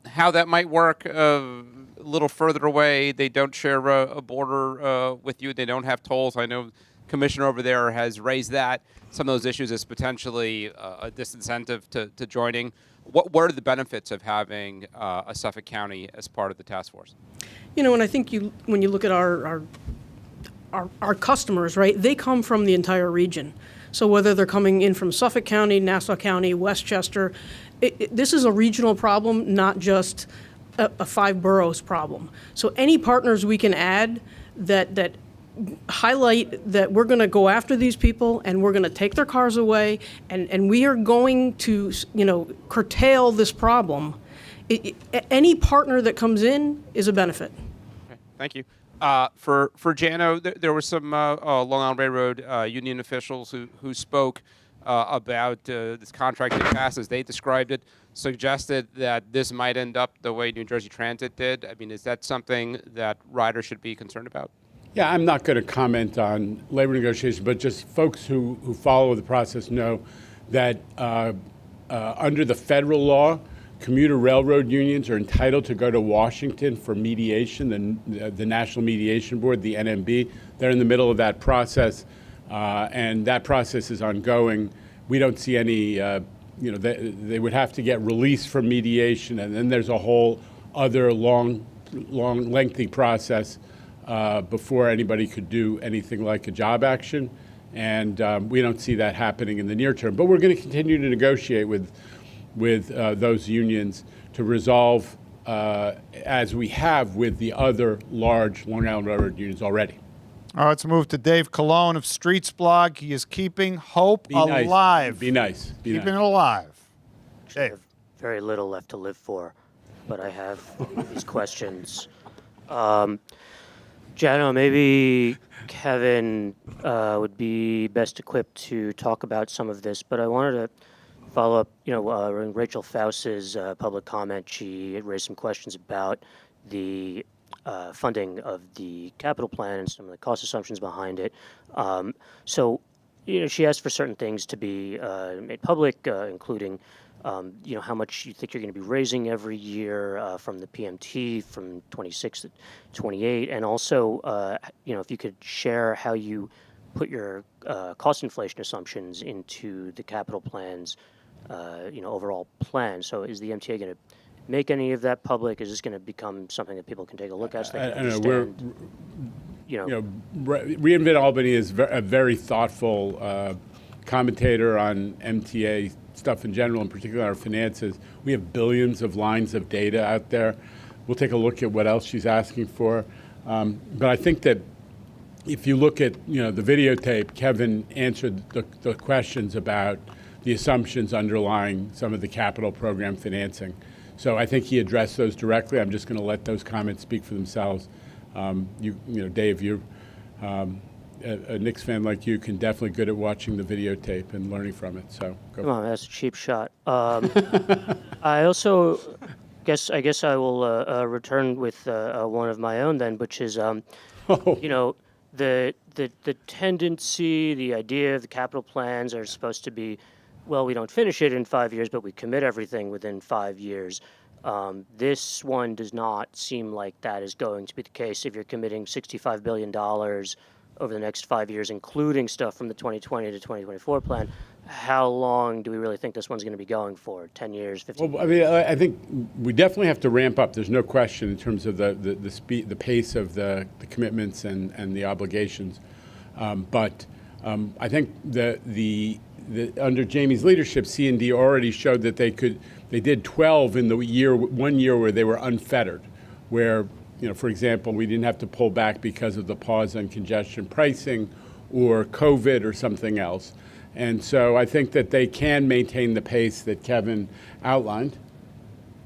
how that might work a little further away. They don't share a border with you. They don't have tolls. I know Commissioner over there has raised that, some of those issues as potentially a disincentive to joining. What are the benefits of having a Suffolk County as part of the task force? You know, and I think when you look at our our customers, right, they come from the entire region. So whether they're coming in from Suffolk County, Nassau County, Westchester, this is a regional problem, not just a 5 boroughs problem. So any partners we can add that highlight that we're going to go after these people and we're going to take their cars away and we are going to, curtail this problem. Any partner that comes in is a benefit. Okay, thank you. For JANO, there were some Long Island Railroad union officials who spoke about this contract that passed, as they described it, suggested that this might end up the way New Jersey Transit did. I mean, is that something that riders should be concerned about? Yeah, I'm not going to comment on labor negotiations, but just folks who follow the process know that under the federal law, commuter railroad unions are entitled to go to Washington for mediation, the National Mediation Board, the NMB. They're in the middle of that process, and that process is ongoing. We don't see any, they would have to get released from mediation, and then there's a whole other long, lengthy process before anybody could do anything like a job action. And we don't see that happening in the near term. But we're going to continue to negotiate with those unions to resolve, as we have with the other large Long Island Railroad unions already. All right, let's move to Dave Colon of Streets Blog. He is keeping hope alive. Be nice. Be Keeping nice. it alive. Dave. Very little left to live for, but I have these questions. Jano, maybe Kevin would be best equipped to talk about some of this, but I wanted to follow up, in Rachel Faust's public comment. She had raised some questions about the funding of the capital plan and some of the cost assumptions behind it. So, she asked for certain things to be made public, including how much you think you're going to be raising every year from the PMT from 26 to 28, and also, if you could share how you put your cost inflation assumptions into the capital plans, overall plan. So, is the MTA going to make any of that public? Is this going to become something that people can take a look at so they can understand? Reinvent Albany is a very thoughtful commentator on MTA stuff in general, in particular our finances. We have billions of lines of data out there. We'll take a look at what else she's asking for. But I think that if you look at the videotape, Kevin answered the questions about the assumptions underlying some of the capital program financing. So I think he addressed those directly. I'm just going to let those comments speak for themselves. Dave, you're a Knicks fan like you can definitely good at watching the videotape and learning from it. So go. Come on, that's a cheap shot. I also guess I will return with one of my own then, which is the tendency, the idea of the capital plans are supposed to be, well, we don't finish it in 5 years, but we commit everything within 5 years. This one does not seem like that is going to be the case. If you're committing $65 billion over the next 5 years, including stuff from the 2020 to 2024 plan, how long do we really think this one's going to be going for? 10 years, 15 years? Well, I mean, I think we definitely have to ramp up. There's no question in terms of the speed, the pace of the commitments and the obligations. But I think under Jamie's leadership, C&D already showed that they did 12 in the 1 year where they were unfettered, where, for example, we didn't have to pull back because of the pause on congestion pricing or COVID or something else. And so I think that they can maintain the pace that Kevin outlined.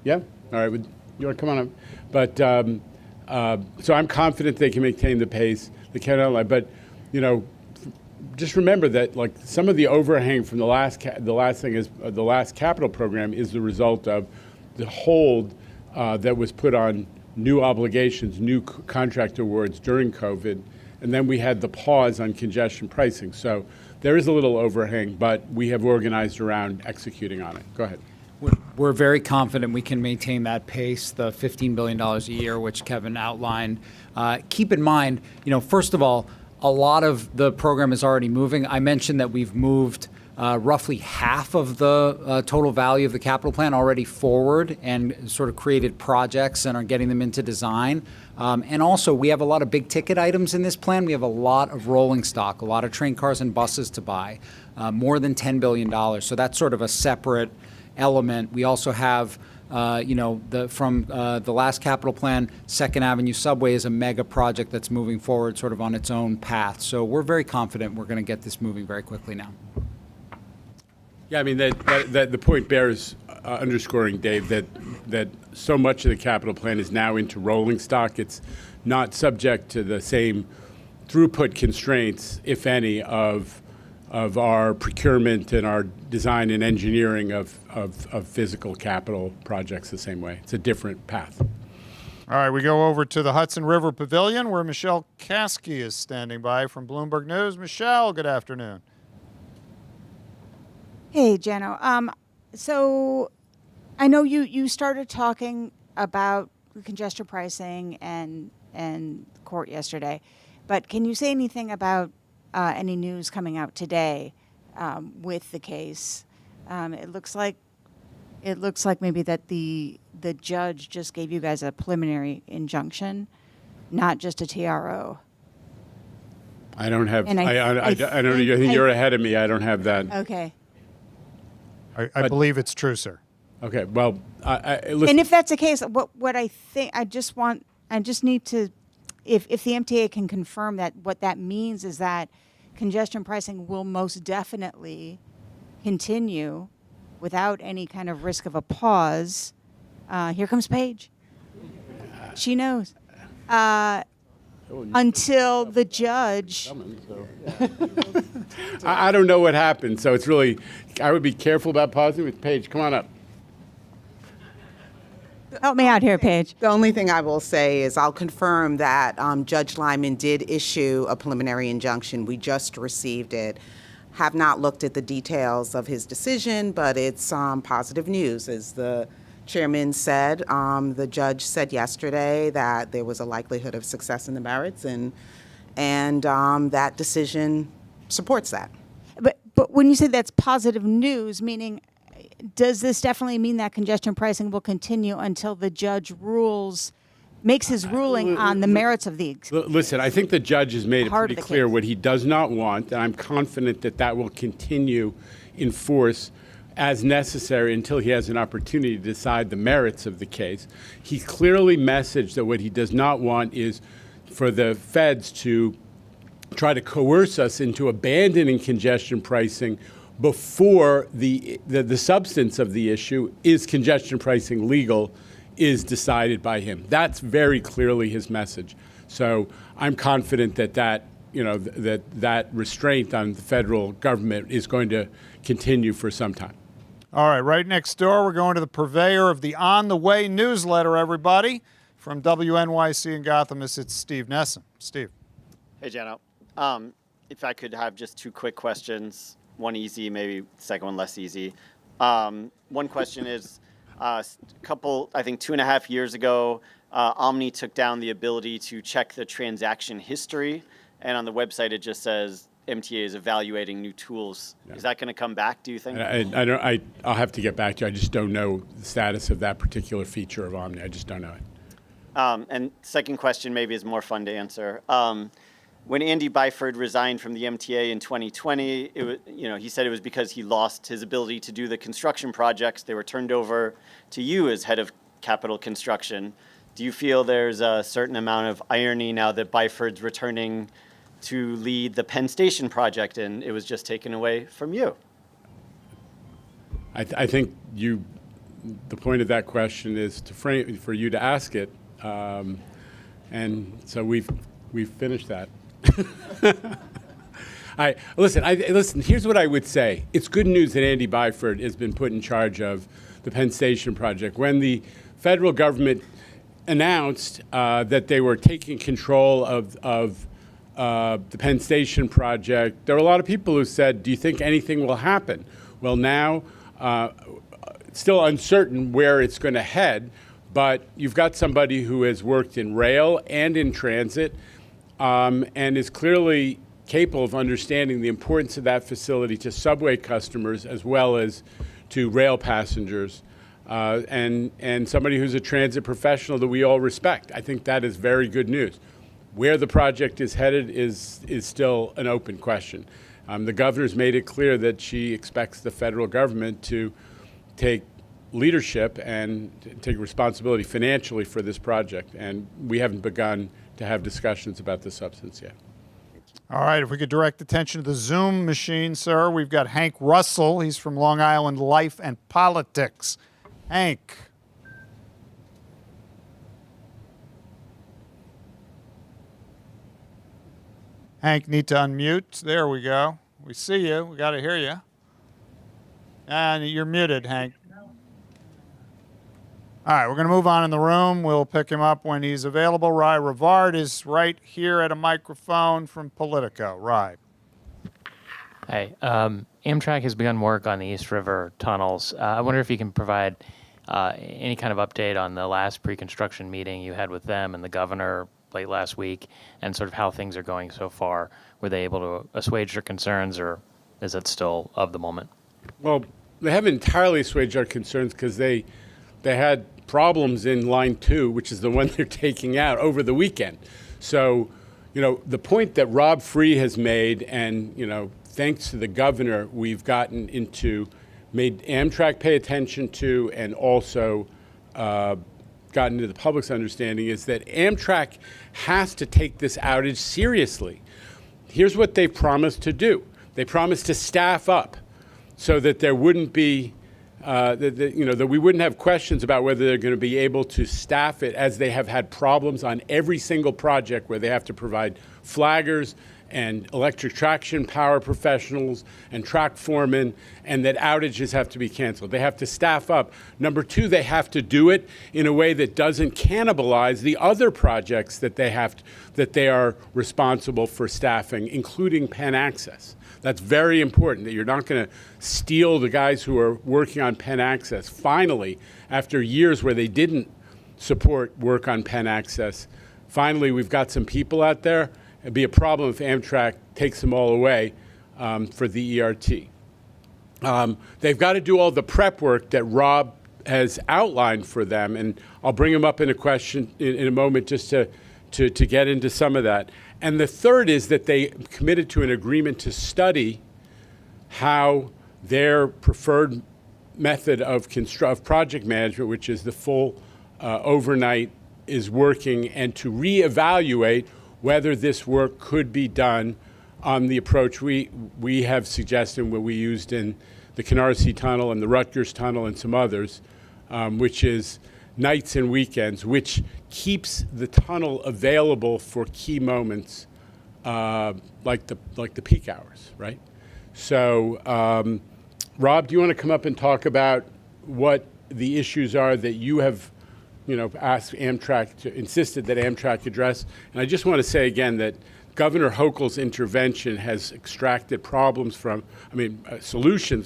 Yeah? All right. You want to come on up? But so I'm confident they can maintain the pace that Kevin outlined. But, just remember that some of the overhang from the last capital program is the result of the hold that was put on new obligations, new contract awards during COVID, and then we had the pause on congestion pricing. So there is a little overhang, but we have organized around executing on it. Go ahead. We're very confident we can maintain that pace, the $15 billion a year, which Kevin outlined. Keep in mind, first of all, a lot of the program is already moving. I mentioned that we've moved roughly half of the total value of the capital plan already forward and sort of created projects and are getting them into design. And also, we have a lot of big ticket items in this plan. We have a lot of rolling stock, a lot of train cars and buses to buy, more than $10 billion. So that's sort of a separate element. We also have, from the last capital plan, Second Avenue Subway is a mega project that's moving forward sort of on its own path. So we're very confident we're going to get this moving very quickly now. Yeah, I mean, that the point bears underscoring, Dave, that so much of the capital plan is now into rolling stock. It's not subject to the same throughput constraints, if any, of our procurement and our design and engineering of physical capital projects the same way. It's a different path. All right, we go over to the Hudson River Pavilion where Michelle Kasky is standing by from Bloomberg News. Michelle, good afternoon. Hey, Jano. So I know you started talking about congestion pricing and court yesterday, but can you say anything about any news coming out today with the case? It looks like maybe that the judge just gave you guys a preliminary injunction, not just a TRO. I don't have. And I don't. I think you're ahead of me. I don't have that. Okay. I believe it's true, sir. Okay. Well, listen. And if that's the case, what I think, I just need to, if the MTA can confirm that, what that means is that congestion pricing will most definitely continue without any kind of risk of a pause. Here comes Paige. She knows. Until the judge. I don't know what happened, so it's really. I would be careful about pausing with Paige. Come on up. Help me out here, Paige. The only thing I will say is I'll confirm that Judge Lyman did issue a preliminary injunction. We just received it. Have not looked at the details of his decision, but it's positive news. As the chairman said, the judge said yesterday that there was a likelihood of success in the merits, and that decision supports that. But when you say that's positive news, meaning, does this definitely mean that congestion pricing will continue until the judge makes his ruling on the merits of the? Listen, I think the judge has made it Part of pretty the clear case. what he does not want, and I'm confident that that will continue in force as necessary until he has an opportunity to decide the merits of the case. He clearly messaged that what he does not want is for the feds to try to coerce us into abandoning congestion pricing before the substance of the issue, is congestion pricing legal, is decided by him. That's very clearly his message. So I'm confident that restraint on the federal government is going to continue for some time. All right, right next door, we're going to the purveyor of the On the Way newsletter, everybody. From WNYC in Gotham, it's Steve Nesson. Steve. Hey, Jano. If I could have just two quick questions, one easy, maybe the second one less easy. One question is, I think 2.5 years ago, Omni took down the ability to check the transaction history, and on the website it just says MTA is evaluating new tools. Yeah. Is that going to come back, do you think? I'll have to get back to you. I just don't know the status of that particular feature of Omni. I just don't know it. And second question maybe is more fun to answer. When Andy Byford resigned from the MTA in 2020, he said it was because he lost his ability to do the construction projects. They were turned over to you as head of capital construction. Do you feel there's a certain amount of irony now that Byford's returning to lead the Penn Station project and it was just taken away from you? I think the point of that question is for you to ask it, and so we've finished that. Listen, here's what I would say. It's good news that Andy Byford has been put in charge of the Penn Station project. When the federal government announced that they were taking control of the Penn Station project, there were a lot of people who said, do you think anything will happen? Well, now, it's still uncertain where it's going to head, but you've got somebody who has worked in rail and in transit, and is clearly capable of understanding the importance of that facility to subway customers as well as to rail passengers, and somebody who's a transit professional that we all respect. I think that is very good news. Where the project is headed is still an open question. The governor's made it clear that she expects the federal government to take leadership and take responsibility financially for this project, and we haven't begun to have discussions about the substance yet. All right, if we could direct attention to the Zoom machine, sir. We've got Hank Russell. He's from Long Island Life and Politics. Hank. Hank, need to unmute. There we go. We see you. We got to hear you. And you're muted, Hank. All right, we're going to move on in the room. We'll pick him up when he's available. Rai Rivard is right here at a microphone from Politico. Rai. Hi. Amtrak has begun work on the East River tunnels. I wonder if you can provide any kind of update on the last pre-construction meeting you had with them and the governor late last week, and sort of how things are going so far. Were they able to assuage their concerns, or is it still of the moment? Well, they haven't entirely assuaged our concerns because they had problems in line 2, which is the one they're taking out, over the weekend. So, the point that Rob Free has made, and, thanks to the governor, we've made Amtrak pay attention to, and also gotten into the public's understanding, is that Amtrak has to take this outage seriously. Here's what they promised to do. They promised to staff up so that there wouldn't be that we wouldn't have questions about whether they're going to be able to staff it, as they have had problems on every single project where they have to provide flaggers and electric traction power professionals and track foremen, and that outages have to be canceled. They have to staff up. Number 2, they have to do it in a way that doesn't cannibalize the other projects that they are responsible for staffing, including Penn Access. That's very important, that you're not going to steal the guys who are working on Penn Access. Finally, after years where they didn't support work on Penn Access, finally we've got some people out there. It'd be a problem if Amtrak takes them all away for the ERT. They've got to do all the prep work that Rob has outlined for them, and I'll bring him up in a question in a moment just to get into some of that. And the third is that they committed to an agreement to study how their preferred method of project management, which is the full overnight, is working, and to reevaluate whether this work could be done on the approach we have suggested, what we used in the Canarsie Tunnel and the Rutgers Tunnel and some others, which is nights and weekends, which keeps the tunnel available for key moments like the peak hours, right? So, Rob, do you want to come up and talk about what the issues are that you have asked Amtrak insisted that Amtrak address? And I just want to say again that Governor Hochul's intervention has extracted solutions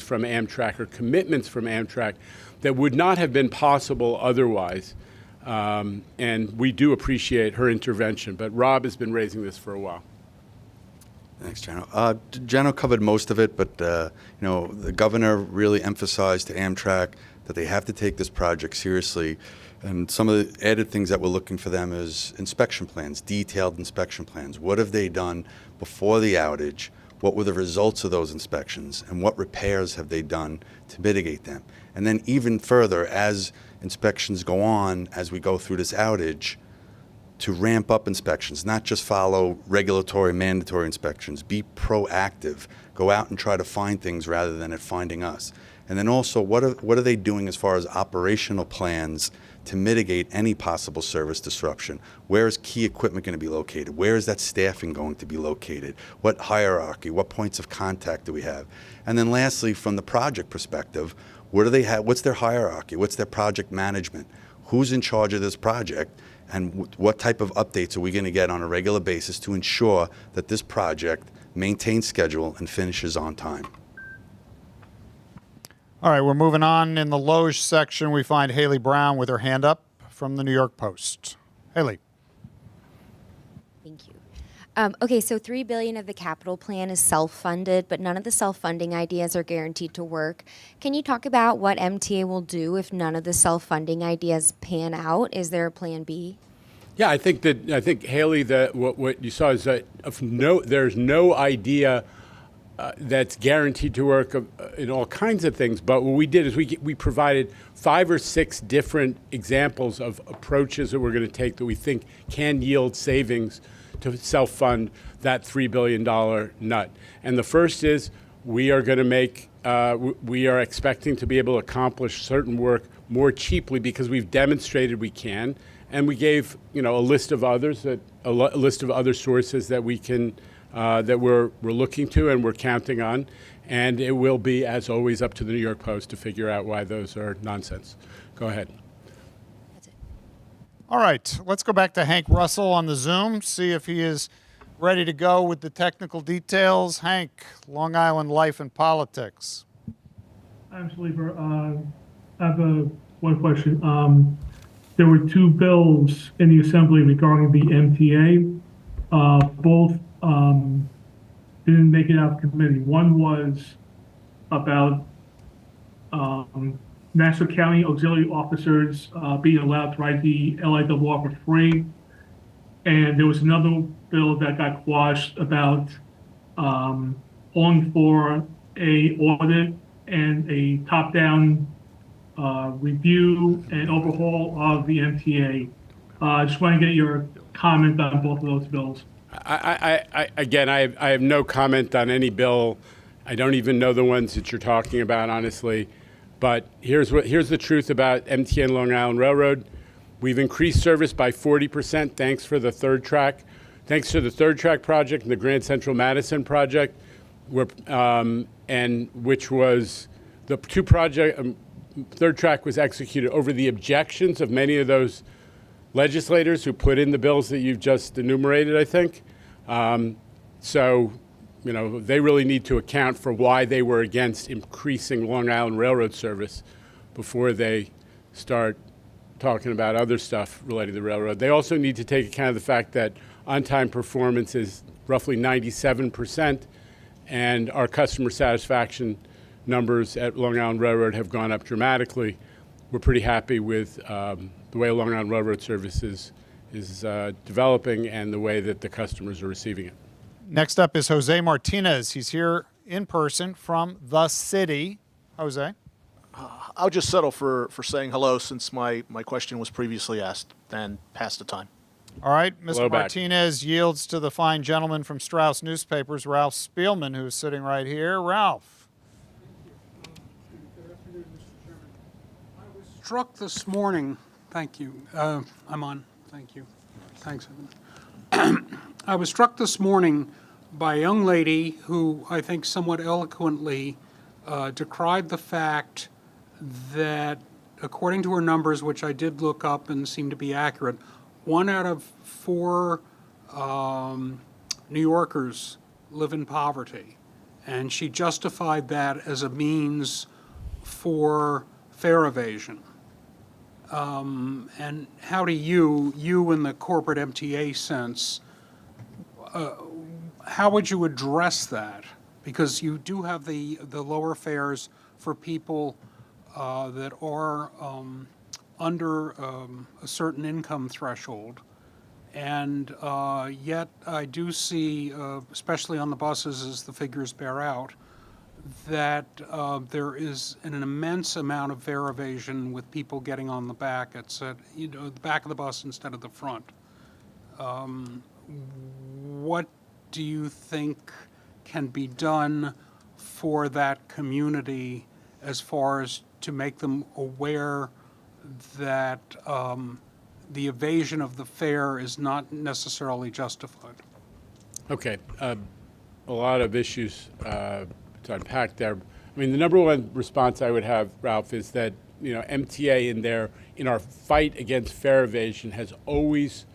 from Amtrak, or commitments from Amtrak, that would not have been possible otherwise. And we do appreciate her intervention. But Rob has been raising this for a while. Thanks, Jano. Jano covered most of it, but the governor really emphasized to Amtrak that they have to take this project seriously. And some of the added things that we're looking for them is inspection plans, detailed inspection plans. What have they done before the outage? What were the results of those inspections? And what repairs have they done to mitigate them? And then even further, as inspections go on, as we go through this outage, to ramp up inspections, not just follow regulatory, mandatory inspections. Be proactive. Go out and try to find things rather than it finding us. And then also, what are they doing as far as operational plans to mitigate any possible service disruption? Where is key equipment going to be located? Where is that staffing going to be located? What hierarchy? What points of contact do we have? And then lastly, from the project perspective, what do they have? What's their hierarchy? What's their project management? Who's in charge of this project? And what type of updates are we going to get on a regular basis to ensure that this project maintains schedule and finishes on time? All right, we're moving on. In the Loge section, we find Haley Brown with her hand up from the New York Post. Haley. Thank you. Okay, so $3 billion of the capital plan is self-funded, but none of the self-funding ideas are guaranteed to work. Can you talk about what MTA will do if none of the self-funding ideas pan out? Is there a plan B? Yeah, I think Haley, that what you saw is that there's no idea that's guaranteed to work in all kinds of things. But what we did is we provided 5 or 6 different examples of approaches that we're going to take that we think can yield savings to self-fund that $3 billion nut. And the first is we are expecting to be able to accomplish certain work more cheaply because we've demonstrated we can. And we gave, a list of others, a list of other sources that we can, that we're looking to and we're counting on. And it will be, as always, up to the New York Post to figure out why those are nonsense. Go ahead. All right, let's go back to Hank Russell on the Zoom, see if he is ready to go with the technical details. Hank, Long Island life and politics. Absolutely. I have one question. There were 2 bills in the Assembly regarding the MTA. Both didn't make it out of committee. One was about Nassau County auxiliary officers being allowed to ride the LIRR for free. And there was another bill that got quashed about calling for a audit and a top-down review and overhaul of the MTA. I just want to get your comment on both of those bills. I have no comment on any bill. I don't even know the ones that you're talking about, honestly. But here's the truth about MTA and Long Island Railroad. We've increased service by 40% thanks to the third track project and the Grand Central Madison project, and which was the third track was executed over the objections of many of those legislators who put in the bills that you've just enumerated, I think. They really need to account for why they were against increasing Long Island Railroad service before they start talking about other stuff related to the railroad. They also need to take account of the fact that on-time performance is roughly 97%, and our customer satisfaction numbers at Long Island Railroad have gone up dramatically. We're pretty happy with the way Long Island Railroad service is developing and the way that the customers are receiving it. Next up is Jose Martinez. He's here in person from the city. Jose? I'll just settle for saying hello since my question was previously asked and past the time. All right, Mr. Hello back. Martinez yields to the fine gentleman from Strauss Newspapers, Ralph Spielman, who's sitting right here. Ralph. Struck this morning, thank you. I'm on, thank you. Thanks, Evan. I was struck this morning by a young lady who I think somewhat eloquently decried the fact that, according to her numbers, which I did look up and seem to be accurate, 1 out of 4 New Yorkers live in poverty. And she justified that as a means for fare evasion. And how do you in the corporate MTA sense, how would you address that? Because you do have the lower fares for people that are under a certain income threshold. And yet I do see, especially on the buses as the figures bear out, that there is an immense amount of fare evasion with people getting on the back. It's at the back of the bus instead of the front. What do you think can be done for that community as far as to make them aware that the evasion of the fare is not necessarily justified? Okay, a lot of issues to unpack there. I mean, the number one response I would have, Ralph, is that MTA in our fight against fare evasion has always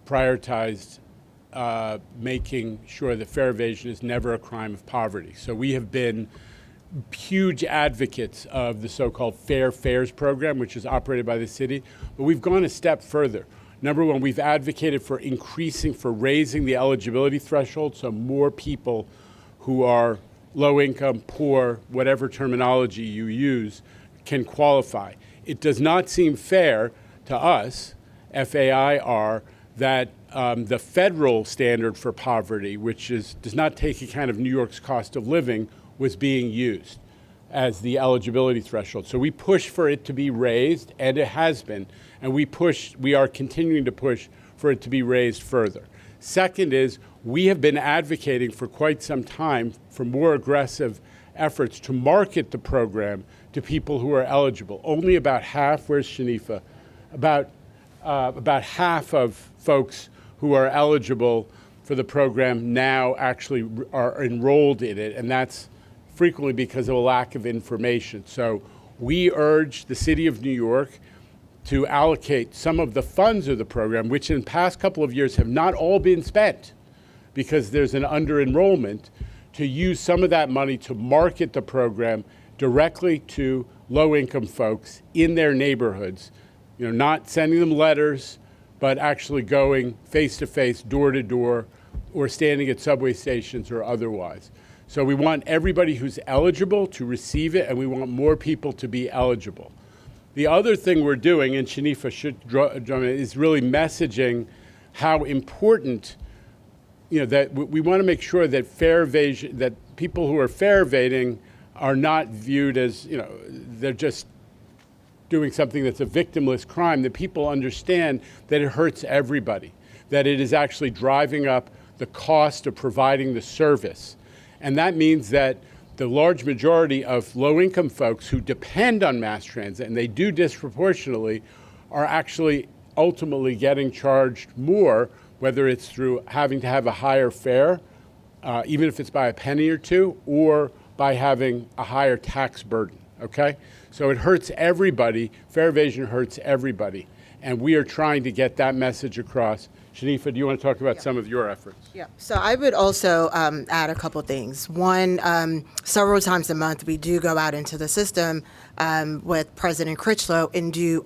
prioritized making sure that fare evasion is never a crime of poverty. So we have been huge advocates of the so-called Fair Fares program, which is operated by the city, but we've gone a step further. Number one, we've advocated for raising the eligibility threshold so more people who are low income, poor, whatever terminology you use, can qualify. It does not seem fair to us, FAIR, that the federal standard for poverty, which does not take account of New York's cost of living, was being used as the eligibility threshold. So we push for it to be raised, and it has been, and we are continuing to push for it to be raised further. Second is, we have been advocating for quite some time for more aggressive efforts to market the program to people who are eligible. Only about half, where's Shanifa? About half of folks who are eligible for the program now actually are enrolled in it, and that's frequently because of a lack of information. So we urge the City of New York to allocate some of the funds of the program, which in the past couple of years have not all been spent because there's an under-enrollment, to use some of that money to market the program directly to low-income folks in their neighborhoods, not sending them letters, but actually going face-to-face, door-to-door, or standing at subway stations or otherwise. So we want everybody who's eligible to receive it, and we want more people to be eligible. The other thing we're doing, and Shanifa should drum in, is really messaging how important, that we want to make sure that that people who are fare evading are not viewed as, they're just doing something that's a victimless crime, that people understand that it hurts everybody, that it is actually driving up the cost of providing the service. And that means that the large majority of low-income folks who depend on mass transit, and they do disproportionately, are actually ultimately getting charged more, whether it's through having to have a higher fare, even if it's by a penny or two, or by having a higher tax burden, okay? So it hurts everybody. Fare evasion hurts everybody. And we are trying to get that message across. Shanifa, do you want to talk about some of your efforts? Yeah, so I would also add a couple things. One, several times a month, we do go out into the system with President Critchlow and do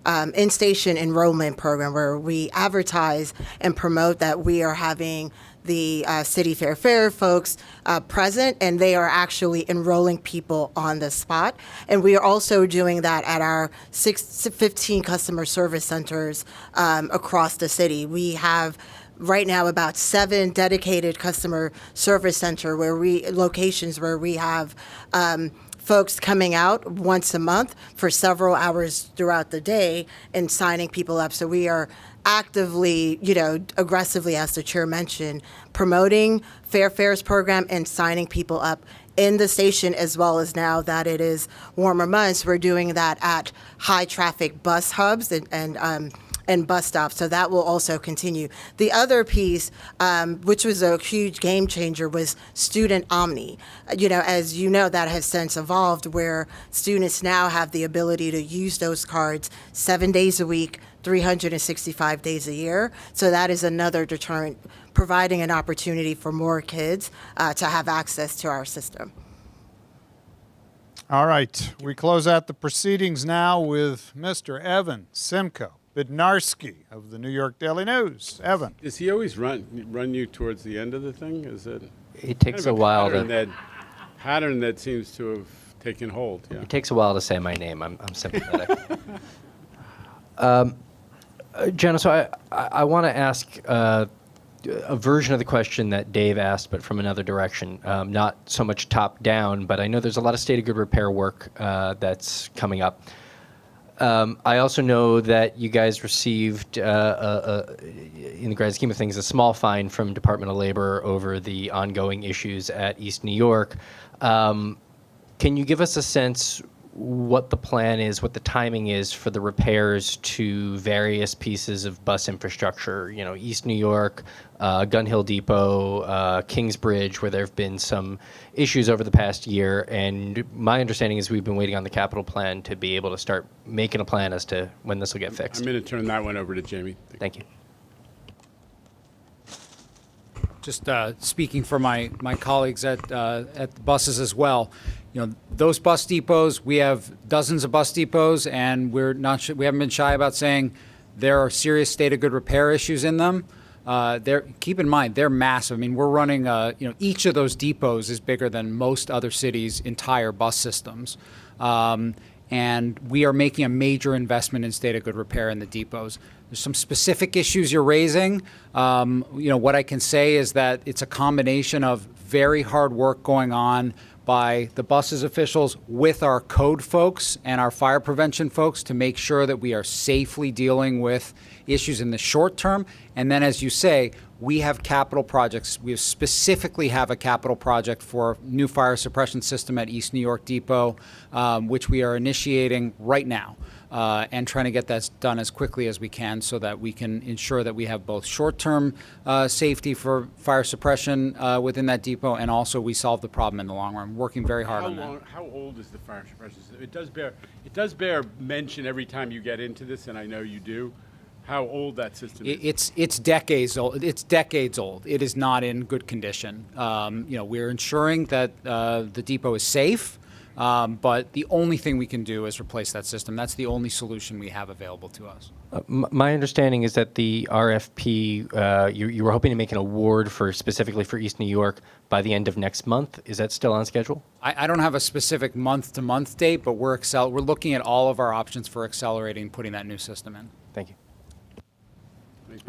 in-station enrollment program where we advertise and promote that we are having the City Fair folks present, and they are actually enrolling people on the spot. And we are also doing that at our 15 customer service centers across the city. We have right now about 7 dedicated customer service locations where we have folks coming out once a month for several hours throughout the day and signing people up. So we are actively, aggressively, as the chair mentioned, promoting Fair Fares program and signing people up in the station, as well as now that it is warmer months, we're doing that at high traffic bus hubs and bus stops. So that will also continue. The other piece, which was a huge game changer, was Student Omni. As you know, that has since evolved where students now have the ability to use those cards 7 days a week, 365 days a year. So that is another deterrent, providing an opportunity for more kids to have access to our system. All right, we close out the proceedings now with Mr. Evan Simcoe Bednarski of the New York Daily News. Evan. Does he always run you towards the end of the thing? Is it? It takes a while to. Pattern that seems to have taken hold. Yeah. It takes a while to say my name. I'm sympathetic. Jenna, so I want to ask a version of the question that Dave asked, but from another direction. Not so much top down, but I know there's a lot of state of good repair work that's coming up. I also know that you guys received, in the grand scheme of things, a small fine from Department of Labor over the ongoing issues at East New York. Can you give us a sense what the plan is, what the timing is for the repairs to various pieces of bus infrastructure, East New York, Gun Hill Depot, Kingsbridge, where there have been some issues over the past year. And my understanding is we've been waiting on the capital plan to be able to start making a plan as to when this will get fixed. I'm going to turn that one over to Jamie. Thank you. Just speaking for my colleagues at the buses as well, those bus depots, we have dozens of bus depots, and we haven't been shy about saying There are serious state of good repair issues in them. Keep in mind, they're massive. I mean, we're running, each of those depots is bigger than most other cities' entire bus systems. And we are making a major investment in state of good repair in the depots. There's some specific issues you're raising. What I can say is that it's a combination of very hard work going on by the buses officials with our code folks and our fire prevention folks to make sure that we are safely dealing with issues in the short term. And then, as you say, we have capital projects. We specifically have a capital project for new fire suppression system at East New York Depot, which we are initiating right now. And trying to get that done as quickly as we can so that we can ensure that we have both short-term safety for fire suppression within that depot, and also we solve the problem in the long run. Working very hard on that. How old is the fire suppression system? It does bear mention every time you get into this, and I know you do, how old that system is. It's decades old. It's decades old. It is not in good condition. We're ensuring that the depot is safe. But the only thing we can do is replace that system. That's the only solution we have available to us. My understanding is that the RFP, you were hoping to make an award specifically for East New York by the end of next month. Is that still on schedule? I don't have a specific month-to-month date, but we're looking at all of our options for accelerating putting that new system in. Thank you.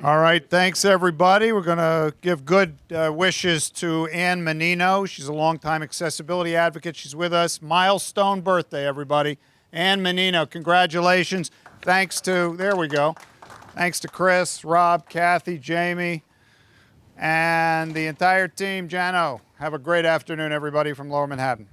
All right, thanks everybody. We're going to give good wishes to Ann Menino. She's a longtime accessibility advocate. She's with us. Milestone birthday, everybody. Ann Menino, congratulations. Thanks to Chris, Rob, Kathy, Jamie, and the entire team. Jano, have a great afternoon, everybody from Lower Manhattan.